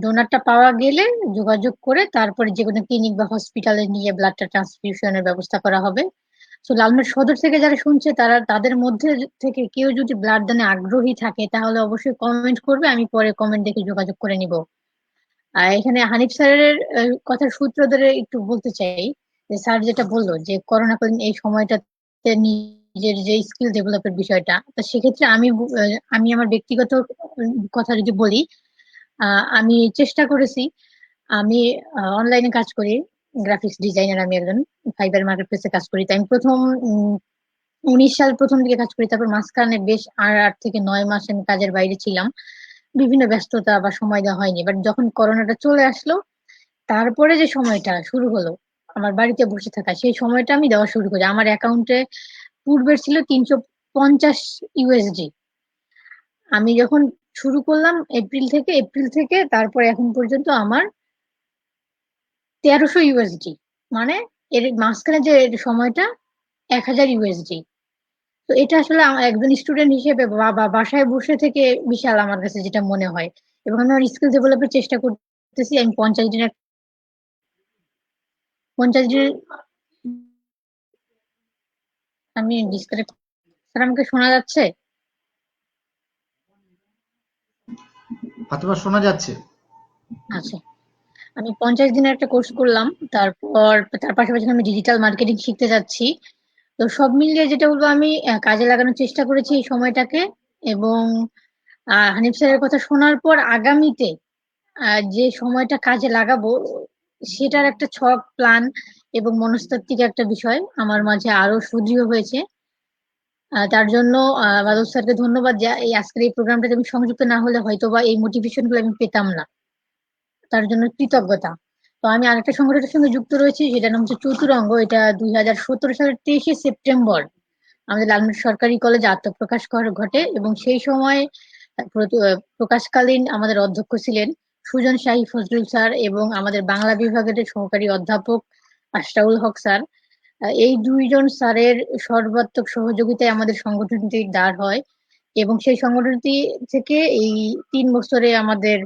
ডোনারটা পাওয়া গেলে যোগাযোগ করে তারপরে যে কোনো ক্লিনিক বা হসপিটালে নিয়ে ব্লাডটা ট্রান্সফিউশনের ব্যবস্থা করা হবে। তো লালমাট সদর থেকে যারা শুনছে তারা তাদের মধ্যে থেকে কেউ যদি ব্লাড দানে আগ্রহী থাকে তাহলে অবশ্যই কমেন্ট করবে, আমি পরে কমেন্ট দেখে যোগাযোগ করে নিব। আর এখানে হানিফ স্যারের কথার সূত্র ধরে একটু বলতে চাই যে স্যার যেটা বললো যে করোনাকালীন এই সময়টাতে নিজের যে স্কিল ডেভেলপের বিষয়টা, তো সেক্ষেত্রে আমি আমার ব্যক্তিগত কথা যদি বলি, আমি চেষ্টা করেছি। আমি অনলাইনে কাজ করি, গ্রাফিক্স ডিজাইনার, আমি একজন ফাইবার মার্কেট প্লেসে কাজ করি। তাই আমি প্রথম 19 সাল প্রথম দিকে কাজ করি, তারপর মাঝখানে বেশ 8 থেকে 9 মাস আমি কাজের বাইরে ছিলাম, বিভিন্ন ব্যস্ততা বা সময় দেওয়া হয়নি। বাট যখন করোনাটা চলে আসলো তারপরে যে সময়টা শুরু হলো আমার বাড়িতে বসে থাকা, সেই সময়টা আমি দেওয়া শুরু করি। আমার অ্যাকাউন্টে পূর্বের ছিল 350 ইউএসডি। আমি যখন শুরু করলাম এপ্রিল থেকে তারপর এখন পর্যন্ত আমার 1300 ইউএসডি, মানে এর মাঝখানে যে সময়টা 1000 ইউএসডি। তো এটা আসলে একজন স্টুডেন্ট হিসেবে বা বাসায় বসে থেকে বিশাল আমার কাছে যেটা মনে হয়। এবং আমি আমার স্কিল ডেভেলপের চেষ্টা করতেছি। আমি 50 দিনের আমি ডিসকানেক্ট। স্যার আমাকে শোনা যাচ্ছে? ফাতেমা শোনা যাচ্ছে। আচ্ছা, আমি 50 দিনের একটা কোর্স করলাম, তারপর তার পাশাপাশি আমি ডিজিটাল মার্কেটিং শিখতে যাচ্ছি। তো সব মিলিয়ে যেটা বলবো, আমি কাজে লাগানোর চেষ্টা করেছি এই সময়টাকে। এবং হানিফ স্যারের কথা শোনার পর আগামীতে যে সময়টা কাজে লাগাবো সেটার একটা ছক, প্ল্যান এবং মনস্তাত্ত্বিক একটা বিষয় আমার মাঝে আরো সুদৃঢ় হয়েছে। তার জন্য বাদল স্যারকে ধন্যবাদ, যে এই আজকের এই প্রোগ্রামটাতে আমি সংযুক্ত না হলে হয়তো বা এই মোটিভেশন গুলো আমি পেতাম না, তার জন্য কৃতজ্ঞতা। তো আমি আরেকটা সংগঠনের সঙ্গে যুক্ত রয়েছি, সেটার নাম হচ্ছে চতুরঙ্গ। এটা 2017 সালের 23শে সেপ্টেম্বর আমাদের লালমাট সরকারি কলেজে আত্মপ্রকাশ ঘটে এবং সেই সময় প্রকাশকালীন আমাদের অধ্যক্ষ ছিলেন সুজন শাহী ফজলুল স্যার এবং আমাদের বাংলা বিভাগের সহকারী অধ্যাপক আশরাউল হক স্যার। এই দুইজন স্যারের সর্বাত্মক সহযোগিতায় আমাদের সংগঠনটি দাঁড় হয় এবং সেই সংগঠনটি থেকে এই 3 বছরে আমাদের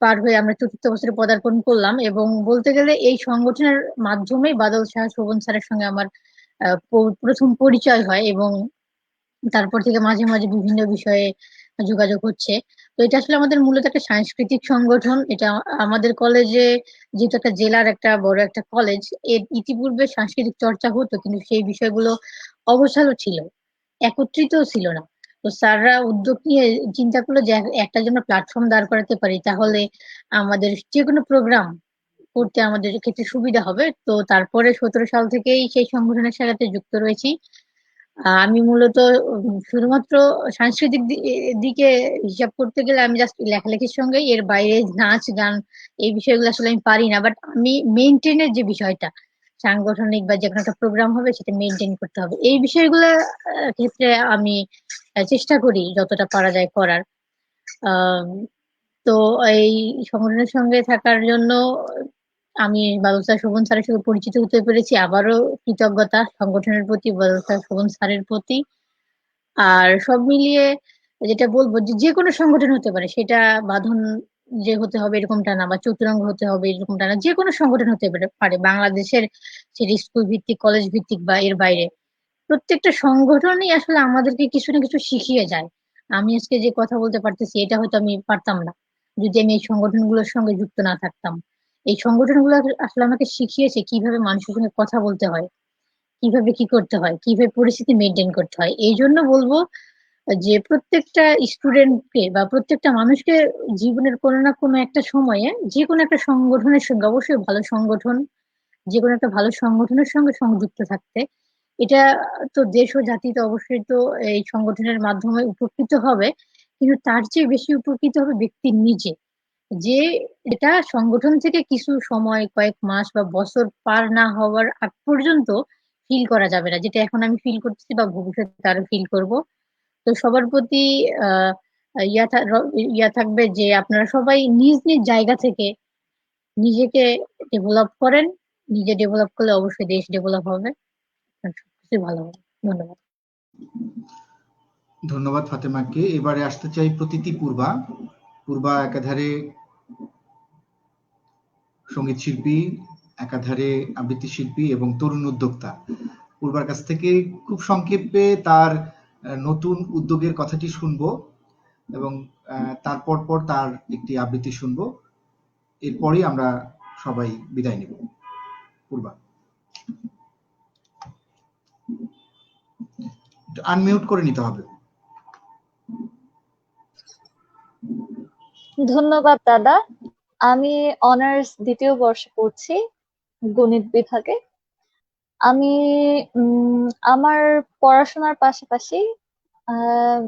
পার হয়ে আমরা চতুর্থ বছরে পদার্পণ করলাম। এবং বলতে গেলে এই সংগঠনের মাধ্যমেই বাদল শাহ শোভন স্যারের সঙ্গে আমার প্রথম পরিচয় হয়, এবং তারপর থেকে মাঝে মাঝে বিভিন্ন বিষয়ে যোগাযোগ হচ্ছে। তো এটা আসলে আমাদের মূলত একটা সাংস্কৃতিক সংগঠন। এটা আমাদের কলেজে, যেহেতু একটা জেলার একটা বড় একটা কলেজ, এর ইতিপূর্বে সাংস্কৃতিক চর্চা হতো, কিন্তু সেই বিষয়গুলো অগোছালো ছিল, একত্রিত ছিল না। তো স্যাররা উদ্যোগ নিয়ে চিন্তা করলো যে একটা জন্য প্ল্যাটফর্ম দাঁড় করাতে পারি, তাহলে আমাদের যে কোনো প্রোগ্রাম করতে আমাদের ক্ষেত্রে সুবিধা হবে। তো তারপরে 17 সাল থেকেই সেই সংগঠনের সাথে যুক্ত রয়েছি। আমি মূলত শুধুমাত্র সাংস্কৃতিক দিকে হিসাব করতে গেলে আমি জাস্ট লেখালেখির সঙ্গে, এর বাইরে নাচ গান এই বিষয়গুলো আসলে আমি পারি না। বাট আমি মেনটেনের যে বিষয়টা, সাংগঠনিক বা যে কোনো একটা প্রোগ্রাম হবে সেটা মেনটেন করতে হবে, এই বিষয়গুলো ক্ষেত্রে আমি চেষ্টা করি যতটা পারা যায় করার। আহ তো এই সংগঠনের সঙ্গে থাকার জন্য আমি বাদল স্যার শোভন স্যারের সঙ্গে পরিচিত হতে পেরেছি। আবারও কৃতজ্ঞতা সংগঠনের প্রতি, বাদল স্যার শোভন স্যারের প্রতি। আর সব মিলিয়ে যেটা বলবো যে যে কোনো সংগঠন হতে পারে, সেটা বাঁধন যে হতে হবে এরকমটা না, বা চতুরঙ্গ হতে হবে এরকমটা না, যে কোনো সংগঠন হতে পারে বাংলাদেশের, সেটা স্কুল ভিত্তিক, কলেজ ভিত্তিক বা এর বাইরে। প্রত্যেকটা সংগঠনই আসলে আমাদেরকে কিছু না কিছু শিখিয়ে যায়। আমি আজকে যে কথা বলতে পারতেছি, এটা হয়তো আমি পারতাম না যদি আমি এই সংগঠনগুলোর সঙ্গে যুক্ত না থাকতাম। এই সংগঠনগুলো আসলে আমাকে শিখিয়েছে কিভাবে মানুষের সঙ্গে কথা বলতে হয়, কিভাবে কি করতে হয়, কিভাবে পরিস্থিতি মেনটেন করতে হয়। এই জন্য বলবো যে প্রত্যেকটা স্টুডেন্টকে বা প্রত্যেকটা মানুষকে জীবনের কোনো না কোনো একটা সময়ে যে কোনো একটা সংগঠনের সঙ্গে, অবশ্যই ভালো সংগঠন, যে কোনো একটা ভালো সংগঠনের সঙ্গে সংযুক্ত থাকতে। এটা তো দেশ ও জাতি তো অবশ্যই তো এই সংগঠনের মাধ্যমে উপকৃত হবে, কিন্তু তার চেয়ে বেশি উপকৃত হবে ব্যক্তি নিজে, যে এটা সংগঠন থেকে কিছু সময়, কয়েক মাস বা বছর পার না হওয়ার আগ পর্যন্ত ফিল করা যাবে না, যেটা এখন আমি ফিল করতেছি বা ভবিষ্যতে আরো ফিল করব। তো সবার প্রতি আহ ইয়া থাকবে যে আপনারা সবাই নিজ নিজ জায়গা থেকে নিজেকে ডেভেলপ করেন। নিজে ডেভেলপ করলে অবশ্যই দেশ ডেভেলপ হবে, আর সবকিছু ভালো হবে। ধন্যবাদ। ধন্যবাদ ফাতেমাকে। এবারে আসতে চাই প্রতীতি পূর্বা। পূর্বা একাধারে সঙ্গীত শিল্পী, একাধারে আবৃত্তি শিল্পী এবং তরুণ উদ্যোক্তা। পূর্বার কাছ থেকে খুব সংক্ষেপে তার নতুন উদ্যোগের কথাটি শুনবো, এবং তারপর পর তার একটি আবৃত্তি শুনবো। এরপরই আমরা সবাই বিদায় নেব। পূর্বা, আনমিউট করে নিতে হবে। ধন্যবাদ দাদা। আমি অনার্স 2য় বর্ষে পড়ছি, গণিত বিভাগে। আমি আমার পড়াশোনার পাশাপাশি আহ,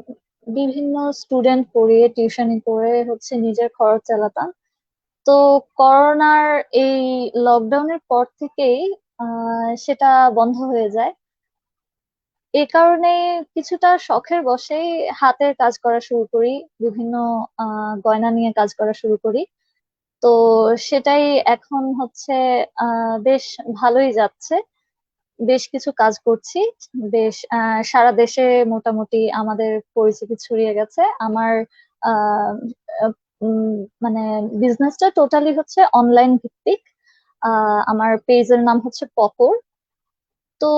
বিভিন্ন স্টুডেন্ট পড়িয়ে টিউশনি করে হচ্ছে নিজের খরচ চালাতাম। তো করোনার এই লকডাউনের পর থেকেই সেটা বন্ধ হয়ে যায়। এই কারণে কিছুটা শখের বশেই হাতের কাজ করা শুরু করি, বিভিন্ন গয়না নিয়ে কাজ করা শুরু করি। তো সেটাই এখন হচ্ছে বেশ ভালোই যাচ্ছে, বেশ কিছু কাজ করছি। বেশ সারা দেশে মোটামুটি আমাদের পরিচিতি ছড়িয়ে গেছে। আমার আহ, আহ, উম, মানে বিজনেসটা টোটালি হচ্ছে অনলাইন ভিত্তিক। আমার পেজের নাম হচ্ছে পকর। তো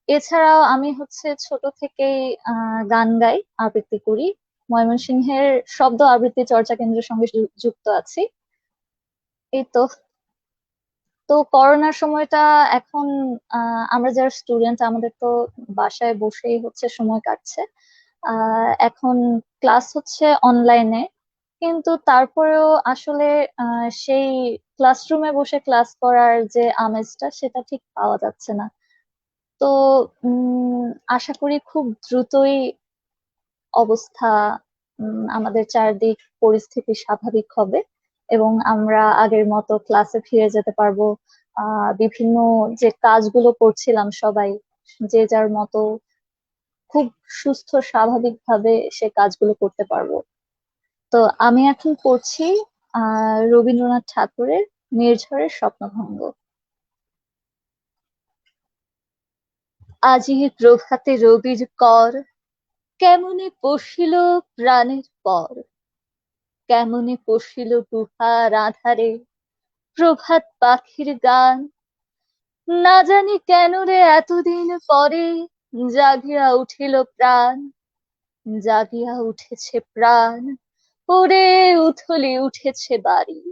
এছাড়াও আমি হচ্ছে ছোট থেকেই গান গাই, আবৃত্তি করি। ময়মনসিংহের শব্দ আবৃত্তি চর্চা কেন্দ্রের সঙ্গে যুক্ত আছি। এই তো। তো করোনার সময়টা এখন আমরা যারা স্টুডেন্ট, আমাদের তো বাসায় বসেই হচ্ছে সময় কাটছে। এখন ক্লাস হচ্ছে অনলাইনে, কিন্তু তারপরেও আসলে সেই ক্লাসরুমে বসে ক্লাস করার যে আমেজটা সেটা ঠিক পাওয়া যাচ্ছে না। তো আশা করি খুব দ্রুতই অবস্থা, আমাদের চারদিক পরিস্থিতি স্বাভাবিক হবে এবং আমরা আগের মতো ক্লাসে ফিরে যেতে পারবো। বিভিন্ন যে কাজগুলো করছিলাম সবাই যে যার মতো খুব সুস্থ স্বাভাবিক ভাবে সে কাজগুলো করতে পারবো। তো আমি এখন পড়ছি রবীন্দ্রনাথ ঠাকুরের নির্ঝরের স্বপ্নভঙ্গ। আজি প্রভাতে রবির কর, কেমনে পশিল প্রাণের পর, কেমনে পশিল গুহার আধারে প্রভাত পাখির গান। না জানি কেন রে এতদিন পরে জাগিয়া উঠিল প্রাণ, জাগিয়া উঠেছে প্রাণ। ওরে উথলি উঠেছে বাড়ি,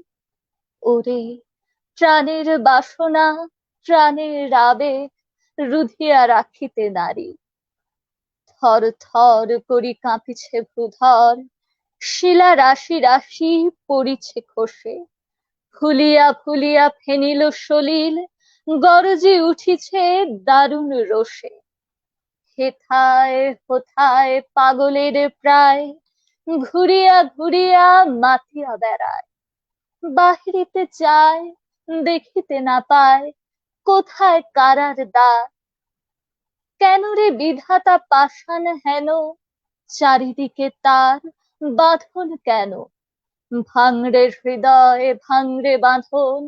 ওরে প্রাণের বাসনা, প্রাণের আবেগ রুধিয়া রাখিতে নারী। থর থর করি কাঁপিছে ভূধর, শিলা রাশি রাশি পড়িছে খসে। ফুলিয়া ফুলিয়া ফেনিল সলিল, গরজি উঠিছে দারুণ রোষে। হেথায় হোথায় পাগলের প্রায়, ঘুরিয়া ঘুরিয়া মাতিয়া বেড়ায়। বাহিরিতে চায়, দেখিতে না পায়, কোথায় কারার দ্বার। কেন রে বিধাতা পাষাণ হেন, চারিদিকে তার বাঁধন কেন। ভাঙড়ে হৃদয় ভাঙড়ে বাঁধন,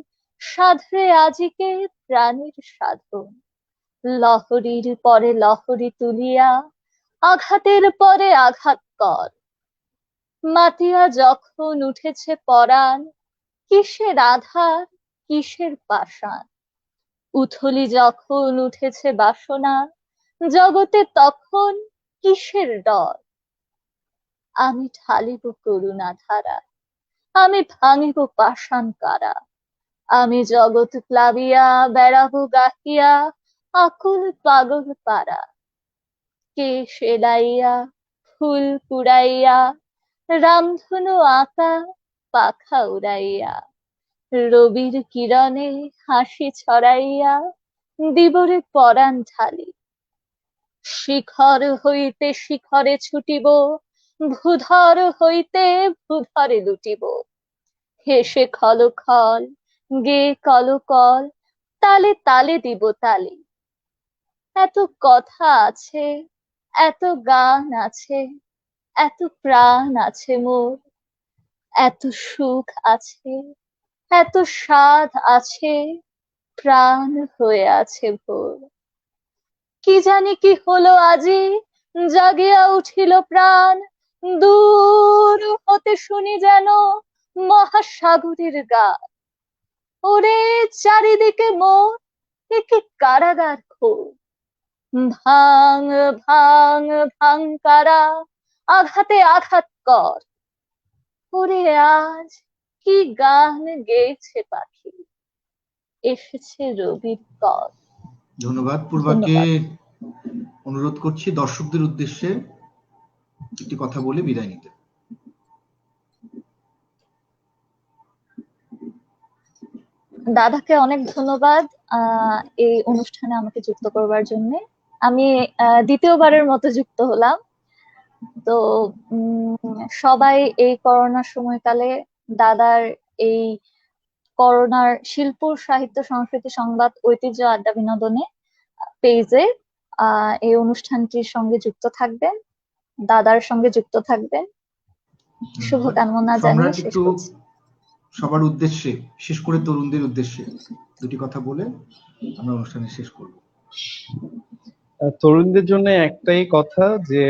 সাধরে আজিকে প্রাণের সাধন। লহরীর পরে লহরী তুলিয়া, আঘাতের পরে আঘাত কর। মাতিয়া যখন উঠেছে পরাণ, কিসের আধার কিসের পাষাণ। উথলি যখন উঠেছে বাসনা, জগতে তখন কিসের ডর। আমি ঢালিব করুণা ধারা, আমি ভাঙিব পাষাণ কারা। আমি জগৎ প্লাবিয়া বেড়াবো গাহিয়া, আকুল পাগল পারা। কে সেলাইয়া ফুল কুড়াইয়া, রামধনু আঁকা পাখা উড়াইয়া। রবির কিরণে হাসি ছড়াইয়া, দিবরে পরাণ ঢালি। শিখর হইতে শিখরে ছুটিব, ভূধর হইতে ভূধরে লুটিব। হেসে খল খল, গে কল কল, তালে তালে দিব তালি। এত কথা আছে, এত গান আছে, এত প্রাণ আছে মোর। এত সুখ আছে, এত স্বাদ আছে, প্রাণ হয়ে আছে ভোর। কি জানি কি হলো আজি, জাগিয়া উঠিল প্রাণ। দূর হতে শুনি যেন মহাসাগরের গান। ওরে চারিদিকে মোর, এ কি কারাগার ঘোর। ভাঙ ভাঙ ভাঙ কারা, আঘাতে আঘাত কর। ওরে আজ কি গান গেয়েছে পাখি, এসেছে রবির কর। ধন্যবাদ। পূর্বাকে ধন্যবাদ। অনুরোধ করছি দর্শকদের উদ্দেশ্যে একটি কথা বলে বিদায় নিতে। দাদাকে অনেক ধন্যবাদ এই অনুষ্ঠানে আমাকে যুক্ত করবার জন্য। আমি দ্বিতীয়বারের মতো যুক্ত হলাম। তো সবাই এই করোনার সময়কালে দাদার এই করোনার শিল্প সাহিত্য সংস্কৃতি সংবাদ ঐতিহ্য আড্ডা বিনোদনে পেজে এই অনুষ্ঠানটির সঙ্গে যুক্ত থাকবেন, দাদার সঙ্গে যুক্ত থাকবেন। শুভকামনা জানিয়ে সম্রাট শেষ একটু করছি। সবার উদ্দেশ্যে, বিশেষ করে তরুণদের উদ্দেশ্যে দুটি কথা বলে আমরা অনুষ্ঠানে শেষ করব। তরুণদের জন্য একটাই কথা যে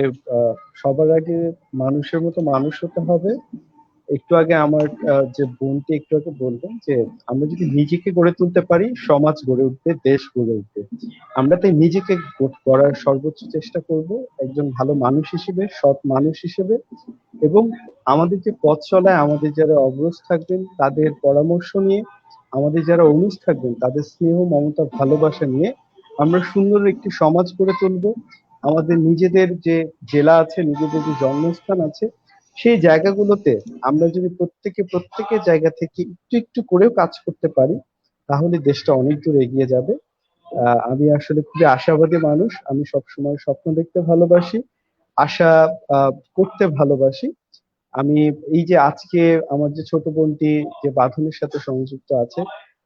সবার আগে মানুষের মতো মানুষ হতে হবে। একটু আগে আমার যে বোনটি একটু আগে বললেন যে আমরা যদি নিজেকে গড়ে তুলতে পারি, সমাজ গড়ে উঠবে, দেশ গড়ে উঠবে। আমরা তাই নিজেকে গড়ার সর্বোচ্চ চেষ্টা করব, একজন ভালো মানুষ হিসেবে, সৎ মানুষ হিসেবে। এবং আমাদের যে পথ চলায় আমাদের যারা অগ্রজ থাকবেন তাদের পরামর্শ নিয়ে, আমাদের যারা অনুজ থাকবেন তাদের স্নেহ মমতা ভালোবাসা নিয়ে আমরা সুন্দর একটি সমাজ গড়ে তুলবো। আমাদের নিজেদের যে জেলা আছে, নিজেদের যে জন্মস্থান আছে, সেই জায়গাগুলোতে আমরা যদি প্রত্যেকের জায়গা থেকে একটু একটু করেও কাজ করতে পারি, তাহলে দেশটা অনেক দূর এগিয়ে যাবে। আমি আসলে খুবই আশাবাদী মানুষ। আমি সবসময় স্বপ্ন দেখতে ভালোবাসি, আশা করতে ভালোবাসি। আমি এই যে আজকে আমার যে ছোট বোনটি যে বাঁধনের সাথে সংযুক্ত আছে,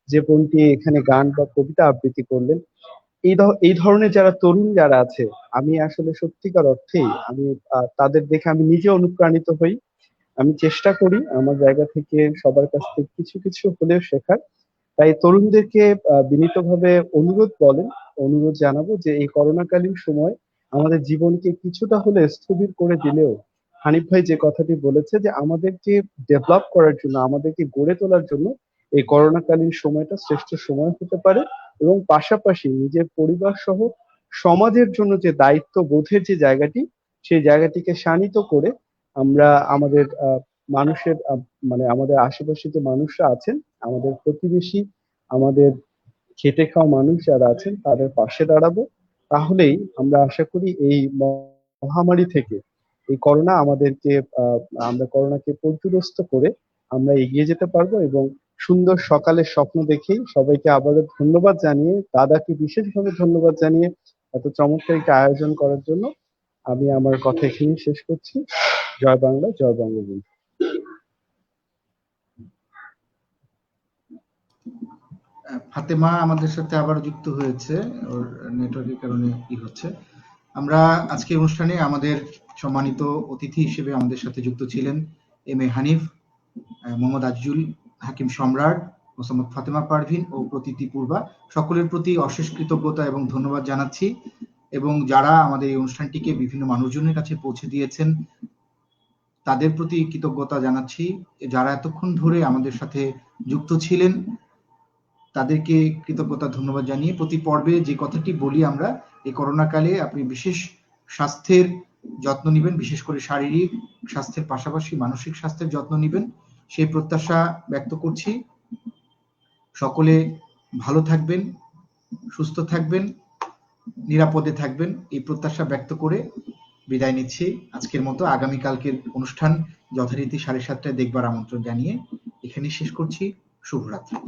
যে বোনটি এখানে গান বা কবিতা আবৃত্তি করলেন, এই ধরনের যারা তরুণ যারা আছে, আমি আসলে সত্যিকার অর্থেই আমি তাদের দেখে আমি নিজে অনুপ্রাণিত হই। আমি চেষ্টা করি আমার জায়গা থেকে সবার কাছ থেকে কিছু কিছু হলেও শেখার। তাই তরুণদেরকে বিনীতভাবে অনুরোধ জানাবো যে এই করোনাকালীন সময় আমাদের জীবনকে কিছুটা হলে স্থবির করে দিলেও হানিফ ভাই যে কথাটি বলেছে যে আমাদেরকে ডেভেলপ করার জন্য, আমাদেরকে গড়ে তোলার জন্য এই করোনাকালীন সময়টা শ্রেষ্ঠ সময় হতে পারে, এবং পাশাপাশি নিজের পরিবার সহ সমাজের জন্য যে দায়িত্ব বোধের যে জায়গাটি, সেই জায়গাটিকে শানিত করে আমরা আমাদের মানুষের মানে আমাদের আশেপাশে যে মানুষরা আছেন, আমাদের প্রতিবেশী, আমাদের খেটে খাওয়া মানুষ যারা আছেন তাদের পাশে দাঁড়াবো। তাহলেই আমরা আশা করি এই মহামারী থেকে, এই করোনা আমাদেরকে আমরা করোনাকে পর্যুদস্ত করে আমরা এগিয়ে যেতে পারবো। এবং সুন্দর সকালের স্বপ্ন দেখেই সবাইকে আবারও ধন্যবাদ জানিয়ে, দাদাকে বিশেষভাবে ধন্যবাদ জানিয়ে এত চমৎকার একটা আয়োজন করার জন্য আমি আমার কথা এখানেই শেষ করছি। জয় বাংলা, জয় বঙ্গবন্ধু। ফাতেমা আমাদের সাথে আবার যুক্ত হয়েছে, ওর নেটওয়ার্কের কারণে কি হচ্ছে। আমরা আজকে অনুষ্ঠানে আমাদের সম্মানিত অতিথি হিসেবে আমাদের সাথে যুক্ত ছিলেন এম এ হানিফ, মোহাম্মদ আজিজুল হাকিম সম্রাট, মোসাম্মদ ফাতেমা পারভিন ও প্রতীতি পূর্বা। সকলের প্রতি অশেষ কৃতজ্ঞতা এবং ধন্যবাদ জানাচ্ছি, এবং যারা আমাদের এই অনুষ্ঠানটিকে বিভিন্ন মানুষজনের কাছে পৌঁছে দিয়েছেন তাদের প্রতি কৃতজ্ঞতা জানাচ্ছি। যারা এতক্ষণ ধরে আমাদের সাথে যুক্ত ছিলেন তাদেরকে কৃতজ্ঞতা ধন্যবাদ জানিয়ে প্রতি পর্বে যে কথাটি বলি আমরা, এই করোনাকালে আপনি বিশেষ স্বাস্থ্যের যত্ন নেবেন, বিশেষ করে শারীরিক স্বাস্থ্যের পাশাপাশি মানসিক স্বাস্থ্যের যত্ন নেবেন, সেই প্রত্যাশা ব্যক্ত করছি। সকলে ভালো থাকবেন, সুস্থ থাকবেন, নিরাপদে থাকবেন, এই প্রত্যাশা ব্যক্ত করে বিদায় নিচ্ছি আজকের মতো। আগামীকালকের অনুষ্ঠান যথারীতি 7:30টায় দেখবার আমন্ত্রণ জানিয়ে এখানেই শেষ করছি। শুভরাত্রি।